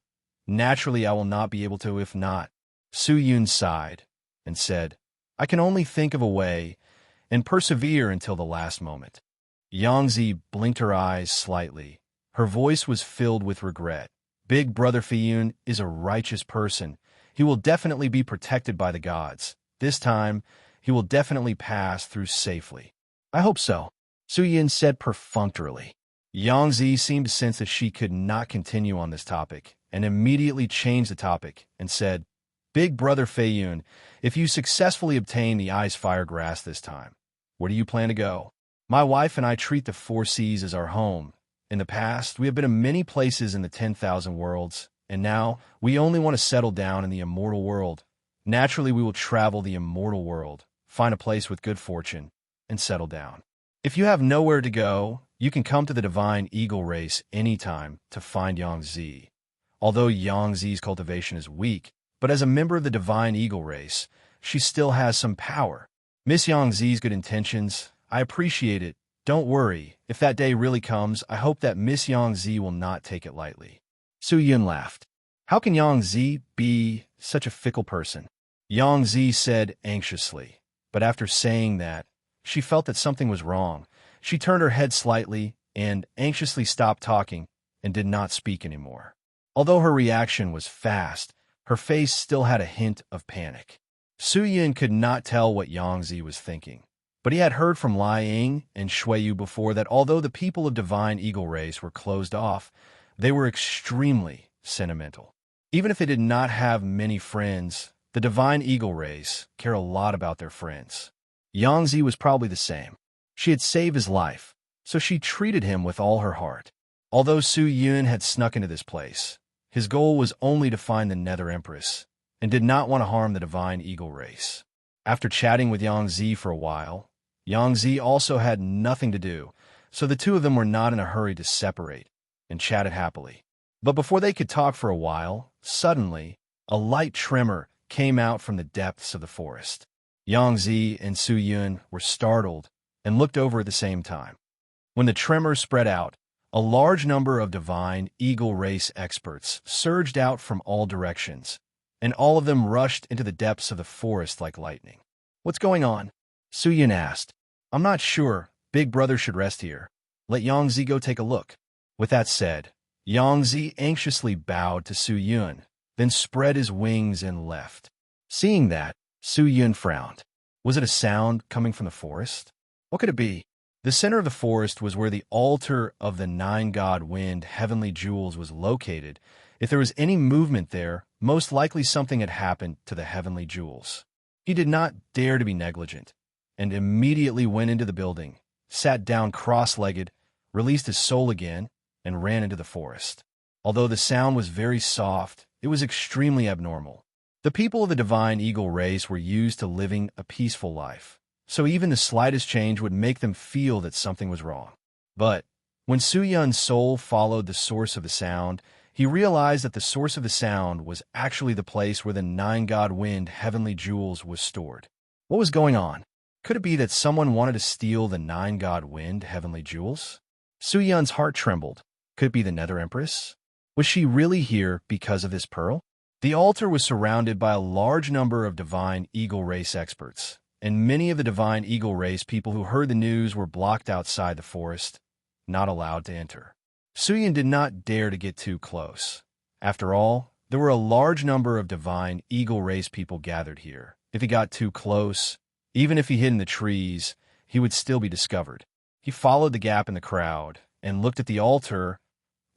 Naturally, I will not be able to if not." Suyin sighed and said, "I can only think of a way and persevere until the last moment." Yang Zi blinked her eyes slightly. Her voice was filled with regret. "Big brother Feiyun is a righteous person. He will definitely be protected by the gods. This time, he will definitely pass through safely." "I hope so," Suyin said perfunctorily. Yang Zi seemed to sense that she could not continue on this topic, and immediately changed the topic and said, "Big brother Feiyun, if you successfully obtain the ice fire grass this time, where do you plan to go? My wife and I treat the 4 seas as our home. In the past, we have been in many places in the 10,000 worlds, and now we only want to settle down in the immortal world. Naturally, we will travel the immortal world, find a place with good fortune, and settle down. If you have nowhere to go, you can come to the Divine Eagle race anytime to find Yang Zi. Although Yang Zi's cultivation is weak, but as a member of the Divine Eagle race, she still has some power. Miss Yang Zi's good intentions, I appreciate it. Don't worry, if that day really comes, I hope that Miss Yang Zi will not take it lightly." Suyin laughed. "How can Yang Zi be such a fickle person?" Yang Zi said anxiously, but after saying that, she felt that something was wrong. She turned her head slightly and anxiously stopped talking and did not speak anymore. Although her reaction was fast, her face still had a hint of panic. Suyin could not tell what Yang Zi was thinking, but he had heard from Lai Ying and Shui Yu before that although the people of Divine Eagle race were closed off, they were extremely sentimental. Even if they did not have many friends, the Divine Eagle race care a lot about their friends. Yang Zi was probably the same. She had saved his life, so she treated him with all her heart. Although Su Yun had snuck into this place, his goal was only to find the Nether Empress, and did not want to harm the Divine Eagle race. After chatting with Yang Zi for a while, Yang Zi also had nothing to do, so the two of them were not in a hurry to separate, and chatted happily. But before they could talk for a while, suddenly, a light tremor came out from the depths of the forest. Yang Zi and Su Yun were startled and looked over at the same time. When the tremor spread out, a large number of Divine Eagle race experts surged out from all directions, and all of them rushed into the depths of the forest like lightning. "What's going on?" Su Yun asked. "I'm not sure. Big Brother should rest here. Let Yang Zi go take a look." With that said, Yang Zi anxiously bowed to Su Yun, then spread his wings and left. Seeing that, Su Yun frowned. Was it a sound coming from the forest? What could it be? The center of the forest was where the altar of the nine-god wind heavenly jewels was located. If there was any movement there, most likely something had happened to the heavenly jewels. He did not dare to be negligent, and immediately went into the building, sat down cross-legged, released his soul again, and ran into the forest. Although the sound was very soft, it was extremely abnormal. The people of the divine eagle race were used to living a peaceful life, so even the slightest change would make them feel that something was wrong. But when Su-Yun's soul followed the source of the sound, he realized that the source of the sound was actually the place where the nine-god wind heavenly jewels was stored. What was going on? Could it be that someone wanted to steal the nine-god wind heavenly jewels? Su-Yun's heart trembled. Could it be the Nether Empress? Was she really here because of this pearl? The altar was surrounded by a large number of divine eagle race experts, and many of the divine eagle race people who heard the news were blocked outside the forest, not allowed to enter. Su-Yun did not dare to get too close. After all, there were a large number of divine eagle race people gathered here. If he got too close, even if he hid in the trees, he would still be discovered. He followed the gap in the crowd and looked at the altar,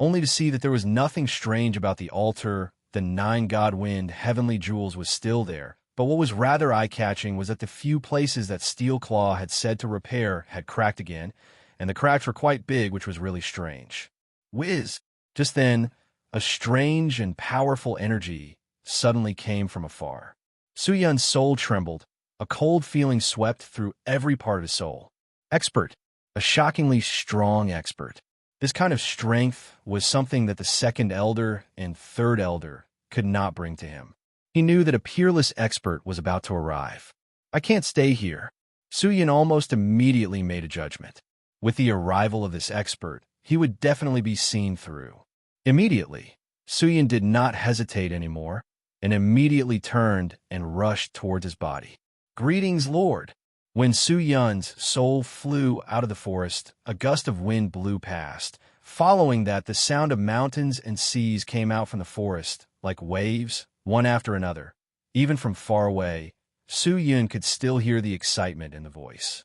only to see that there was nothing strange about the altar. The nine-god wind heavenly jewels was still there, but what was rather eye-catching was that the few places that Steel Claw had said to repair had cracked again, and the cracks were quite big, which was really strange. Whiz! Just then, a strange and powerful energy suddenly came from afar. Su-Yun's soul trembled. A cold feeling swept through every part of his soul. Expert. A shockingly strong expert. This kind of strength was something that the second elder and third elder could not bring to him. He knew that a peerless expert was about to arrive. I can't stay here. Su-Yun almost immediately made a judgment. With the arrival of this expert, he would definitely be seen through. Immediately, Su-Yun did not hesitate anymore, and immediately turned and rushed towards his body. Greetings, Lord! When Su-Yun's soul flew out of the forest, a gust of wind blew past. Following that, the sound of mountains and seas came out from the forest, like waves, one after another. Even from far away, Su-Yun could still hear the excitement in the voice.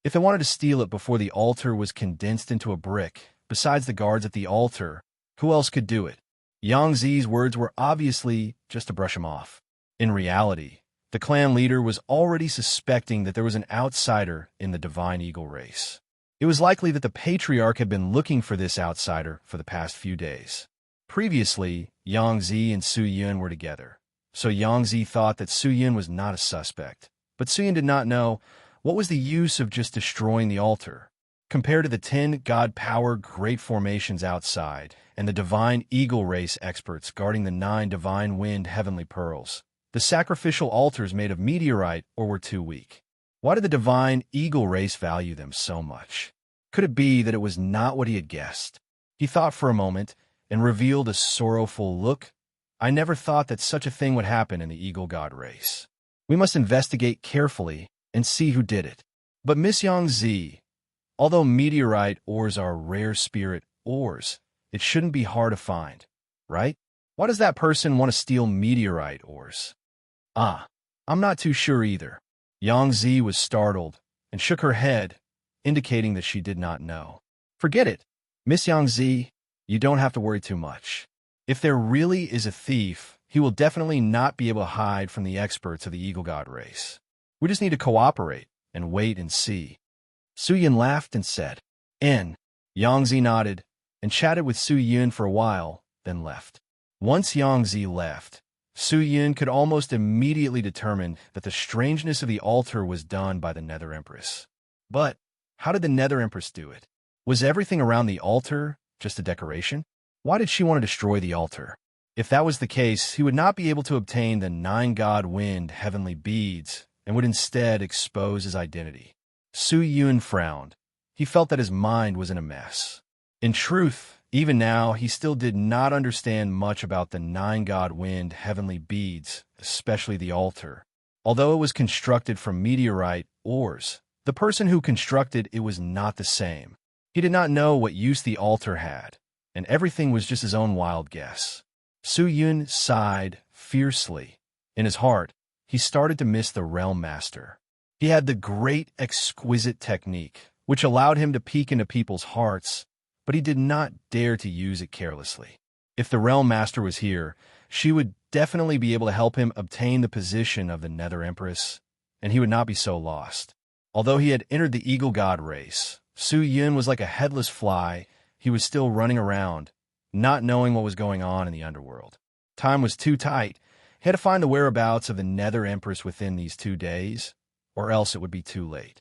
If they wanted to steal it before the altar was condensed into a brick, besides the guards at the altar, who else could do it? Yang Zi's words were obviously just to brush him off. In reality, the clan leader was already suspecting that there was an outsider in the divine eagle race. It was likely that the patriarch had been looking for this outsider for the past few days. Previously, Yang Zi and Su-Yun were together, so Yang Zi thought that Su-Yun was not a suspect. But Su-Yun did not know what was the use of just destroying the altar. Compared to the 10 god-powered great formations outside, and the divine eagle race experts guarding the 9 divine wind heavenly pearls, the sacrificial altars made of meteorite or were too weak. Why did the divine eagle race value them so much? Could it be that it was not what he had guessed? He thought for a moment and revealed a sorrowful look. I never thought that such a thing would happen in the eagle god race. We must investigate carefully and see who did it. But Miss Yang Zi, although meteorite ores are rare spirit ores, it shouldn't be hard to find, right? Why does that person want to steal meteorite ores? I'm not too sure either. Yang Zi was startled and shook her head, indicating that she did not know. Forget it. Miss Yang Zi, you don't have to worry too much. If there really is a thief, he will definitely not be able to hide from the experts of the eagle god race. We just need to cooperate and wait and see. Su-Yun laughed and said, N. Yang Zi nodded and chatted with Su-Yun for a while, then left. Once Yang Zi left, Su-Yun could almost immediately determine that the strangeness of the altar was done by the Nether Empress. But how did the Nether Empress do it? Was everything around the altar just a decoration? Why did she want to destroy the altar? If that was the case, he would not be able to obtain the 9 god wind heavenly beads and would instead expose his identity. Su-Yun frowned. He felt that his mind was in a mess. In truth, even now, he still did not understand much about the 9 god wind heavenly beads, especially the altar. Although it was constructed from meteorite ores, the person who constructed it was not the same. He did not know what use the altar had, and everything was just his own wild guess. Su Yun sighed fiercely. In his heart, he started to miss the Realm Master. He had the great, exquisite technique, which allowed him to peek into people's hearts, but he did not dare to use it carelessly. If the Realm Master was here, she would definitely be able to help him obtain the position of the Nether Empress, and he would not be so lost. Although he had entered the Eagle God race, Su Yun was like a headless fly. He was still running around, not knowing what was going on in the underworld. Time was too tight. He had to find the whereabouts of the Nether Empress within these 2 days, or else it would be too late.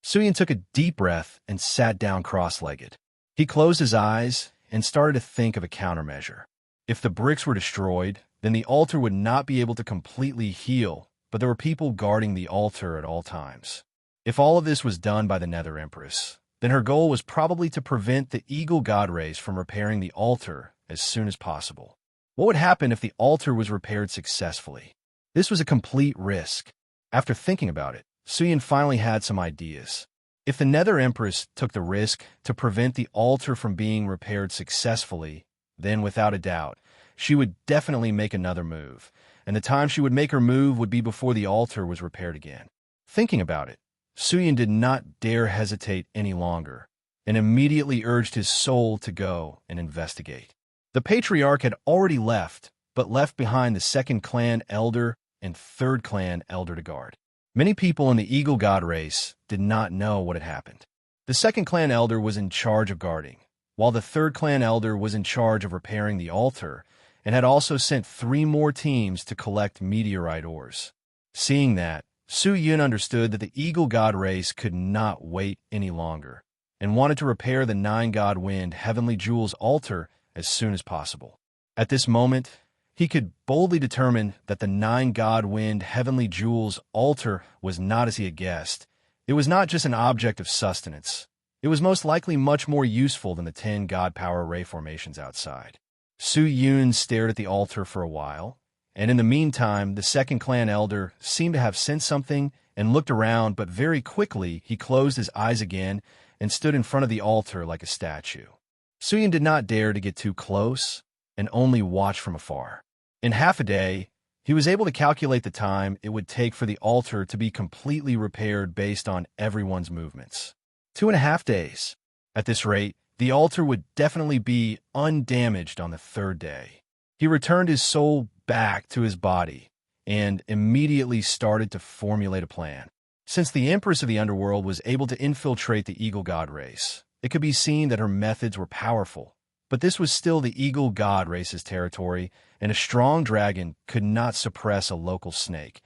Su Yun took a deep breath and sat down cross-legged. He closed his eyes and started to think of a countermeasure. If the bricks were destroyed, then the altar would not be able to completely heal, but there were people guarding the altar at all times. If all of this was done by the Nether Empress, then her goal was probably to prevent the Eagle God race from repairing the altar as soon as possible. What would happen if the altar was repaired successfully? This was a complete risk. After thinking about it, Su Yun finally had some ideas. If the Nether Empress took the risk to prevent the altar from being repaired successfully, then without a doubt, she would definitely make another move, and the time she would make her move would be before the altar was repaired again. Thinking about it, Su Yun did not dare hesitate any longer, and immediately urged his soul to go and investigate. The Patriarch had already left, but left behind the 2nd Clan Elder and 3rd Clan Elder to guard. Many people in the Eagle God race did not know what had happened. The 2nd Clan Elder was in charge of guarding, while the 3rd Clan Elder was in charge of repairing the altar and had also sent 3 more teams to collect meteorite ores. Seeing that, Su Yun understood that the Eagle God race could not wait any longer and wanted to repair the 9-God Wind Heavenly Jewels altar as soon as possible. At this moment, he could boldly determine that the 9-God Wind Heavenly Jewels altar was not as he had guessed. It was not just an object of sustenance. It was most likely much more useful than the 10 God Power Ray formations outside. Su Yun stared at the altar for a while, and in the meantime, the 2nd Clan Elder seemed to have sensed something and looked around, but very quickly he closed his eyes again and stood in front of the altar like a statue. Su Yun did not dare to get too close and only watch from afar. In half a day, he was able to calculate the time it would take for the altar to be completely repaired based on everyone's movements. 2.5 days. At this rate, the altar would definitely be undamaged on the 3rd day. He returned his soul back to his body and immediately started to formulate a plan. Since the Empress of the Underworld was able to infiltrate the Eagle God race, it could be seen that her methods were powerful. But this was still the Eagle God race's territory, and a strong dragon could not suppress a local snake.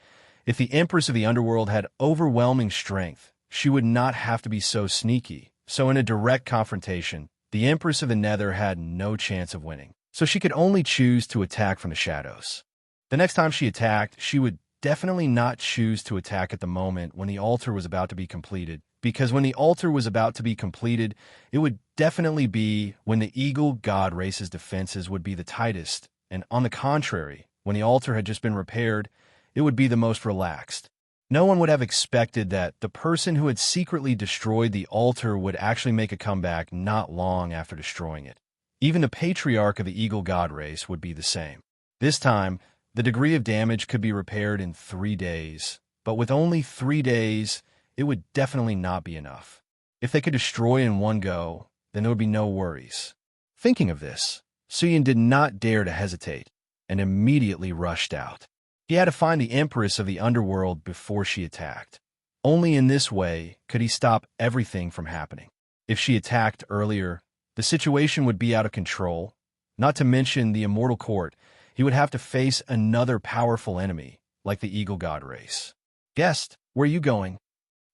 If the Empress of the Underworld had overwhelming strength, she would not have to be so sneaky. So in a direct confrontation, the Empress of the Nether had no chance of winning. So she could only choose to attack from the shadows. The next time she attacked, she would definitely not choose to attack at the moment when the altar was about to be completed, because when the altar was about to be completed, it would definitely be when the Eagle God race's defenses would be the tightest, and on the contrary, when the altar had just been repaired, it would be the most relaxed. No one would have expected that the person who had secretly destroyed the altar would actually make a comeback not long after destroying it. Even the Patriarch of the Eagle God race would be the same. This time, the degree of damage could be repaired in 3 days, but with only 3 days, it would definitely not be enough. If they could destroy in one go, then there would be no worries. Thinking of this, Su Yun did not dare to hesitate and immediately rushed out. He had to find the Empress of the Underworld before she attacked. Only in this way could he stop everything from happening. If she attacked earlier, the situation would be out of control. Not to mention the Immortal Court, he would have to face another powerful enemy, like the Eagle God race. "Guest, where are you going?"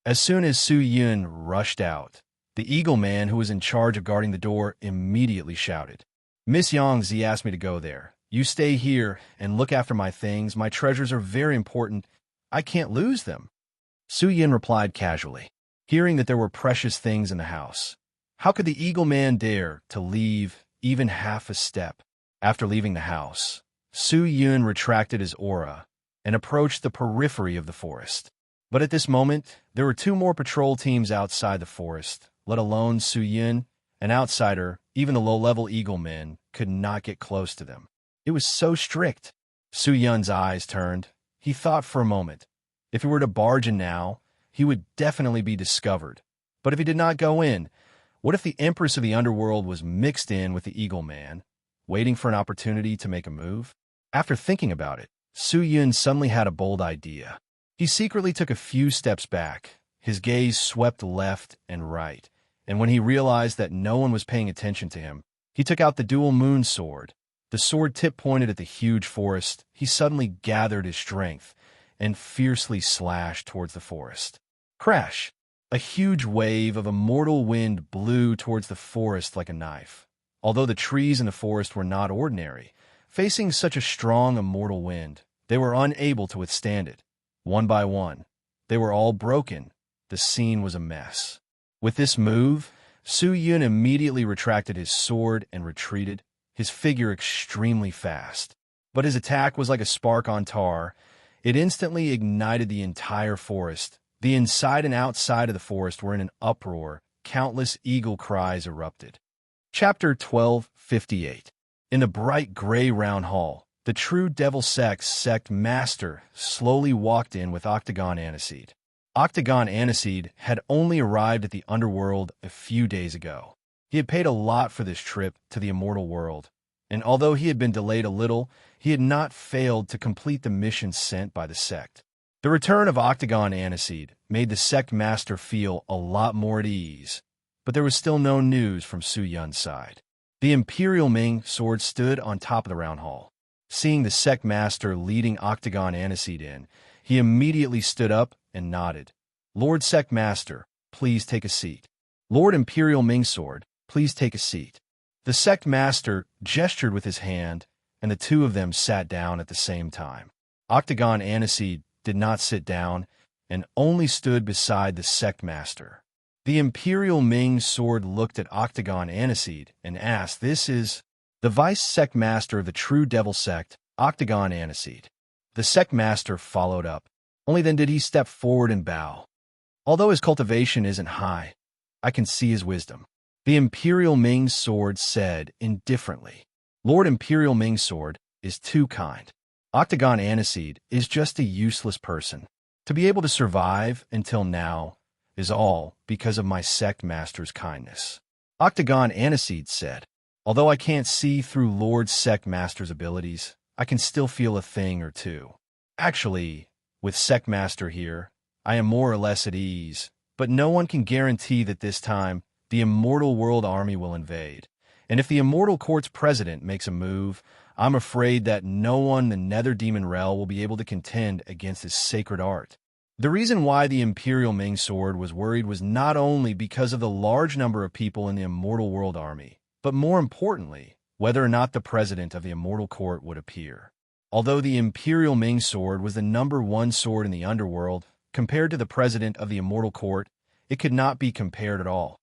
As soon as Su Yun rushed out, the Eagle Man who was in charge of guarding the door immediately shouted, "Miss Yangzi asked me to go there. You stay here and look after my things. My treasures are very important. I can't lose them." Su Yun replied casually, hearing that there were precious things in the house. How could the Eagle Man dare to leave even half a step? After leaving the house, Su Yun retracted his aura and approached the periphery of the forest. But at this moment, there were 2 more patrol teams outside the forest, let alone Su Yun, an outsider. Even the low-level Eagle men could not get close to them. It was so strict. Su Yun's eyes turned. He thought for a moment. If he were to barge in now, he would definitely be discovered. But if he did not go in, what if the Empress of the Underworld was mixed in with the Eagle Man, waiting for an opportunity to make a move? After thinking about it, Su Yun suddenly had a bold idea. He secretly took a few steps back. His gaze swept left and right, and when he realized that no one was paying attention to him, he took out the dual moon sword. The sword tip pointed at the huge forest. He suddenly gathered his strength and fiercely slashed towards the forest. Crash! A huge wave of immortal wind blew towards the forest like a knife. Although the trees in the forest were not ordinary, facing such a strong immortal wind, they were unable to withstand it. One by one, they were all broken. The scene was a mess. With this move, Su Yun immediately retracted his sword and retreated, his figure extremely fast. But his attack was like a spark on tar. It instantly ignited the entire forest. The inside and outside of the forest were in an uproar. Countless eagle cries erupted. Chapter 12:58. In the bright gray round hall, the true devil sect master slowly walked in with Octagon Aniseed. Octagon Aniseed had only arrived at the underworld a few days ago. He had paid a lot for this trip to the immortal world, and although he had been delayed a little, he had not failed to complete the mission sent by the sect. The return of Octagon Aniseed made the sect master feel a lot more at ease, but there was still no news from Su Yun's side. The Imperial Ming sword stood on top of the round hall. Seeing the sect master leading Octagon Aniseed in, he immediately stood up and nodded. "Lord Sect Master, please take a seat." "Lord Imperial Ming Sword, please take a seat." The sect master gestured with his hand, and the two of them sat down at the same time. Octagon Aniseed did not sit down and only stood beside the sect master. The Imperial Ming Sword looked at Octagon Aniseed and asked, "This is the vice sect master of the true devil sect, Octagon Aniseed." The sect master followed up. Only then did he step forward and bow. "Although his cultivation isn't high, I can see his wisdom." The Imperial Ming Sword said indifferently. "Lord Imperial Ming Sword is too kind. Octagon Aniseed is just a useless person. To be able to survive until now is all because of my sect master's kindness." Octagon Aniseed said, "Although I can't see through Lord Sect Master's abilities, I can still feel a thing or two. Actually, with Sect Master here, I am more or less at ease, but no one can guarantee that this time the Immortal World Army will invade. And if the Immortal Court's president makes a move, I'm afraid that no one in the Nether Demon Realm will be able to contend against this sacred art." The reason why the Imperial Ming Sword was worried was not only because of the large number of people in the Immortal World Army, but more importantly, whether or not the president of the Immortal Court would appear. Although the Imperial Ming Sword was the #1 sword in the underworld, compared to the president of the Immortal Court, it could not be compared at all.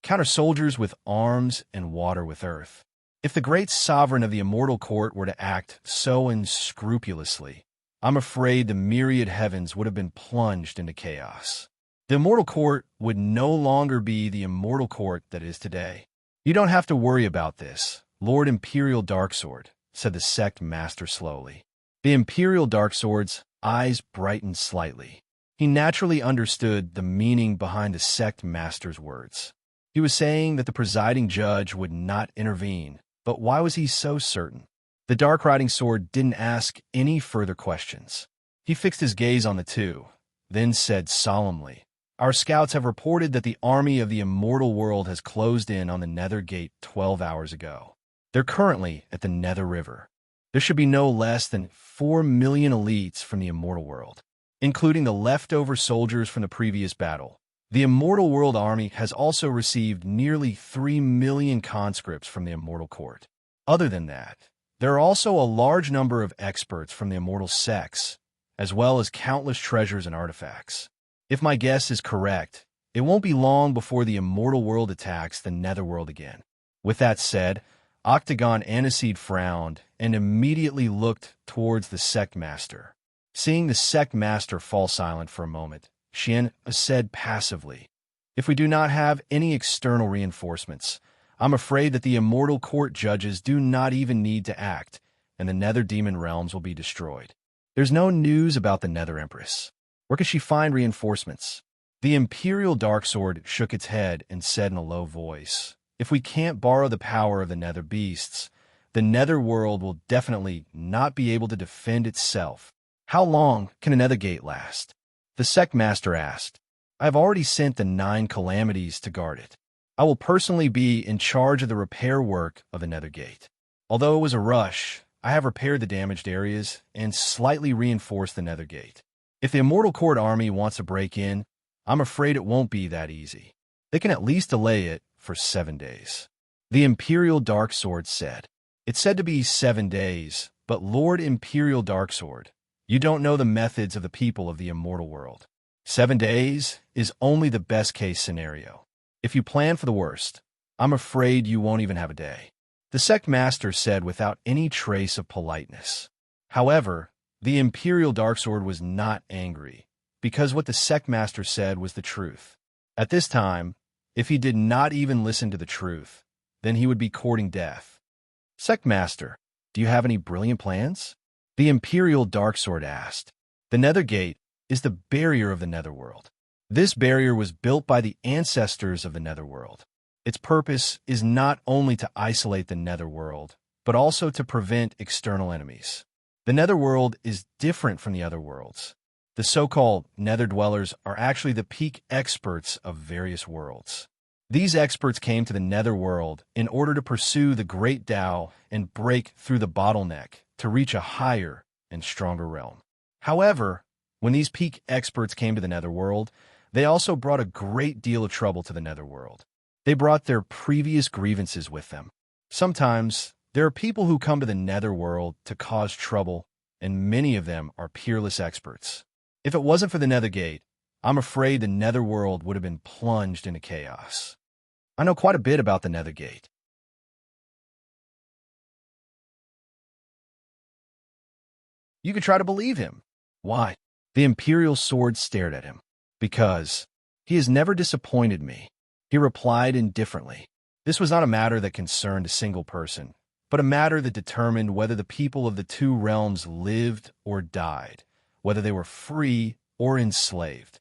Counter soldiers with arms and water with earth. If the great sovereign of the Immortal Court were to act so unscrupulously, I'm afraid the myriad heavens would have been plunged into chaos. The Immortal Court would no longer be the Immortal Court that is today. "You don't have to worry about this, Lord Imperial Darksword," said the sect master slowly. The Imperial Darksword's eyes brightened slightly. He naturally understood the meaning behind the sect master's words. He was saying that the presiding judge would not intervene, but why was he so certain? The Dark Riding Sword didn't ask any further questions. He fixed his gaze on the two, then said solemnly, "Our scouts have reported that the army of the Immortal World has closed in on the Nether Gate 12 hours ago. They're currently at the Nether River. There should be no less than 4 million elites from the Immortal World, including the leftover soldiers from the previous battle. The Immortal World Army has also received nearly 3 million conscripts from the Immortal Court. Other than that, there are also a large number of experts from the Immortal Sects, as well as countless treasures and artifacts. If my guess is correct, it won't be long before the Immortal World attacks the Netherworld again." With that said, Octagon Aniseed frowned and immediately looked towards the sect master. Seeing the sect master fall silent for a moment, Xian said passively, "If we do not have any external reinforcements, I'm afraid that the Immortal Court judges do not even need to act, and the Nether Demon realms will be destroyed. There's no news about the Nether Empress. Where could she find reinforcements? The Imperial Darksword shook its head and said in a low voice, "If we can't borrow the power of the Nether Beasts, the Nether World will definitely not be able to defend itself." "How long can a Nether Gate last?" the Sect Master asked. "I have already sent the 9 calamities to guard it. I will personally be in charge of the repair work of the Nether Gate. Although it was a rush, I have repaired the damaged areas and slightly reinforced the Nether Gate. If the Immortal Court army wants to break in, I'm afraid it won't be that easy. They can at least delay it for 7 days." The Imperial Darksword said. "It's said to be 7 days, but Lord Imperial Darksword, you don't know the methods of the people of the immortal world. 7 days is only the best-case scenario. If you plan for the worst, I'm afraid you won't even have a day," the Sect Master said without any trace of politeness. However, the Imperial Darksword was not angry, because what the Sect Master said was the truth. At this time, if he did not even listen to the truth, then he would be courting death. "Sect Master, do you have any brilliant plans?" the Imperial Darksword asked. "The Nether Gate is the barrier of the Netherworld. This barrier was built by the ancestors of the Netherworld. Its purpose is not only to isolate the Netherworld, but also to prevent external enemies. The Netherworld is different from the other worlds. The so-called Nether Dwellers are actually the peak experts of various worlds. These experts came to the Netherworld in order to pursue the Great Tao and break through the bottleneck to reach a higher and stronger realm. However, when these peak experts came to the Netherworld, they also brought a great deal of trouble to the Netherworld. They brought their previous grievances with them. Sometimes, there are people who come to the Netherworld to cause trouble, and many of them are peerless experts. If it wasn't for the Nether Gate, I'm afraid the Netherworld would have been plunged into chaos. I know quite a bit about the Nether Gate." You could try to believe him. "Why?" The Imperial Sword stared at him. "Because he has never disappointed me," he replied indifferently. This was not a matter that concerned a single person, but a matter that determined whether the people of the 2 realms lived or died, whether they were free or enslaved.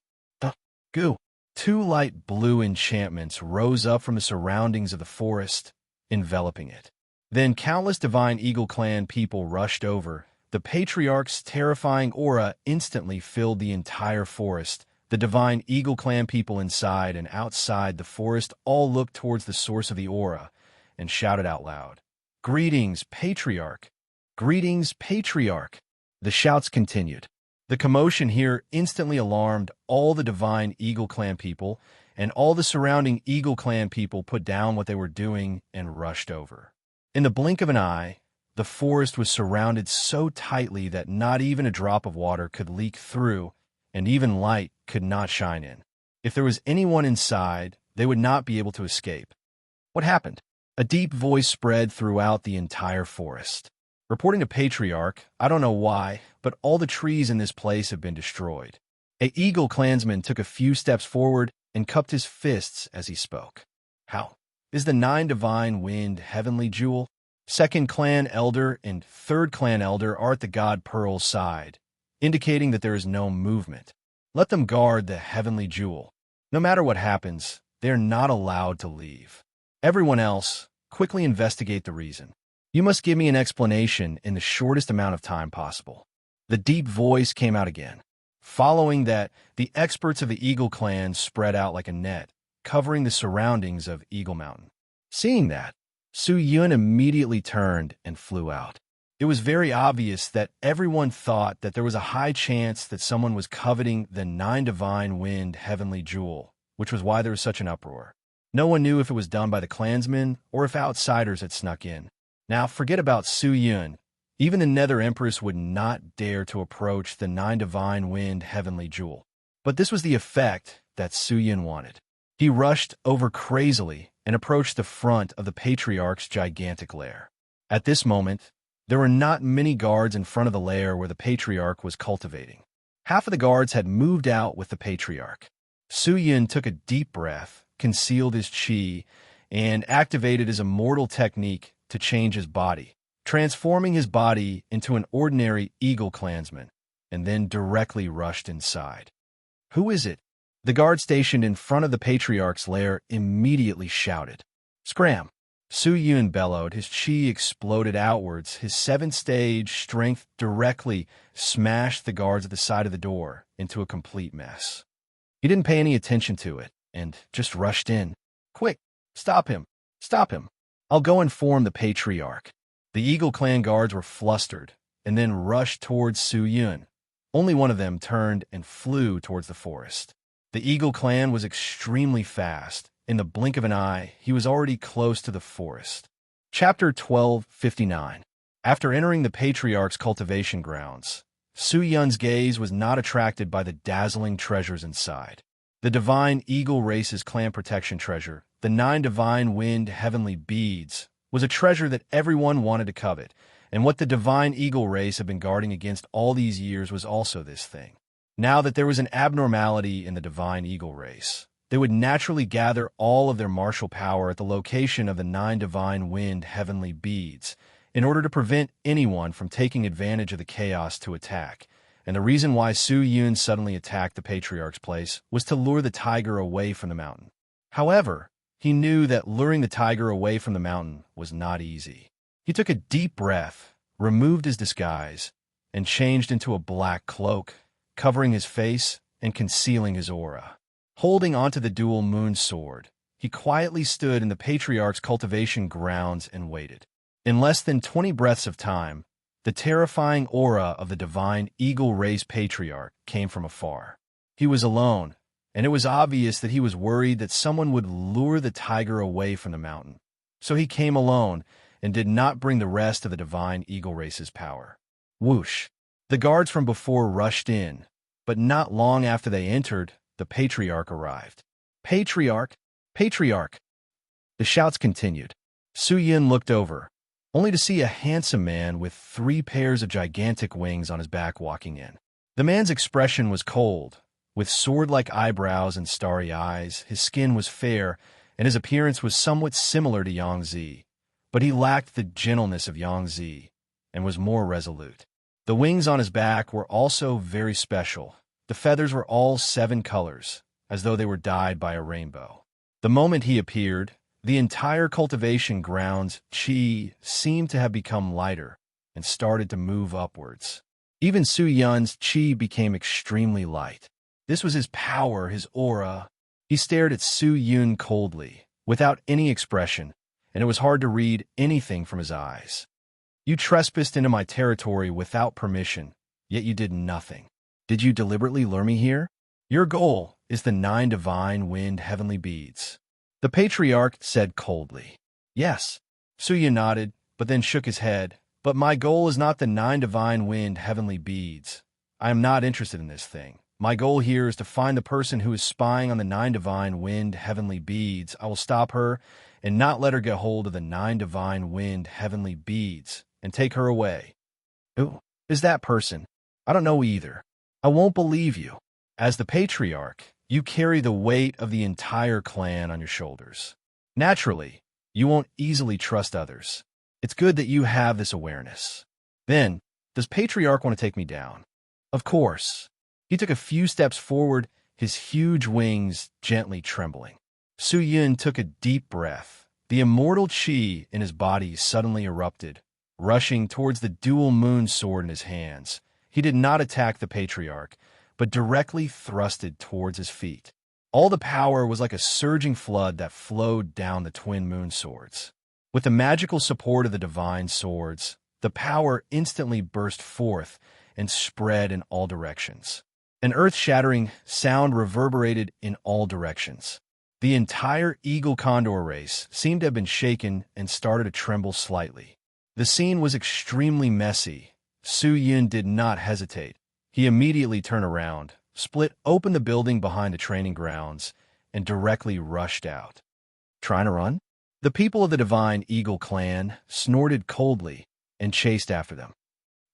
Goo. 2 light blue enchantments rose up from the surroundings of the forest, enveloping it. Then countless Divine Eagle Clan people rushed over. The Patriarch's terrifying aura instantly filled the entire forest. The Divine Eagle Clan people inside and outside the forest all looked towards the source of the aura and shouted out loud, "Greetings, Patriarch! Greetings, Patriarch!" The shouts continued. The commotion here instantly alarmed all the Divine Eagle Clan people, and all the surrounding Eagle Clan people put down what they were doing and rushed over. In the blink of an eye, the forest was surrounded so tightly that not even a drop of water could leak through, and even light could not shine in. If there was anyone inside, they would not be able to escape. What happened? A deep voice spread throughout the entire forest. "Reporting to Patriarch, I don't know why, but all the trees in this place have been destroyed." A Eagle clansman took a few steps forward and cupped his fists as he spoke. "How? Is the 9 Divine Wind Heavenly Jewel?" 2nd Clan Elder and 3rd Clan Elder are at the God Pearl's side, indicating that there is no movement. "Let them guard the Heavenly Jewel. No matter what happens, they are not allowed to leave. Everyone else, quickly investigate the reason. You must give me an explanation in the shortest amount of time possible." The deep voice came out again. Following that, the experts of the Eagle Clan spread out like a net, covering the surroundings of Eagle Mountain. Seeing that, Su Yun immediately turned and flew out. It was very obvious that everyone thought that there was a high chance that someone was coveting the 9 Divine Wind Heavenly Jewel, which was why there was such an uproar. No one knew if it was done by the clansmen or if outsiders had snuck in. Now, forget about Su Yun. Even the Nether Empress would not dare to approach the 9 Divine Wind Heavenly Jewel. But this was the effect that Su Yun wanted. He rushed over crazily and approached the front of the Patriarch's gigantic lair. At this moment, there were not many guards in front of the lair where the Patriarch was cultivating. Half of the guards had moved out with the Patriarch. Su Yun took a deep breath, concealed his chi, and activated his immortal technique to change his body, transforming his body into an ordinary Eagle clansman, and then directly rushed inside. "Who is it?" The guard stationed in front of the patriarch's lair immediately shouted. "Scram!" Su Yun bellowed. His chi exploded outwards. His seventh-stage strength directly smashed the guards at the side of the door into a complete mess. He didn't pay any attention to it and just rushed in. "Quick! Stop him! Stop him! I'll go inform the patriarch." The Eagle clan guards were flustered and then rushed towards Su Yun. Only one of them turned and flew towards the forest. The Eagle clan was extremely fast. In the blink of an eye, he was already close to the forest. Chapter 12:59. After entering the patriarch's cultivation grounds, Su Yun's gaze was not attracted by the dazzling treasures inside. The Divine Eagle Race's clan protection treasure, the 9 Divine Wind Heavenly Beads, was a treasure that everyone wanted to covet, and what the Divine Eagle Race had been guarding against all these years was also this thing. Now that there was an abnormality in the Divine Eagle Race, they would naturally gather all of their martial power at the location of the 9 Divine Wind Heavenly Beads in order to prevent anyone from taking advantage of the chaos to attack. And the reason why Su Yun suddenly attacked the Patriarch's place was to lure the tiger away from the mountain. However, he knew that luring the tiger away from the mountain was not easy. He took a deep breath, removed his disguise, and changed into a black cloak, covering his face and concealing his aura. Holding onto the dual moon sword, he quietly stood in the Patriarch's cultivation grounds and waited. In less than 20 breaths of time, the terrifying aura of the Divine Eagle Race Patriarch came from afar. He was alone, and it was obvious that he was worried that someone would lure the tiger away from the mountain. So he came alone and did not bring the rest of the Divine Eagle Race's power. Whoosh! The guards from before rushed in, but not long after they entered, the Patriarch arrived. "Patriarch! Patriarch!" The shouts continued. Su Yun looked over, only to see a handsome man with 3 pairs of gigantic wings on his back walking in. The man's expression was cold, with sword-like eyebrows and starry eyes. His skin was fair, and his appearance was somewhat similar to Yang Zi, but he lacked the gentleness of Yang Zi and was more resolute. The wings on his back were also very special. The feathers were all 7 colors, as though they were dyed by a rainbow. The moment he appeared, the entire cultivation grounds chi seemed to have become lighter and started to move upwards. Even Su Yun's chi became extremely light. This was his power, his aura. He stared at Su Yun coldly, without any expression, and it was hard to read anything from his eyes. "You trespassed into my territory without permission, yet you did nothing. Did you deliberately lure me here? Your goal is the 9 Divine Wind Heavenly Beads." The Patriarch said coldly. "Yes." Su Yun nodded, but then shook his head. "But my goal is not the 9 Divine Wind Heavenly Beads. I am not interested in this thing. My goal here is to find the person who is spying on the 9 Divine Wind Heavenly Beads. I will stop her and not let her get hold of the 9 Divine Wind Heavenly Beads and take her away." "Who is that person? I don't know either. I won't believe you. As the Patriarch, you carry the weight of the entire clan on your shoulders. Naturally, you won't easily trust others. It's good that you have this awareness. Then, does Patriarch want to take me down?" "Of course." He took a few steps forward, his huge wings gently trembling. Su Yun took a deep breath. The immortal chi in his body suddenly erupted, rushing towards the dual moon sword in his hands. He did not attack the Patriarch, but directly thrusted towards his feet. All the power was like a surging flood that flowed down the twin moon swords. With the magical support of the divine swords, the power instantly burst forth and spread in all directions. An earth-shattering sound reverberated in all directions. The entire Eagle Condor race seemed to have been shaken and started to tremble slightly. The scene was extremely messy. Su Yun did not hesitate. He immediately turned around, split open the building behind the training grounds, and directly rushed out. "Trying to run?" The people of the Divine Eagle clan snorted coldly and chased after them.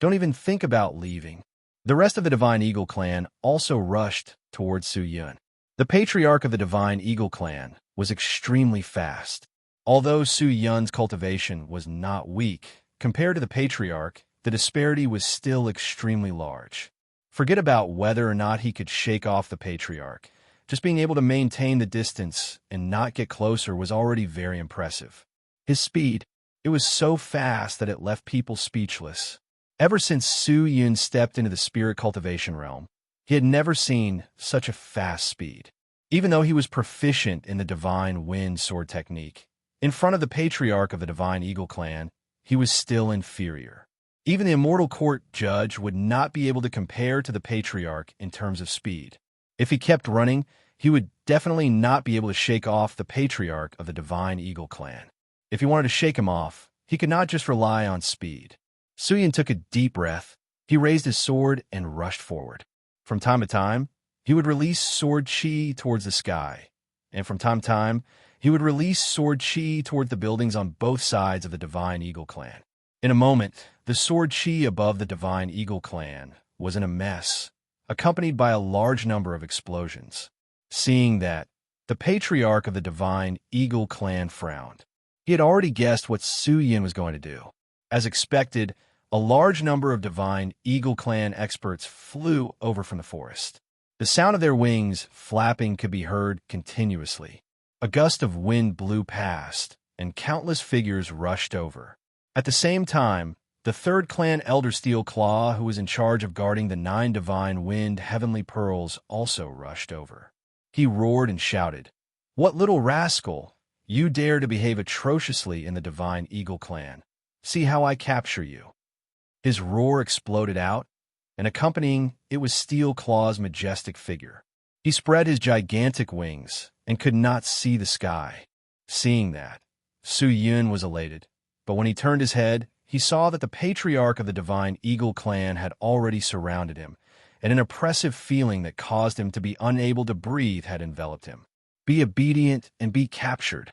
"Don't even think about leaving." The rest of the Divine Eagle clan also rushed towards Su Yun. The Patriarch of the Divine Eagle clan was extremely fast. Although Su Yun's cultivation was not weak compared to the patriarch, the disparity was still extremely large. Forget about whether or not he could shake off the patriarch. Just being able to maintain the distance and not get closer was already very impressive. His speed, it was so fast that it left people speechless. Ever since Su Yun stepped into the spirit cultivation realm, he had never seen such a fast speed. Even though he was proficient in the divine wind sword technique, in front of the patriarch of the divine eagle clan, he was still inferior. Even the immortal court judge would not be able to compare to the patriarch in terms of speed. If he kept running, he would definitely not be able to shake off the patriarch of the divine eagle clan. If he wanted to shake him off, he could not just rely on speed. Su Yun took a deep breath. He raised his sword and rushed forward. From time to time, he would release sword chi towards the sky, and from time to time, he would release sword chi toward the buildings on both sides of the divine eagle clan. In a moment, the sword chi above the divine eagle clan was in a mess, accompanied by a large number of explosions. Seeing that, the patriarch of the divine eagle clan frowned. He had already guessed what Su Yun was going to do. As expected, a large number of divine eagle clan experts flew over from the forest. The sound of their wings flapping could be heard continuously. A gust of wind blew past, and countless figures rushed over. At the same time, the third clan Elder Steel Claw, who was in charge of guarding the 9 divine wind heavenly pearls, also rushed over. He roared and shouted, "What little rascal! You dare to behave atrociously in the divine eagle clan. See how I capture you." His roar exploded out, and accompanying it was Steel Claw's majestic figure. He spread his gigantic wings and could not see the sky. Seeing that, Su Yun was elated, but when he turned his head, he saw that the patriarch of the divine eagle clan had already surrounded him, and an oppressive feeling that caused him to be unable to breathe had enveloped him. Be obedient and be captured.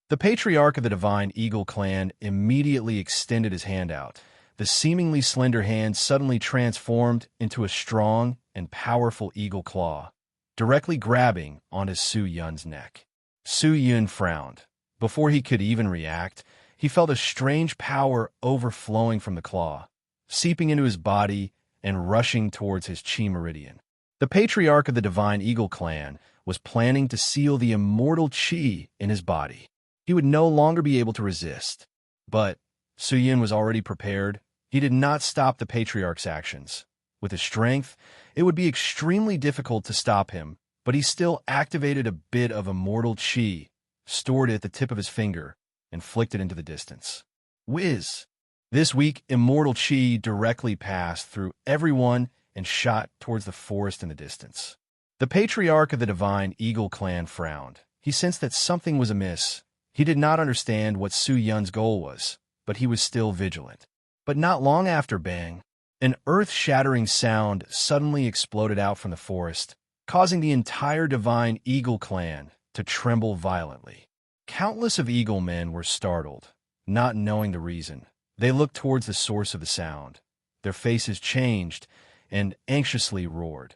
The patriarch of the divine eagle clan immediately extended his hand out. The seemingly slender hand suddenly transformed into a strong and powerful eagle claw, directly grabbing onto Su Yun's neck. Su Yun frowned. Before he could even react, he felt a strange power overflowing from the claw, seeping into his body and rushing towards his chi meridian. The patriarch of the divine eagle clan was planning to seal the immortal chi in his body. He would no longer be able to resist. But Su Yun was already prepared. He did not stop the patriarch's actions. With his strength, it would be extremely difficult to stop him, but he still activated a bit of immortal chi, stored it at the tip of his finger, and flicked it into the distance. Whiz! This weak immortal chi directly passed through everyone and shot towards the forest in the distance. The patriarch of the divine eagle clan frowned. He sensed that something was amiss. He did not understand what Su Yun's goal was, but he was still vigilant. But not long after bang, an earth-shattering sound suddenly exploded out from the forest, causing the entire divine eagle clan to tremble violently. Countless of eagle men were startled, not knowing the reason. They looked towards the source of the sound. Their faces changed and anxiously roared.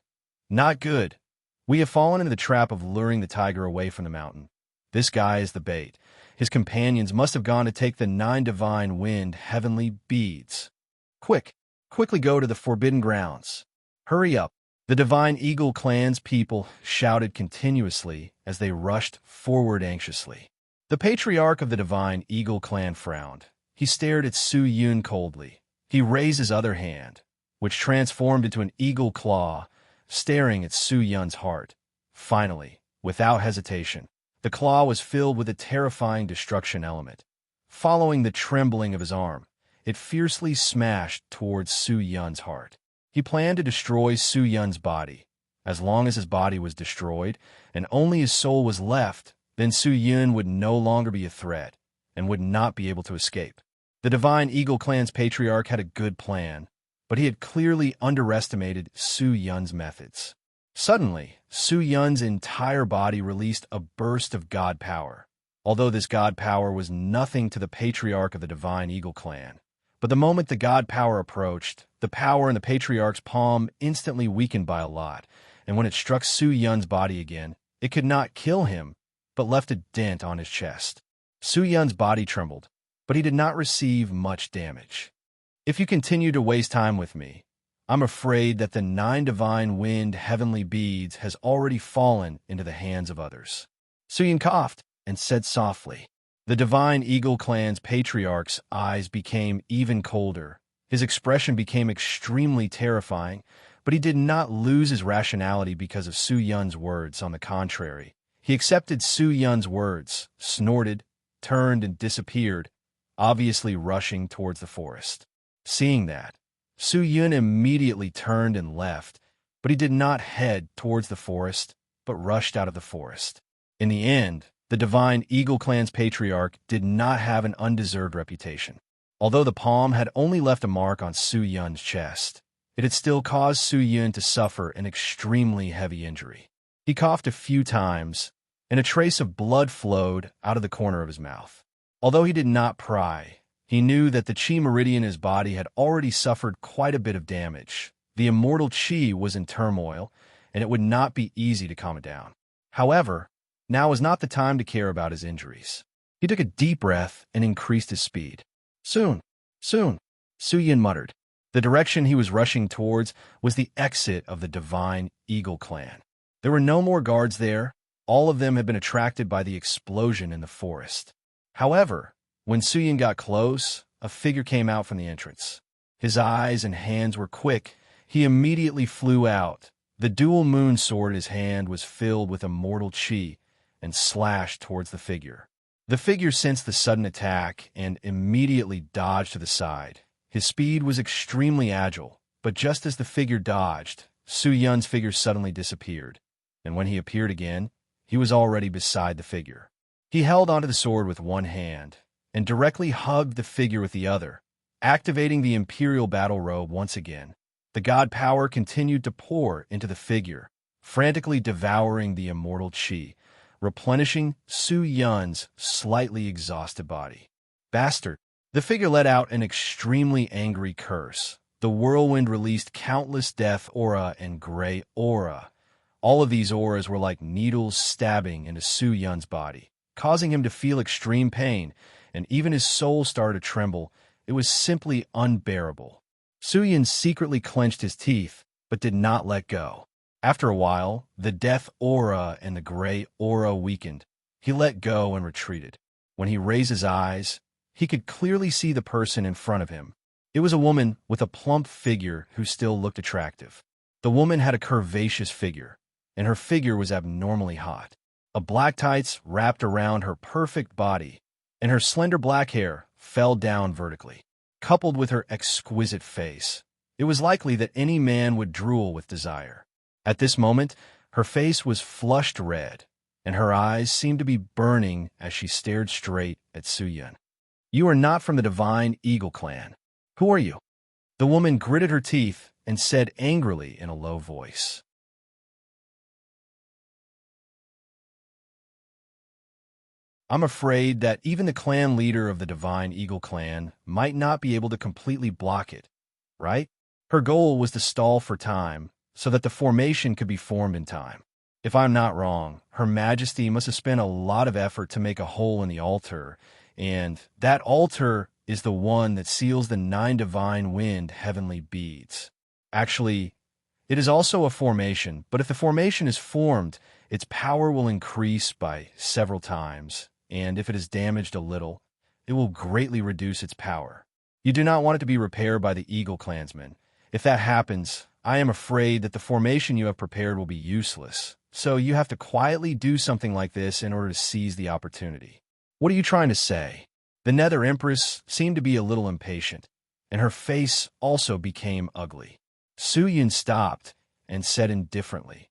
"Not good. We have fallen into the trap of luring the tiger away from the mountain. This guy is the bait. His companions must have gone to take the 9 divine wind heavenly beads. Quickly go to the forbidden grounds. Hurry up." The divine eagle clan's people shouted continuously as they rushed forward anxiously. The patriarch of the divine eagle clan frowned. He stared at Su Yun coldly. He raised his other hand, which transformed into an eagle claw, staring at Su Yun's heart. Finally, without hesitation, the claw was filled with a terrifying destruction element. Following the trembling of his arm, it fiercely smashed towards Su Yun's heart. He planned to destroy Su Yun's body. As long as his body was destroyed and only his soul was left, then Su Yun would no longer be a threat and would not be able to escape. The divine eagle clan's patriarch had a good plan, but he had clearly underestimated Su Yun's methods. Suddenly, Su Yun's entire body released a burst of god power, although this god power was nothing to the patriarch of the divine eagle clan. But the moment the god power approached, the power in the patriarch's palm instantly weakened by a lot, and when it struck Su Yun's body again, it could not kill him, but left a dent on his chest. Su Yun's body trembled, but he did not receive much damage. If you continue to waste time with me, I'm afraid that the 9 divine wind heavenly beads has already fallen into the hands of others. Suyin coughed and said softly. The divine Eagle clan's patriarch's eyes became even colder. His expression became extremely terrifying, but he did not lose his rationality because of Su Yun's words. On the contrary, he accepted Su Yun's words, snorted, turned, and disappeared, obviously rushing towards the forest. Seeing that, Su Yun immediately turned and left, but he did not head towards the forest, but rushed out of the forest. In the end, the divine Eagle clan's patriarch did not have an undeserved reputation. Although the palm had only left a mark on Su Yun's chest, it had still caused Su Yun to suffer an extremely heavy injury. He coughed a few times, and a trace of blood flowed out of the corner of his mouth. Although he did not pry, he knew that the Qi meridian in his body had already suffered quite a bit of damage. The immortal Qi was in turmoil, and it would not be easy to calm it down. However, now was not the time to care about his injuries. He took a deep breath and increased his speed. Soon, Su Yun muttered. The direction he was rushing towards was the exit of the divine Eagle clan. There were no more guards there. All of them had been attracted by the explosion in the forest. However, when Su Yun got close, a figure came out from the entrance. His eyes and hands were quick. He immediately flew out. The dual moon sword in his hand was filled with immortal Qi and slashed towards the figure. The figure sensed the sudden attack and immediately dodged to the side. His speed was extremely agile, but just as the figure dodged, Su Yun's figure suddenly disappeared, and when he appeared again, he was already beside the figure. He held onto the sword with one hand and directly hugged the figure with the other, activating the Imperial Battle Robe once again. The god power continued to pour into the figure, frantically devouring the immortal Qi, replenishing Su Yun's slightly exhausted body. Bastard! The figure let out an extremely angry curse. The whirlwind released countless death aura and gray aura. All of these auras were like needles stabbing into Su Yun's body, causing him to feel extreme pain, and even his soul started to tremble. It was simply unbearable. Su Yun secretly clenched his teeth, but did not let go. After a while, the death aura and the gray aura weakened. He let go and retreated. When he raised his eyes, he could clearly see the person in front of him. It was a woman with a plump figure who still looked attractive. The woman had a curvaceous figure, and her figure was abnormally hot. A black tights wrapped around her perfect body, and her slender black hair fell down vertically. Coupled with her exquisite face, it was likely that any man would drool with desire. At this moment, her face was flushed red, and her eyes seemed to be burning as she stared straight at Su Yun. You are not from the divine Eagle clan. Who are you? The woman gritted her teeth and said angrily in a low voice. I'm afraid that even the clan leader of the divine Eagle clan might not be able to completely block it, right? Her goal was to stall for time so that the formation could be formed in time. If I'm not wrong, Her Majesty must have spent a lot of effort to make a hole in the altar, and that altar is the one that seals the 9 divine wind heavenly beads. Actually, it is also a formation, but if the formation is formed, its power will increase by several times, and if it is damaged a little, it will greatly reduce its power. You do not want it to be repaired by the Eagle clansmen. If that happens, I am afraid that the formation you have prepared will be useless, so you have to quietly do something like this in order to seize the opportunity. What are you trying to say? The Nether Empress seemed to be a little impatient, and her face also became ugly. Su Yun stopped and said indifferently,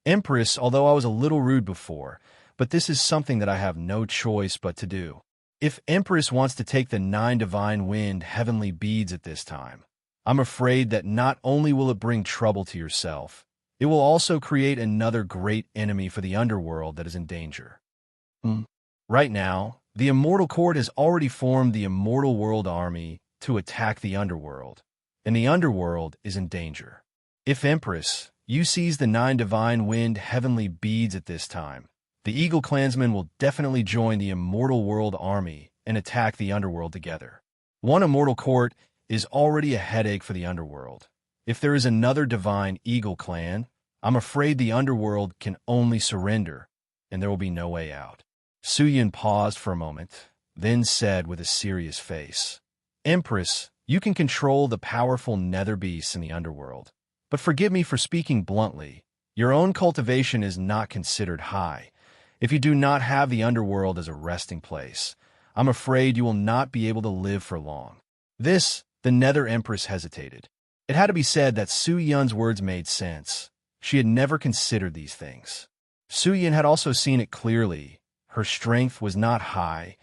Empress, although I was a little rude before, but this is something that I have no choice but to do. If Empress wants to take the 9 divine wind heavenly beads at this time, I'm afraid that not only will it bring trouble to yourself, it will also create another great enemy for the underworld that is in danger. Right now, the Immortal Court has already formed the Immortal World Army to attack the underworld, and the underworld is in danger. If Empress, you seize the 9 divine wind heavenly beads at this time, the Eagle clansmen will definitely join the Immortal World Army and attack the underworld together. One immortal court is already a headache for the underworld. If there is another divine eagle clan, I'm afraid the underworld can only surrender, and there will be no way out. Suyun paused for a moment, then said with a serious face, Empress, you can control the powerful nether beasts in the underworld. But forgive me for speaking bluntly, your own cultivation is not considered high. If you do not have the underworld as a resting place, I'm afraid you will not be able to live for long. The Nether Empress hesitated. It had to be said that Suyun's words made sense. She had never considered these things. Suyun had also seen it clearly. Her strength was not high,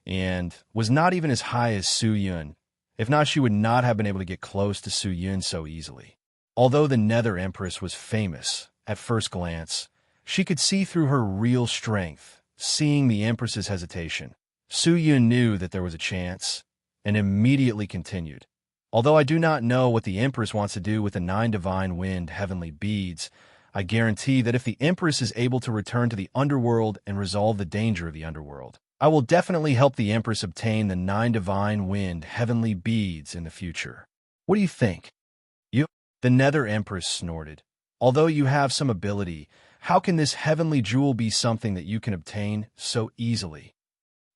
and was not even as high as Suyun. If not, she would not have been able to get close to Suyun so easily. Although the Nether Empress was famous, at first glance, she could see through her real strength. Seeing the Empress's hesitation, Suyun knew that there was a chance, and immediately continued. Although I do not know what the Empress wants to do with the 9 divine wind heavenly beads, I guarantee that if the Empress is able to return to the underworld and resolve the danger of the underworld, I will definitely help the Empress obtain the 9 divine wind heavenly beads in the future. What do you think? The Nether Empress snorted. Although you have some ability, how can this heavenly jewel be something that you can obtain so easily?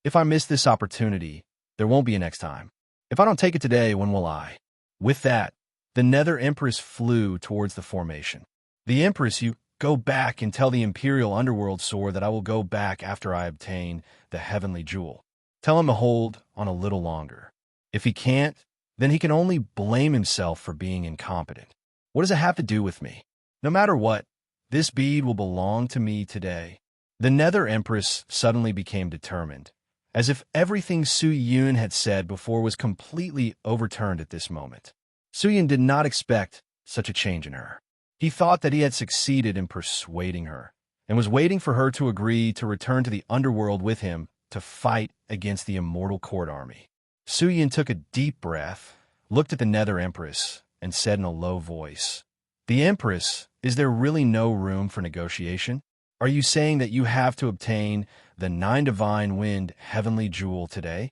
If I miss this opportunity, there won't be a next time. If I don't take it today, when will I? With that, the Nether Empress flew towards the formation. The Empress, you go back and tell the Imperial Underworld Sword that I will go back after I obtain the heavenly jewel. Tell him to hold on a little longer. If he can't, then he can only blame himself for being incompetent. What does it have to do with me? No matter what, this bead will belong to me today. The Nether Empress suddenly became determined, as if everything Suyun had said before was completely overturned at this moment. Suyun did not expect such a change in her. He thought that he had succeeded in persuading her, and was waiting for her to agree to return to the underworld with him to fight against the immortal court army. Suyun took a deep breath, looked at the Nether Empress, and said in a low voice, The Empress, is there really no room for negotiation? Are you saying that you have to obtain the 9 divine wind heavenly jewel today?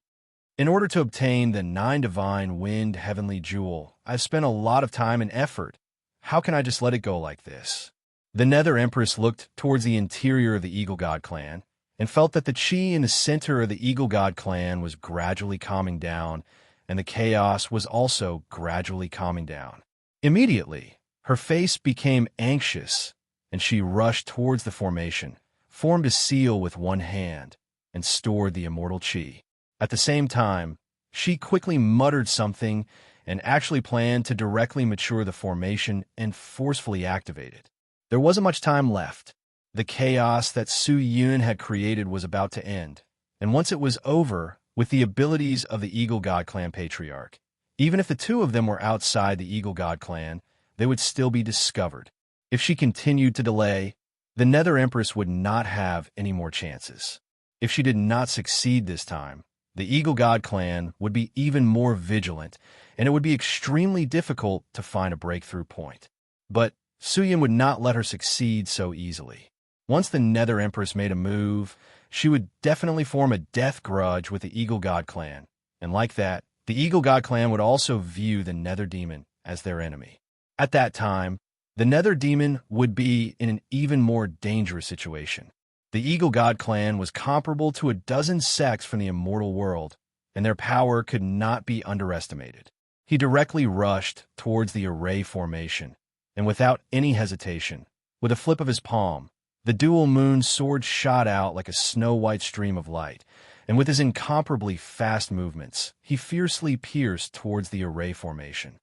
In order to obtain the 9 divine wind heavenly jewel, I've spent a lot of time and effort. How can I just let it go like this? The Nether Empress looked towards the interior of the Eagle God clan and felt that the chi in the center of the Eagle God clan was gradually calming down, and the chaos was also gradually calming down. Immediately, her face became anxious, and she rushed towards the formation, formed a seal with one hand, and stored the immortal chi. At the same time, she quickly muttered something and actually planned to directly mature the formation and forcefully activate it. There wasn't much time left. The chaos that Suyun had created was about to end, and once it was over, with the abilities of the Eagle God Clan Patriarch, even if the 2 of them were outside the Eagle God Clan, they would still be discovered. If she continued to delay, the Nether Empress would not have any more chances. If she did not succeed this time, the Eagle God Clan would be even more vigilant, and it would be extremely difficult to find a breakthrough point. But Suyun would not let her succeed so easily. Once the Nether Empress made a move, she would definitely form a death grudge with the Eagle God Clan, and like that, the Eagle God Clan would also view the Nether Demon as their enemy. At that time, the Nether Demon would be in an even more dangerous situation. The Eagle God Clan was comparable to a dozen sects from the immortal world, and their power could not be underestimated. He directly rushed towards the array formation, and without any hesitation, with a flip of his palm, the dual moon sword shot out like a snow-white stream of light, and with his incomparably fast movements, he fiercely pierced towards the array formation.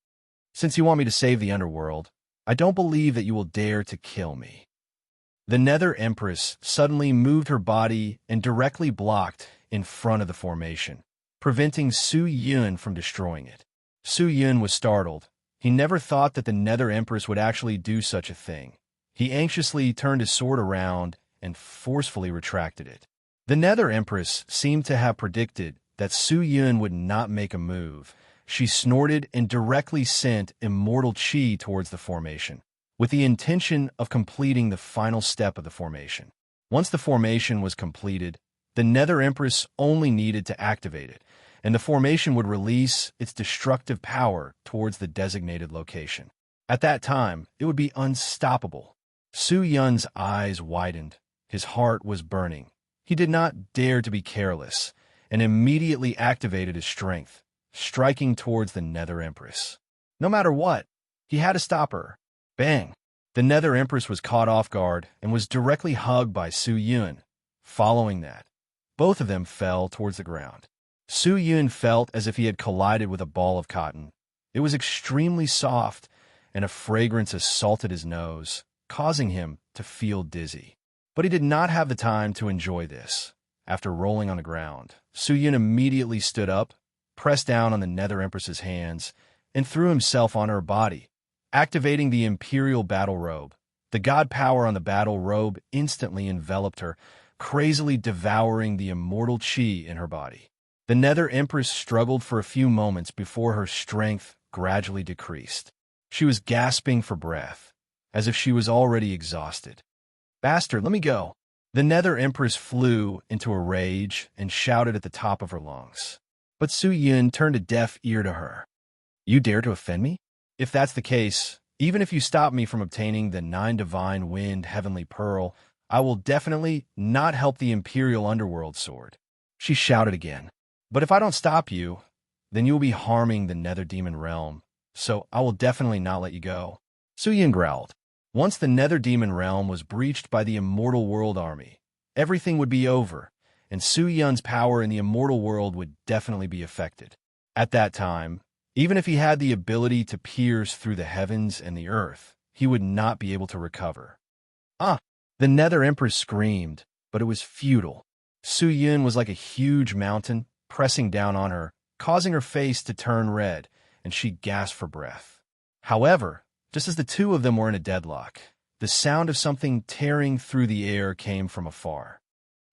Since you want me to save the underworld, I don't believe that you will dare to kill me. The Nether Empress suddenly moved her body and directly blocked in front of the formation, preventing Suyun from destroying it. Suyun was startled. He never thought that the Nether Empress would actually do such a thing. He anxiously turned his sword around and forcefully retracted it. The Nether Empress seemed to have predicted that Suyun would not make a move. She snorted and directly sent immortal chi towards the formation, with the intention of completing the final step of the formation. Once the formation was completed, The Nether Empress only needed to activate it, and the formation would release its destructive power towards the designated location. At that time, it would be unstoppable. Su Yun's eyes widened. His heart was burning. He did not dare to be careless, and immediately activated his strength, striking towards the Nether Empress. No matter what, he had to stop her. Bang! The Nether Empress was caught off guard and was directly hugged by Su Yun. Following that, both of them fell towards the ground. Su Yun felt as if he had collided with a ball of cotton. It was extremely soft, and a fragrance assaulted his nose, causing him to feel dizzy. But he did not have the time to enjoy this. After rolling on the ground, Su Yun immediately stood up, pressed down on the Nether Empress's hands, and threw himself on her body, activating the Imperial Battle Robe. The god power on the battle robe instantly enveloped her, crazily devouring the immortal chi in her body. The Nether Empress struggled for a few moments before her strength gradually decreased. She was gasping for breath, as if she was already exhausted. "Bastard, let me go!" The Nether Empress flew into a rage and shouted at the top of her lungs. But Su Yun turned a deaf ear to her. "You dare to offend me? If that's the case, even if you stop me from obtaining the 9 Divine Wind Heavenly Pearl, I will definitely not help the Imperial Underworld Sword." She shouted again. "But if I don't stop you, then you will be harming the Nether Demon Realm, so I will definitely not let you go." Su Yun growled. Once the Nether Demon Realm was breached by the Immortal World Army, everything would be over, and Su Yun's power in the Immortal World would definitely be affected. At that time, even if he had the ability to pierce through the heavens and the earth, he would not be able to recover. "Ah!" The Nether Empress screamed, but it was futile. Su Yun was like a huge mountain, pressing down on her, causing her face to turn red, and she gasped for breath. However, just as the two of them were in a deadlock, the sound of something tearing through the air came from afar.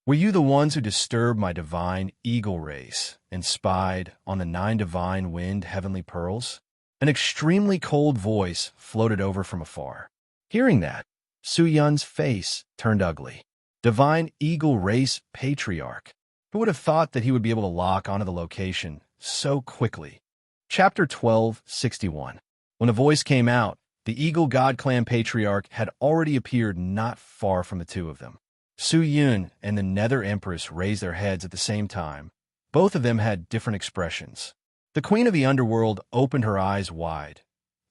"Were you the ones who disturbed my divine eagle race and spied on the 9 divine wind heavenly pearls?" An extremely cold voice floated over from afar. Hearing that, Su Yun's face turned ugly. Divine Eagle Race Patriarch. Who would have thought that he would be able to lock onto the location so quickly? Chapter 1261. When the voice came out, the Eagle God Clan Patriarch had already appeared not far from the two of them. Su Yun and the Nether Empress raised their heads at the same time. Both of them had different expressions. The Queen of the Underworld opened her eyes wide.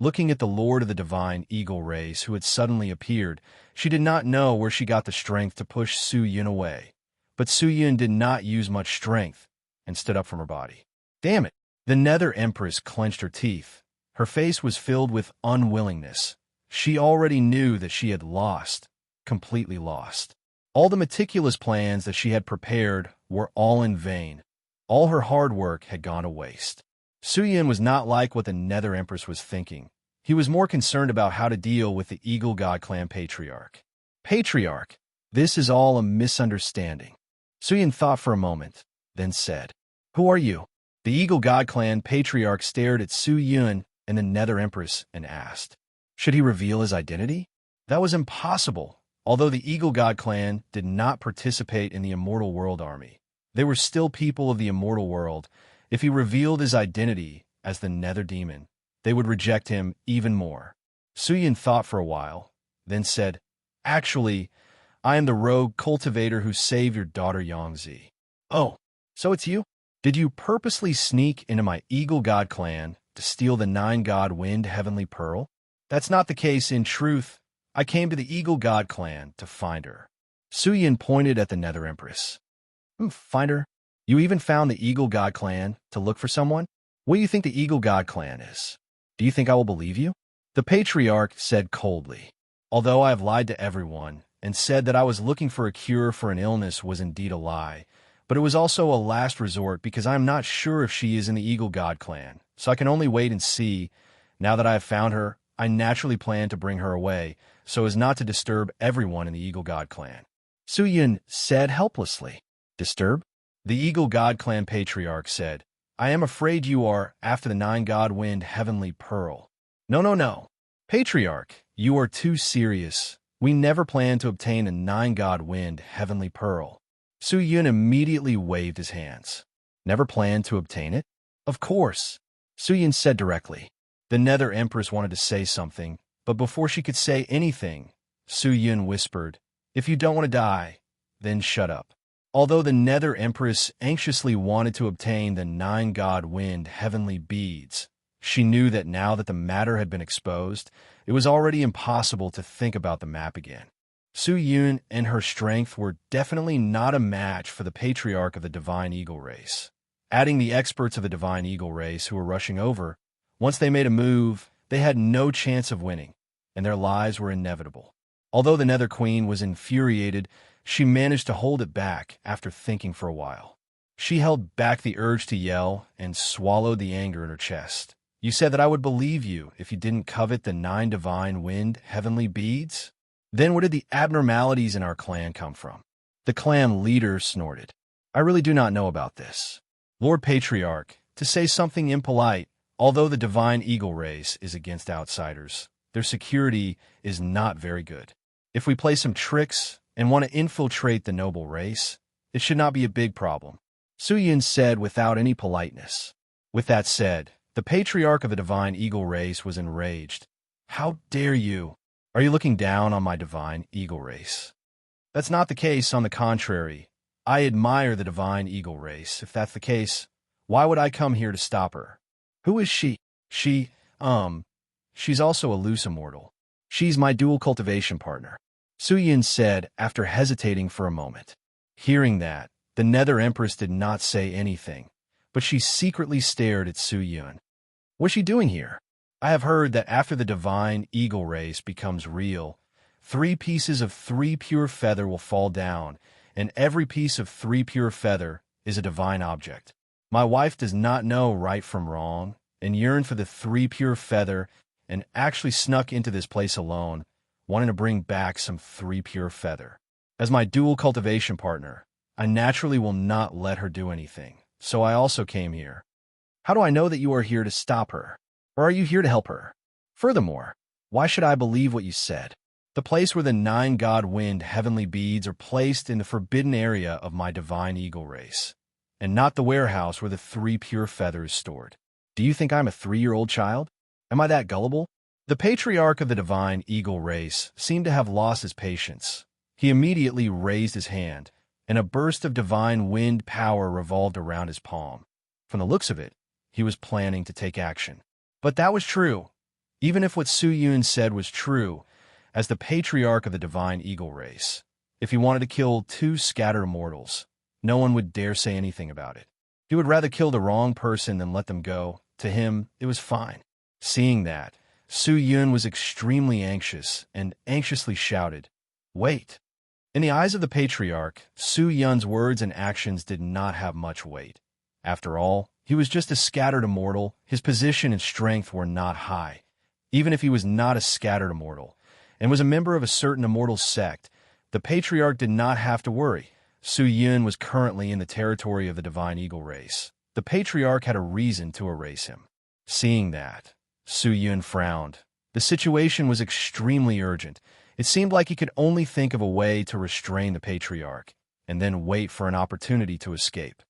Looking at the Lord of the Divine Eagle Race who had suddenly appeared, she did not know where she got the strength to push Su Yun away. But Su Yun did not use much strength and stood up from her body. "Damn it!" The Nether Empress clenched her teeth. Her face was filled with unwillingness. She already knew that she had lost, completely lost. All the meticulous plans that she had prepared were all in vain. All her hard work had gone to waste. Su Yun was not like what the Nether Empress was thinking. He was more concerned about how to deal with the Eagle God Clan Patriarch. "Patriarch, this is all a misunderstanding." Su Yun thought for a moment, then said, "Who are you?" The Eagle God Clan Patriarch stared at Su Yun and the Nether Empress and asked, should he reveal his identity? That was impossible. Although the Eagle God Clan did not participate in the Immortal World Army, they were still people of the Immortal World. If he revealed his identity as the Nether Demon, they would reject him even more. Su Yun thought for a while, then said, "Actually, I am the rogue cultivator who saved your daughter Yangzi." "Oh, so it's you? Did you purposely sneak into my Eagle God Clan to steal the 9-God Wind Heavenly Pearl?" "That's not the case. In truth, I came to the Eagle God Clan to find her." Su Yun pointed at the Nether Empress. "Find her? You even found the Eagle God Clan to look for someone? What do you think the Eagle God Clan is? Do you think I will believe you?" The Patriarch said coldly, "Although I have lied to everyone and said that I was looking for a cure for an illness was indeed a lie, but it was also a last resort because I am not sure if she is in the Eagle God Clan, so I can only wait and see. Now that I have found her, I naturally plan to bring her away, so as not to disturb everyone in the Eagle God Clan." Su Yun said helplessly. "Disturb?" The Eagle God Clan Patriarch said, "I am afraid you are after the 9-God Wind Heavenly Pearl." No. Patriarch, you are too serious. We never plan to obtain a 9-God Wind Heavenly Pearl. Su Yun immediately waved his hands. Never planned to obtain it? Of course, Su Yun said directly. The Nether Empress wanted to say something, but before she could say anything, Su Yun whispered, "If you don't want to die, then shut up." Although the Nether Empress anxiously wanted to obtain the 9-god wind heavenly beads, she knew that now that the matter had been exposed, it was already impossible to think about the map again. Su Yun and her strength were definitely not a match for the patriarch of the Divine Eagle race. Adding the experts of the Divine Eagle race who were rushing over, once they made a move, they had no chance of winning, and their lives were inevitable. Although the Nether Queen was infuriated, she managed to hold it back after thinking for a while. She held back the urge to yell and swallowed the anger in her chest. "You said that I would believe you if you didn't covet the 9 divine wind heavenly beads? Then where did the abnormalities in our clan come from?" The clan leader snorted. "I really do not know about this. Lord Patriarch, to say something impolite, although the Divine Eagle race is against outsiders, their security is not very good. If we play some tricks and want to infiltrate the noble race, it should not be a big problem," Su Yun said without any politeness. With that said, the patriarch of the Divine Eagle race was enraged. "How dare you? Are you looking down on my Divine Eagle race?" "That's not the case, on the contrary. I admire the Divine Eagle race. If that's the case, why would I come here to stop her?" "Who is she?" She's also a loose immortal. She's my dual cultivation partner," Su Yun said after hesitating for a moment. Hearing that, the Nether Empress did not say anything, but she secretly stared at Su Yun. "What's she doing here?" "I have heard that after the Divine Eagle race becomes real, 3 pieces of 3 pure feather will fall down, and every piece of 3 pure feather is a divine object. My wife does not know right from wrong and yearned for the 3 pure feather and actually snuck into this place alone, wanting to bring back some 3 pure feather. As my dual cultivation partner, I naturally will not let her do anything, so I also came here." "How do I know that you are here to stop her? Or are you here to help her? Furthermore, why should I believe what you said? The place where the 9-god wind heavenly beads are placed in the forbidden area of my Divine Eagle race, and not the warehouse where the 3 pure feathers stored. Do you think I'm a 3-year-old child? Am I that gullible?" The patriarch of the Divine Eagle race seemed to have lost his patience. He immediately raised his hand, and a burst of divine wind power revolved around his palm. From the looks of it, he was planning to take action. But that was true. Even if what Su Yun said was true, as the patriarch of the Divine Eagle race, if he wanted to kill 2 scattered immortals, no one would dare say anything about it. He would rather kill the wrong person than let them go. To him, it was fine. Seeing that, Su Yun was extremely anxious and anxiously shouted, "Wait!" In the eyes of the patriarch, Su Yun's words and actions did not have much weight. After all, he was just a scattered immortal. His position and strength were not high. Even if he was not a scattered immortal and was a member of a certain immortal sect, the patriarch did not have to worry. Su Yun was currently in the territory of the Divine Eagle race. The patriarch had a reason to erase him. Seeing that, Su Yun frowned. The situation was extremely urgent. It seemed like he could only think of a way to restrain the patriarch, and then wait for an opportunity to escape.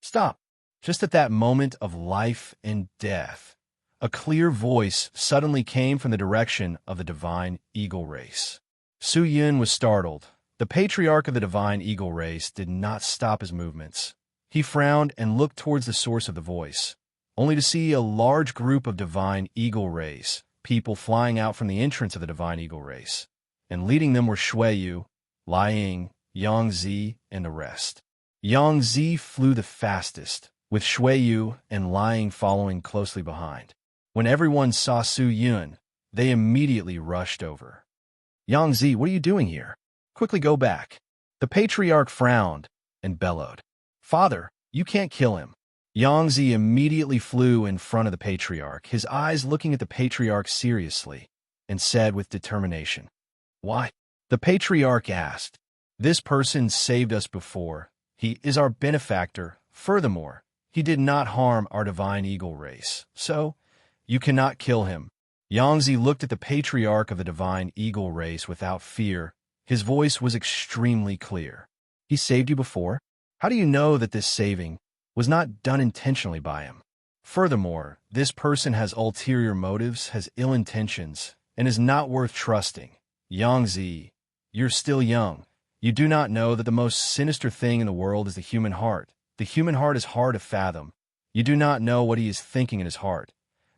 "Stop!" Just at that moment of life and death, a clear voice suddenly came from the direction of the Divine Eagle race. Su Yun was startled. The patriarch of the Divine Eagle race did not stop his movements. He frowned and looked towards the source of the voice, only to see a large group of Divine Eagle race people flying out from the entrance of the Divine Eagle race, and leading them were Shuiyu, Liang, Yangzi, and the rest. Yangzi flew the fastest, with Shuiyu and Liang following closely behind. When everyone saw Su Yun, they immediately rushed over. "Yangzi, what are you doing here? Quickly go back." The patriarch frowned and bellowed, "Father, you can't kill him." Yangzi immediately flew in front of the patriarch, his eyes looking at the patriarch seriously, and said with determination, "Why?" The patriarch asked, "This person saved us before. He is our benefactor. Furthermore, he did not harm our Divine Eagle race, so you cannot kill him." Yangzi looked at the patriarch of the Divine Eagle race without fear. His voice was extremely clear. He saved you before? How do you know that this saving was not done intentionally by him? Furthermore, this person has ulterior motives, has ill intentions, and is not worth trusting. Yangzi, you're still young. You do not know that the most sinister thing in the world is the human heart. The human heart is hard to fathom. You do not know what he is thinking in his heart,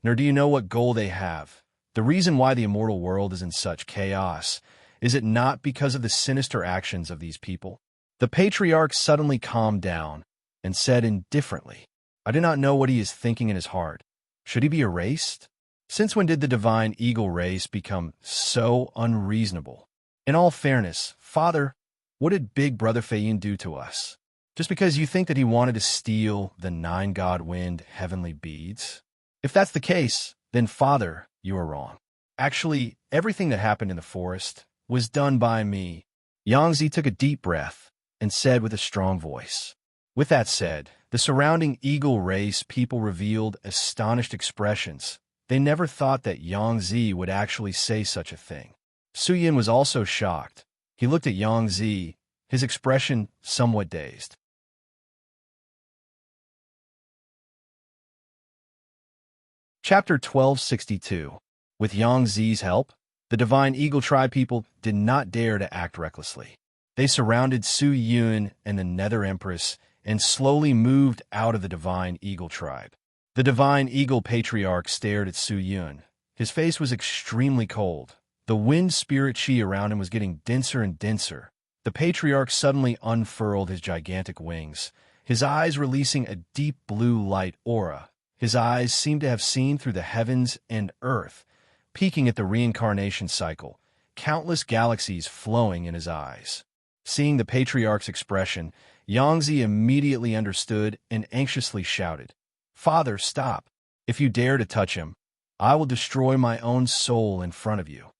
nor do you know what goal they have. The reason why the immortal world is in such chaos is it not because of the sinister actions of these people? The patriarch suddenly calmed down and said indifferently, I do not know what he is thinking in his heart. Should he be erased? Since when did the divine eagle race become so unreasonable? In all fairness, Father, what did Big Brother Feiyun do to us? Just because you think that he wanted to steal the 9-god-wind heavenly beads? If that's the case, then Father, you are wrong. Actually, everything that happened in the forest was done by me. Yangzi took a deep breath and said with a strong voice. With that said, the surrounding eagle race people revealed astonished expressions. They never thought that Yangzi would actually say such a thing. Suyin was also shocked. He looked at Yangzi, his expression somewhat dazed. Chapter 1262. With Yangzi's help, the Divine Eagle Tribe people did not dare to act recklessly. They surrounded Su Yun and the Nether Empress and slowly moved out of the Divine Eagle Tribe. The Divine Eagle Patriarch stared at Su Yun. His face was extremely cold. The wind spirit chi around him was getting denser and denser. The Patriarch suddenly unfurled his gigantic wings, his eyes releasing a deep blue light aura. His eyes seemed to have seen through the heavens and earth, peeking at the reincarnation cycle, countless galaxies flowing in his eyes. Seeing the Patriarch's expression, Yangzi immediately understood and anxiously shouted, Father, stop. If you dare to touch him, I will destroy my own soul in front of you.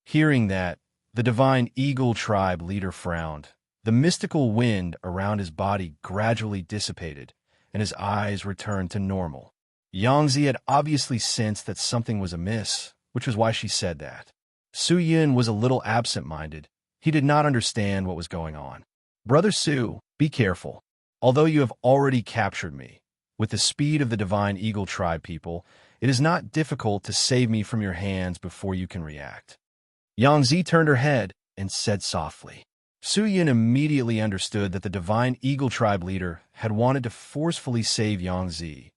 Hearing that, the Divine Eagle Tribe leader frowned. The mystical wind around his body gradually dissipated, and his eyes returned to normal. Yangzi had obviously sensed that something was amiss, which was why she said that. Su Yin was a little absent-minded. He did not understand what was going on. Brother Su, be careful. Although you have already captured me, with the speed of the Divine Eagle Tribe people, it is not difficult to save me from your hands before you can react. Yangzi turned her head and said softly. Su Yin immediately understood that the Divine Eagle Tribe leader had wanted to forcefully save Yangzi,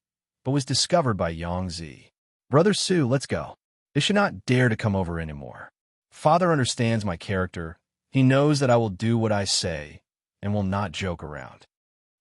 but was discovered by Yangzi. Brother Su, let's go. They should not dare to come over anymore. Father understands my character. He knows that I will do what I say and will not joke around.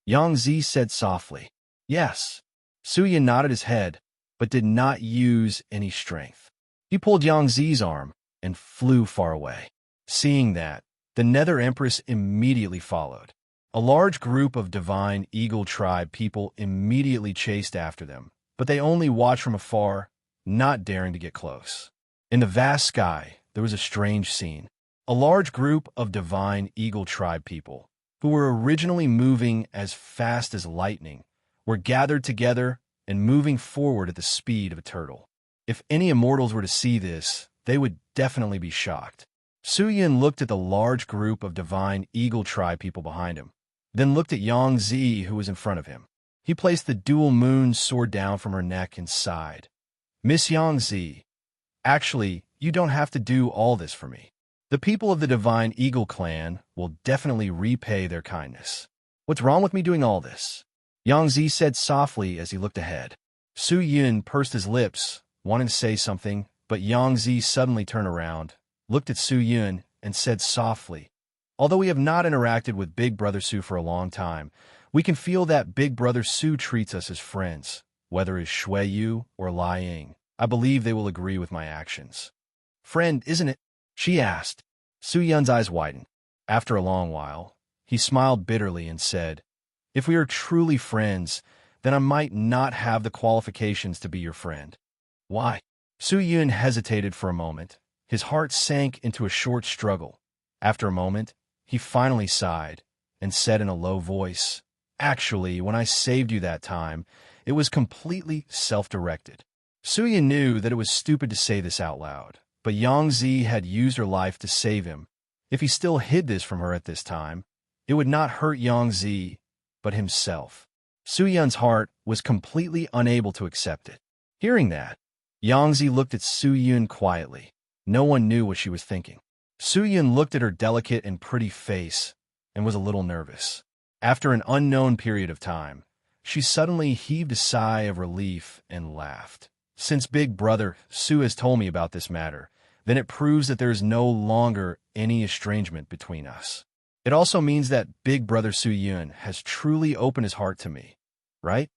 Yangzi said softly. Yes. Su Yin nodded his head, but did not use any strength. He pulled Yangzi's arm and flew far away. Seeing that, the Nether Empress immediately followed. A large group of Divine Eagle Tribe people immediately chased after them, but they only watched from afar, not daring to get close. In the vast sky, there was a strange scene. A large group of Divine Eagle Tribe people, who were originally moving as fast as lightning, were gathered together and moving forward at the speed of a turtle. If any immortals were to see this, they would definitely be shocked. Su Yin looked at the large group of Divine Eagle Tribe people behind him, then looked at Yangzi, who was in front of him. He placed the dual moon sword down from her neck and sighed. Miss Yangzi, actually, you don't have to do all this for me. The people of the Divine Eagle clan will definitely repay their kindness. What's wrong with me doing all this? Yangzi said softly as he looked ahead. Su Yin pursed his lips, wanting to say something, but Yangzi suddenly turned around, looked at Su Yin, and said softly, although we have not interacted with Big Brother Su for a long time, we can feel that Big Brother Su treats us as friends, whether as Shui Yu or Lai Ying. I believe they will agree with my actions. Friend, isn't it? She asked. Su Yun's eyes widened. After a long while, he smiled bitterly and said, if we are truly friends, then I might not have the qualifications to be your friend. Why? Su Yun hesitated for a moment. His heart sank into a short struggle. After a moment, he finally sighed and said in a low voice, actually, when I saved you that time, it was completely self-directed. Su Yun knew that it was stupid to say this out loud, but Yangzi had used her life to save him. If he still hid this from her at this time, It would not hurt Yangzi, but himself. Su Yun's heart was completely unable to accept it. Hearing that, Yangzi looked at Su Yun quietly. No one knew what she was thinking. Su Yun looked at her delicate and pretty face and was a little nervous. After an unknown period of time, she suddenly heaved a sigh of relief and laughed. Since Big Brother Su has told me about this matter, then it proves that there is no longer any estrangement between us. It also means that Big Brother Su Yun has truly opened his heart to me, right?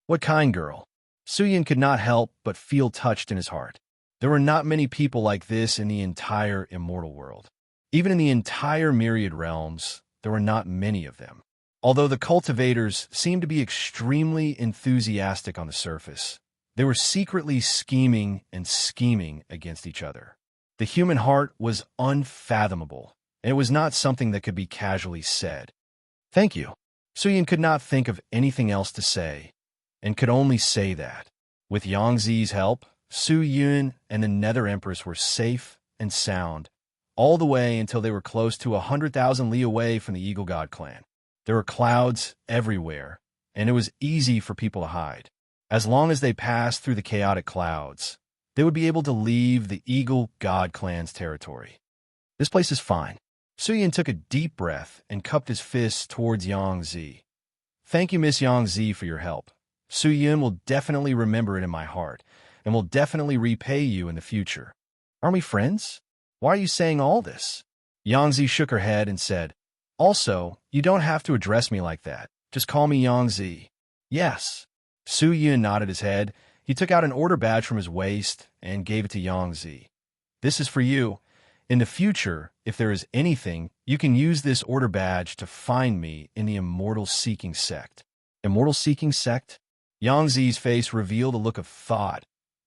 What kind girl? Su Yun could not help but feel touched in his heart. There were not many people like this in the entire immortal world. Even in the entire myriad realms, there were not many of them. Although the cultivators seemed to be extremely enthusiastic on the surface, they were secretly scheming against each other. The human heart was unfathomable, and it was not something that could be casually said. Thank you. Su Yun could not think of anything else to say, and could only say that. With Yangzi's help, Su Yun and the Nether Empress were safe and sound, all the way until they were close to 100,000 li away from the Eagle God clan. There were clouds everywhere, and it was easy for people to hide. As long as they passed through the chaotic clouds, they would be able to leave the Eagle God clan's territory. This place is fine. Su Yun took a deep breath and cupped his fists towards Yangzi. Thank you, Miss Yangzi, for your help. Su Yun will definitely remember it in my heart, and will definitely repay you in the future. Aren't we friends? Why are you saying all this? Yangzi shook her head and said, Also, you don't have to address me like that. Just call me Yangzi. Yes. Su Yun nodded his head. He took out an order badge from his waist and gave it to Yangzi. This is for you. In the future, if there is anything, you can use this order badge to find me in the Immortal Seeking Sect. Immortal Seeking Sect? Yangzi's face revealed a look of thought,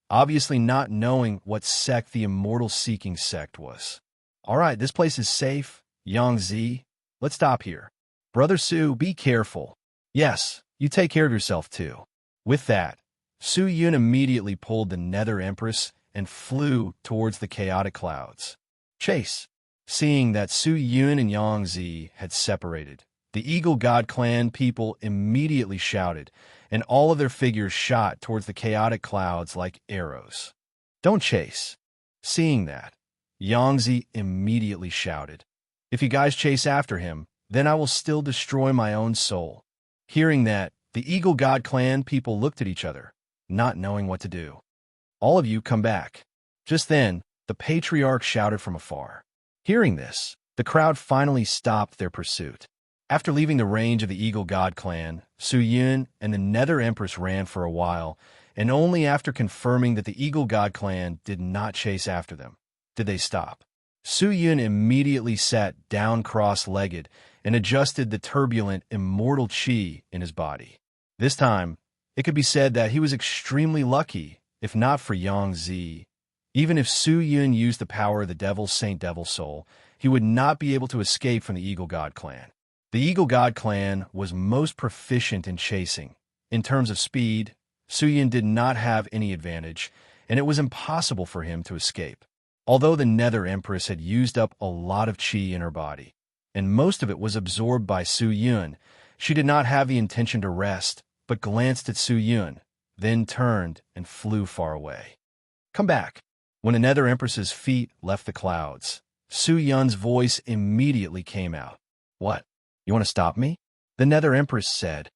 obviously not knowing what sect the Immortal Seeking Sect was. All right, this place is safe. Yangzi, let's stop here. Brother Su, be careful. Yes, you take care of yourself too. With that, Su Yun immediately pulled the Nether Empress and flew towards the chaotic clouds. Chase. Seeing that Su Yun and Yangzi had separated, the Eagle God clan people immediately shouted, and all of their figures shot towards the chaotic clouds like arrows. Don't chase. Seeing that, Yangzi immediately shouted, If you guys chase after him, then I will still destroy my own soul. Hearing that, the Eagle God clan people looked at each other, not knowing what to do. All of you come back. Just then, the patriarch shouted from afar. Hearing this, the crowd finally stopped their pursuit. After leaving the range of the Eagle God clan, Su Yun and the Nether Empress ran for a while, and only after confirming that the Eagle God clan did not chase after them did they stop. Su Yun immediately sat down cross-legged and adjusted the turbulent, immortal chi in his body. This time, it could be said that he was extremely lucky, if not for Yangzi. Even if Su Yun used the power of the Devil's Saint Devil Soul, he would not be able to escape from the Eagle God clan. The Eagle God clan was most proficient in chasing. In terms of speed, Su Yun did not have any advantage, and it was impossible for him to escape. Although the Nether Empress had used up a lot of chi in her body, and most of it was absorbed by Su Yun, she did not have the intention to rest, but glanced at Su Yun, then turned and flew far away. Come back. When the Nether Empress's feet left the clouds, Su Yun's voice immediately came out. What? You want to stop me? The Nether Empress said.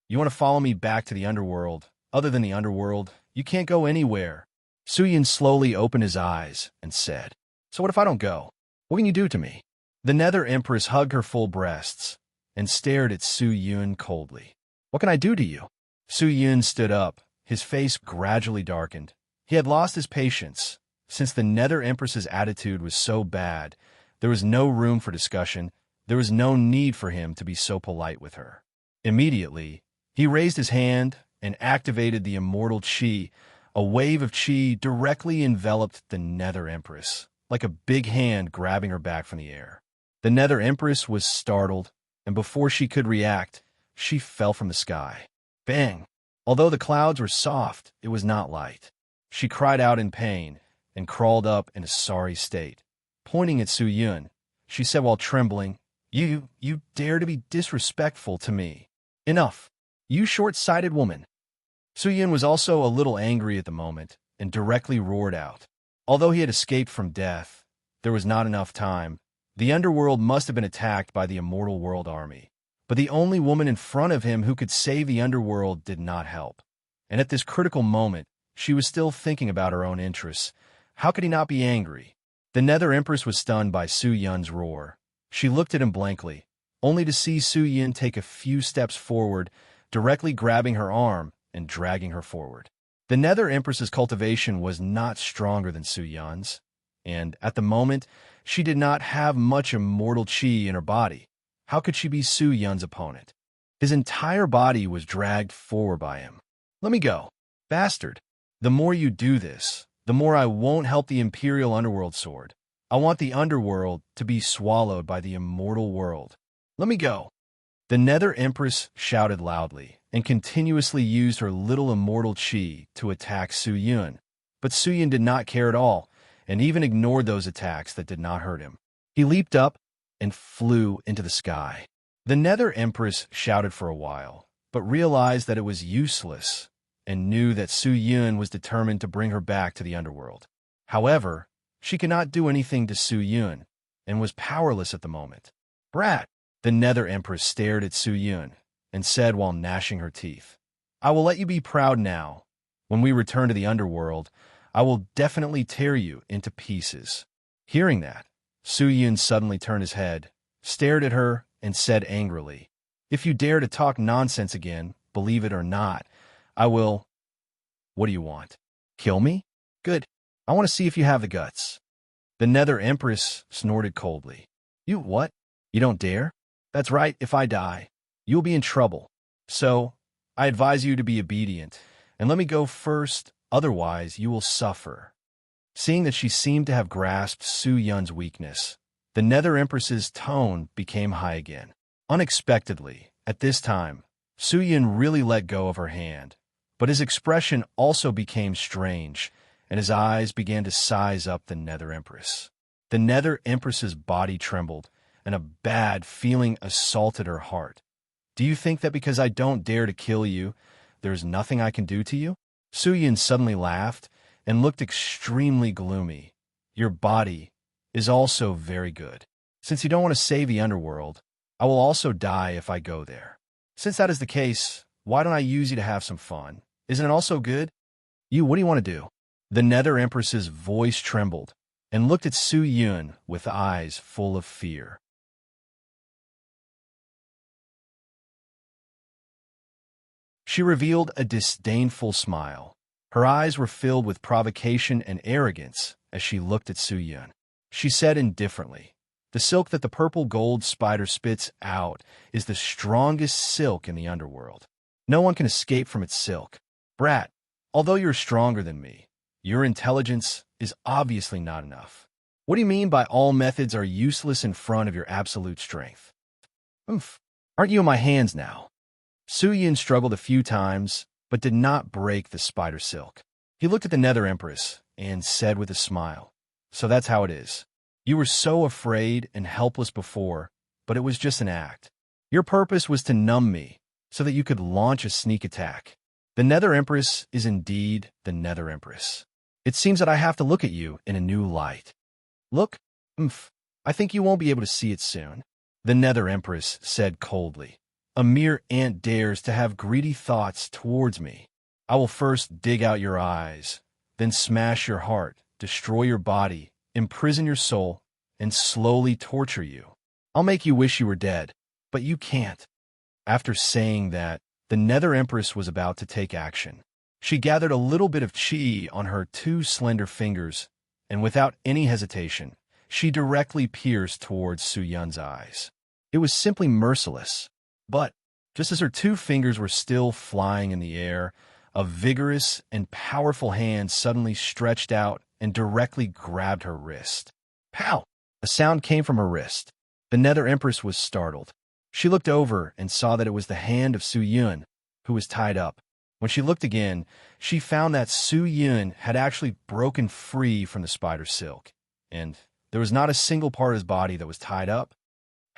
You want to follow me back to the underworld? Other than the underworld, you can't go anywhere. Su Yun slowly opened his eyes and said, So what if I don't go? What can you do to me? The Nether Empress hugged her full breasts and stared at Su Yun coldly. What can I do to you? Su Yun stood up, his face gradually darkened. He had lost his patience. Since the Nether Empress's attitude was so bad, there was no room for discussion. There was no need for him to be so polite with her. Immediately, he raised his hand and activated the immortal chi. A wave of chi directly enveloped the Nether Empress, like a big hand grabbing her back from the air. The Nether Empress was startled, and before she could react, she fell from the sky. Bang! Although the clouds were soft, it was not light. She cried out in pain and crawled up in a sorry state. Pointing at Su Yun, she said while trembling, You dare to be disrespectful to me. Enough, you short-sighted woman. Su-Yun was also a little angry at the moment and directly roared out. Although he had escaped from death, there was not enough time. The underworld must have been attacked by the Immortal World Army. But the only woman in front of him who could save the underworld did not help. And at this critical moment, she was still thinking about her own interests. How could he not be angry? The Nether Empress was stunned by Su-Yun's roar. She looked at him blankly, only to see Su-Yun take a few steps forward, directly grabbing her arm and dragging her forward. The Nether Empress's cultivation was not stronger than Su-Yun's, and at the moment, she did not have much immortal chi in her body. How could she be Su-Yun's opponent? His entire body was dragged forward by him. Let me go, bastard. The more you do this, the more I won't help the Imperial Underworld Sword. I want the Underworld to be swallowed by the immortal world. Let me go. The Nether Empress shouted loudly and continuously used her little immortal chi to attack Su-Yun. But Su-Yun did not care at all, and even ignored those attacks that did not hurt him. He leaped up and flew into the sky. The Nether Empress shouted for a while, but realized that it was useless and knew that Su-Yun was determined to bring her back to the underworld. However, she could not do anything to Su-Yun and was powerless at the moment. Brat! The Nether Empress stared at Su-Yun and said while gnashing her teeth, I will let you be proud now. When we return to the underworld, I will definitely tear you into pieces. Hearing that, Su-Yun suddenly turned his head, stared at her, and said angrily, If you dare to talk nonsense again, believe it or not, I will... What do you want? Kill me? Good. I want to see if you have the guts. The Nether Empress snorted coldly. You what? You don't dare? That's right, if I die, you'll be in trouble. So, I advise you to be obedient, and let me go first, otherwise you will suffer. Seeing that she seemed to have grasped Su-Yun's weakness, the Nether Empress's tone became high again. Unexpectedly, at this time, Su-Yun really let go of her hand, but his expression also became strange, and his eyes began to size up the Nether Empress. The Nether Empress's body trembled, and a bad feeling assaulted her heart. Do you think that because I don't dare to kill you, there's nothing I can do to you? Su-Yun suddenly laughed and looked extremely gloomy. Your body is also very good. Since you don't want to save the underworld, I will also die if I go there. Since that is the case, why don't I use you to have some fun? Isn't it also good? What do you want to do? The Nether Empress's voice trembled and looked at Su-Yun with eyes full of fear. She revealed a disdainful smile. Her eyes were filled with provocation and arrogance as she looked at Su-Yun. She said indifferently, The silk that the purple gold spider spits out is the strongest silk in the underworld. No one can escape from its silk. Brat, although you're stronger than me, your intelligence is obviously not enough. What do you mean by all methods are useless in front of your absolute strength? Aren't you in my hands now? Su-Yun struggled a few times, but did not break the spider silk. He looked at the Nether Empress and said with a smile, So that's how it is. You were so afraid and helpless before, but it was just an act. Your purpose was to numb me, so that you could launch a sneak attack. The Nether Empress is indeed the Nether Empress. It seems that I have to look at you in a new light. Look? I think you won't be able to see it soon. The Nether Empress said coldly. A mere ant dares to have greedy thoughts towards me. I will first dig out your eyes, then smash your heart, destroy your body, imprison your soul, and slowly torture you. I'll make you wish you were dead, but you can't. After saying that, the Nether Empress was about to take action. She gathered a little bit of chi on her two slender fingers, and without any hesitation, she directly pierced towards Su-Yun's eyes. It was simply merciless. But, just as her two fingers were still flying in the air, a vigorous and powerful hand suddenly stretched out and directly grabbed her wrist. Pow! A sound came from her wrist. The Nether Empress was startled. She looked over and saw that it was the hand of Su-Yun, who was tied up. When she looked again, she found that Su-Yun had actually broken free from the spider silk, and there was not a single part of his body that was tied up.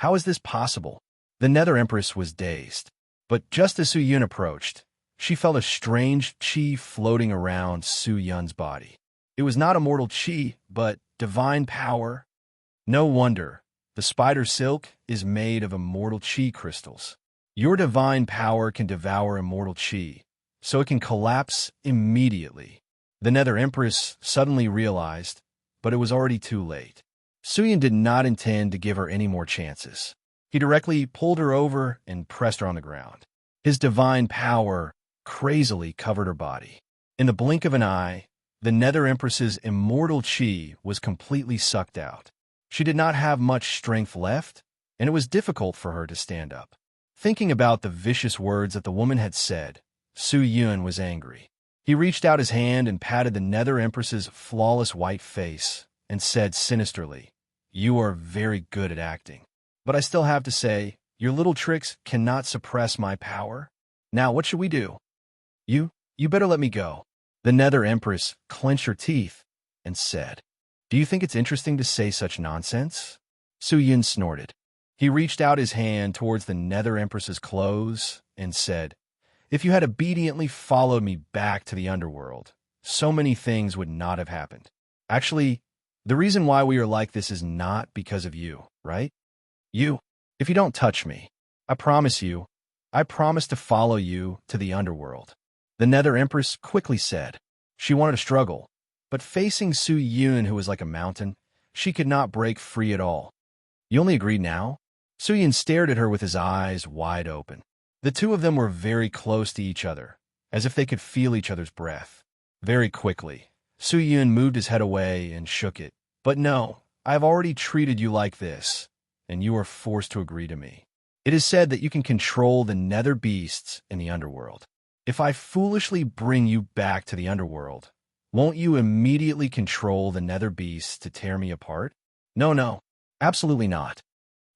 How is this possible? The Nether Empress was dazed. But just as Su Yun approached, she felt a strange chi floating around Su Yun's body. It was not immortal chi, but divine power. No wonder. The spider silk is made of immortal chi crystals. Your divine power can devour immortal chi, so it can collapse immediately. The Nether Empress suddenly realized, but it was already too late. Suyin did not intend to give her any more chances. He directly pulled her over and pressed her on the ground. His divine power crazily covered her body. In the blink of an eye, the Nether Empress's immortal chi was completely sucked out. She did not have much strength left, and it was difficult for her to stand up. Thinking about the vicious words that the woman had said, Su Yun was angry. He reached out his hand and patted the Nether Empress's flawless white face and said sinisterly, "You are very good at acting. But I still have to say, your little tricks cannot suppress my power. Now what should we do? You better let me go." The Nether Empress clenched her teeth and said, "Do you think it's interesting to say such nonsense?" Su Yun snorted. He reached out his hand towards the Nether Empress's clothes and said, "If you had obediently followed me back to the underworld, so many things would not have happened. Actually, the reason why we are like this is not because of you, right? If you don't touch me, I promise to follow you to the underworld." The Nether Empress quickly said. She wanted to struggle, but facing Su Yun, who was like a mountain, she could not break free at all. "You only agreed now?" Su Yun stared at her with his eyes wide open. The two of them were very close to each other, as if they could feel each other's breath. Very quickly, Su Yun moved his head away and shook it. "But no, I have already treated you like this, and you are forced to agree to me. It is said that you can control the nether beasts in the underworld. If I foolishly bring you back to the underworld, won't you immediately control the nether beasts to tear me apart?" No, absolutely not."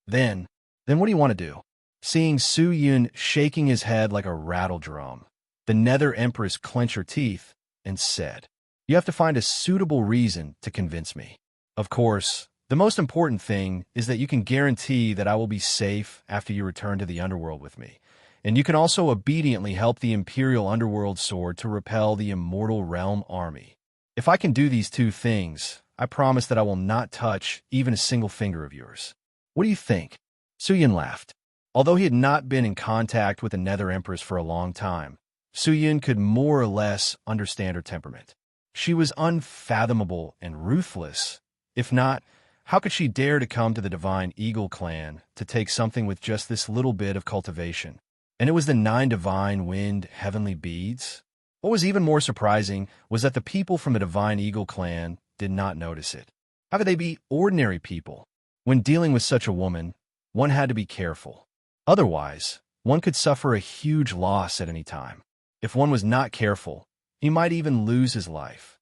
Then what do you want to do?" Seeing Su Yun shaking his head like a rattle drum, the Nether Empress clenched her teeth and said, "You have to find a suitable reason to convince me. Of course, the most important thing is that you can guarantee that I will be safe after you return to the underworld with me, and you can also obediently help the Imperial Underworld Sword to repel the Immortal Realm army. If I can do these two things, I promise that I will not touch even a single finger of yours. What do you think?" Su Yun laughed. Although he had not been in contact with the Nether Empress for a long time, Su Yun could more or less understand her temperament. She was unfathomable and ruthless. If not, how could she dare to come to the Divine Eagle clan to take something with just this little bit of cultivation? And it was the 9 divine wind heavenly beads? What was even more surprising was that the people from the Divine Eagle clan did not notice it. How could they be ordinary people? When dealing with such a woman, one had to be careful. Otherwise, one could suffer a huge loss at any time. If one was not careful, he might even lose his life.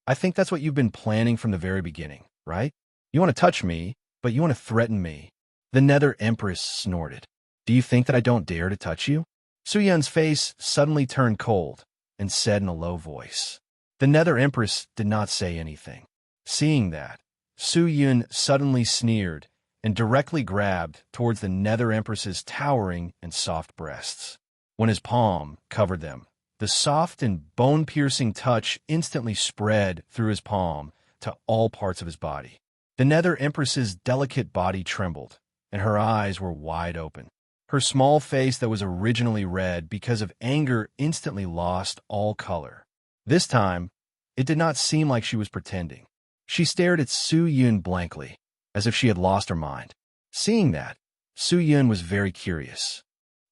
I think that's what you've been planning from the very beginning, right? You want to touch me, but you want to threaten me." The Nether Empress snorted. "Do you think that I don't dare to touch you?" Su Yun's face suddenly turned cold and said in a low voice. The Nether Empress did not say anything. Seeing that, Su Yun suddenly sneered and directly grabbed towards the Nether Empress's towering and soft breasts. When his palm covered them, the soft and bone-piercing touch instantly spread through his palm to all parts of his body. The Nether Empress's delicate body trembled, and her eyes were wide open. Her small face that was originally red because of anger instantly lost all color. This time, it did not seem like she was pretending. She stared at Su Yun blankly, as if she had lost her mind. Seeing that, Su Yun was very curious.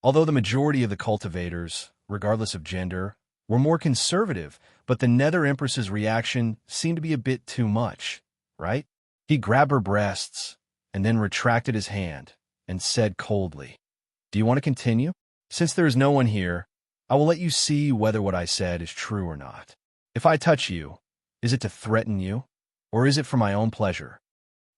Although the majority of the cultivators, regardless of gender, were more conservative, but the Nether Empress's reaction seemed to be a bit too much, right? He grabbed her breasts and then retracted his hand and said coldly, "Do you want to continue? Since there is no one here, I will let you see whether what I said is true or not. If I touch you, is it to threaten you, or is it for my own pleasure?"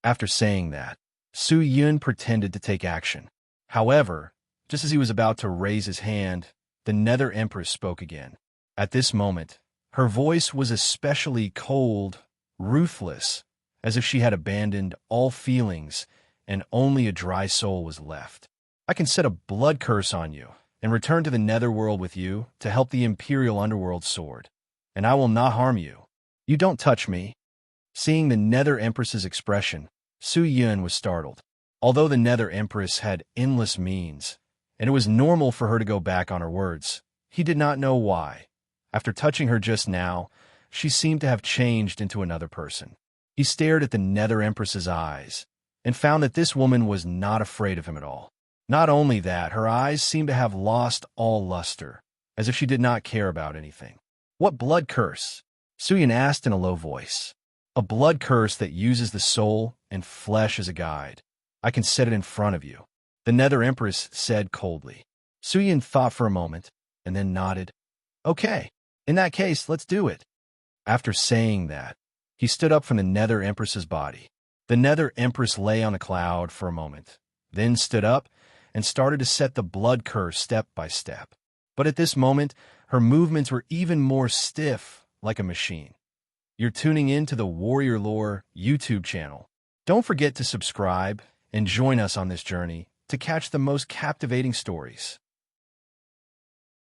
After saying that, Su Yun pretended to take action. However, just as he was about to raise his hand, the Nether Empress spoke again. At this moment, her voice was especially cold, ruthless, as if she had abandoned all feelings and only a dry soul was left. I can set a blood curse on you and return to the netherworld with you to help the Imperial Underworld sword, and I will not harm you. You don't touch me. Seeing the Nether Empress's expression, Su Yun was startled. Although the Nether Empress had endless means, and it was normal for her to go back on her words, he did not know why. After touching her just now, she seemed to have changed into another person. He stared at the Nether Empress's eyes and found that this woman was not afraid of him at all. Not only that, her eyes seemed to have lost all luster, as if she did not care about anything. What blood curse? Su Yun asked in a low voice. A blood curse that uses the soul and flesh as a guide. I can set it in front of you, the Nether Empress said coldly. Su Yun thought for a moment and then nodded. Okay, in that case, let's do it. After saying that, he stood up from the Nether Empress's body. The Nether Empress lay on a cloud for a moment, then stood up and started to set the blood curse step by step. But at this moment, her movements were even more stiff, like a machine. You're tuning in to the Warrior Lore YouTube channel. Don't forget to subscribe and join us on this journey to catch the most captivating stories.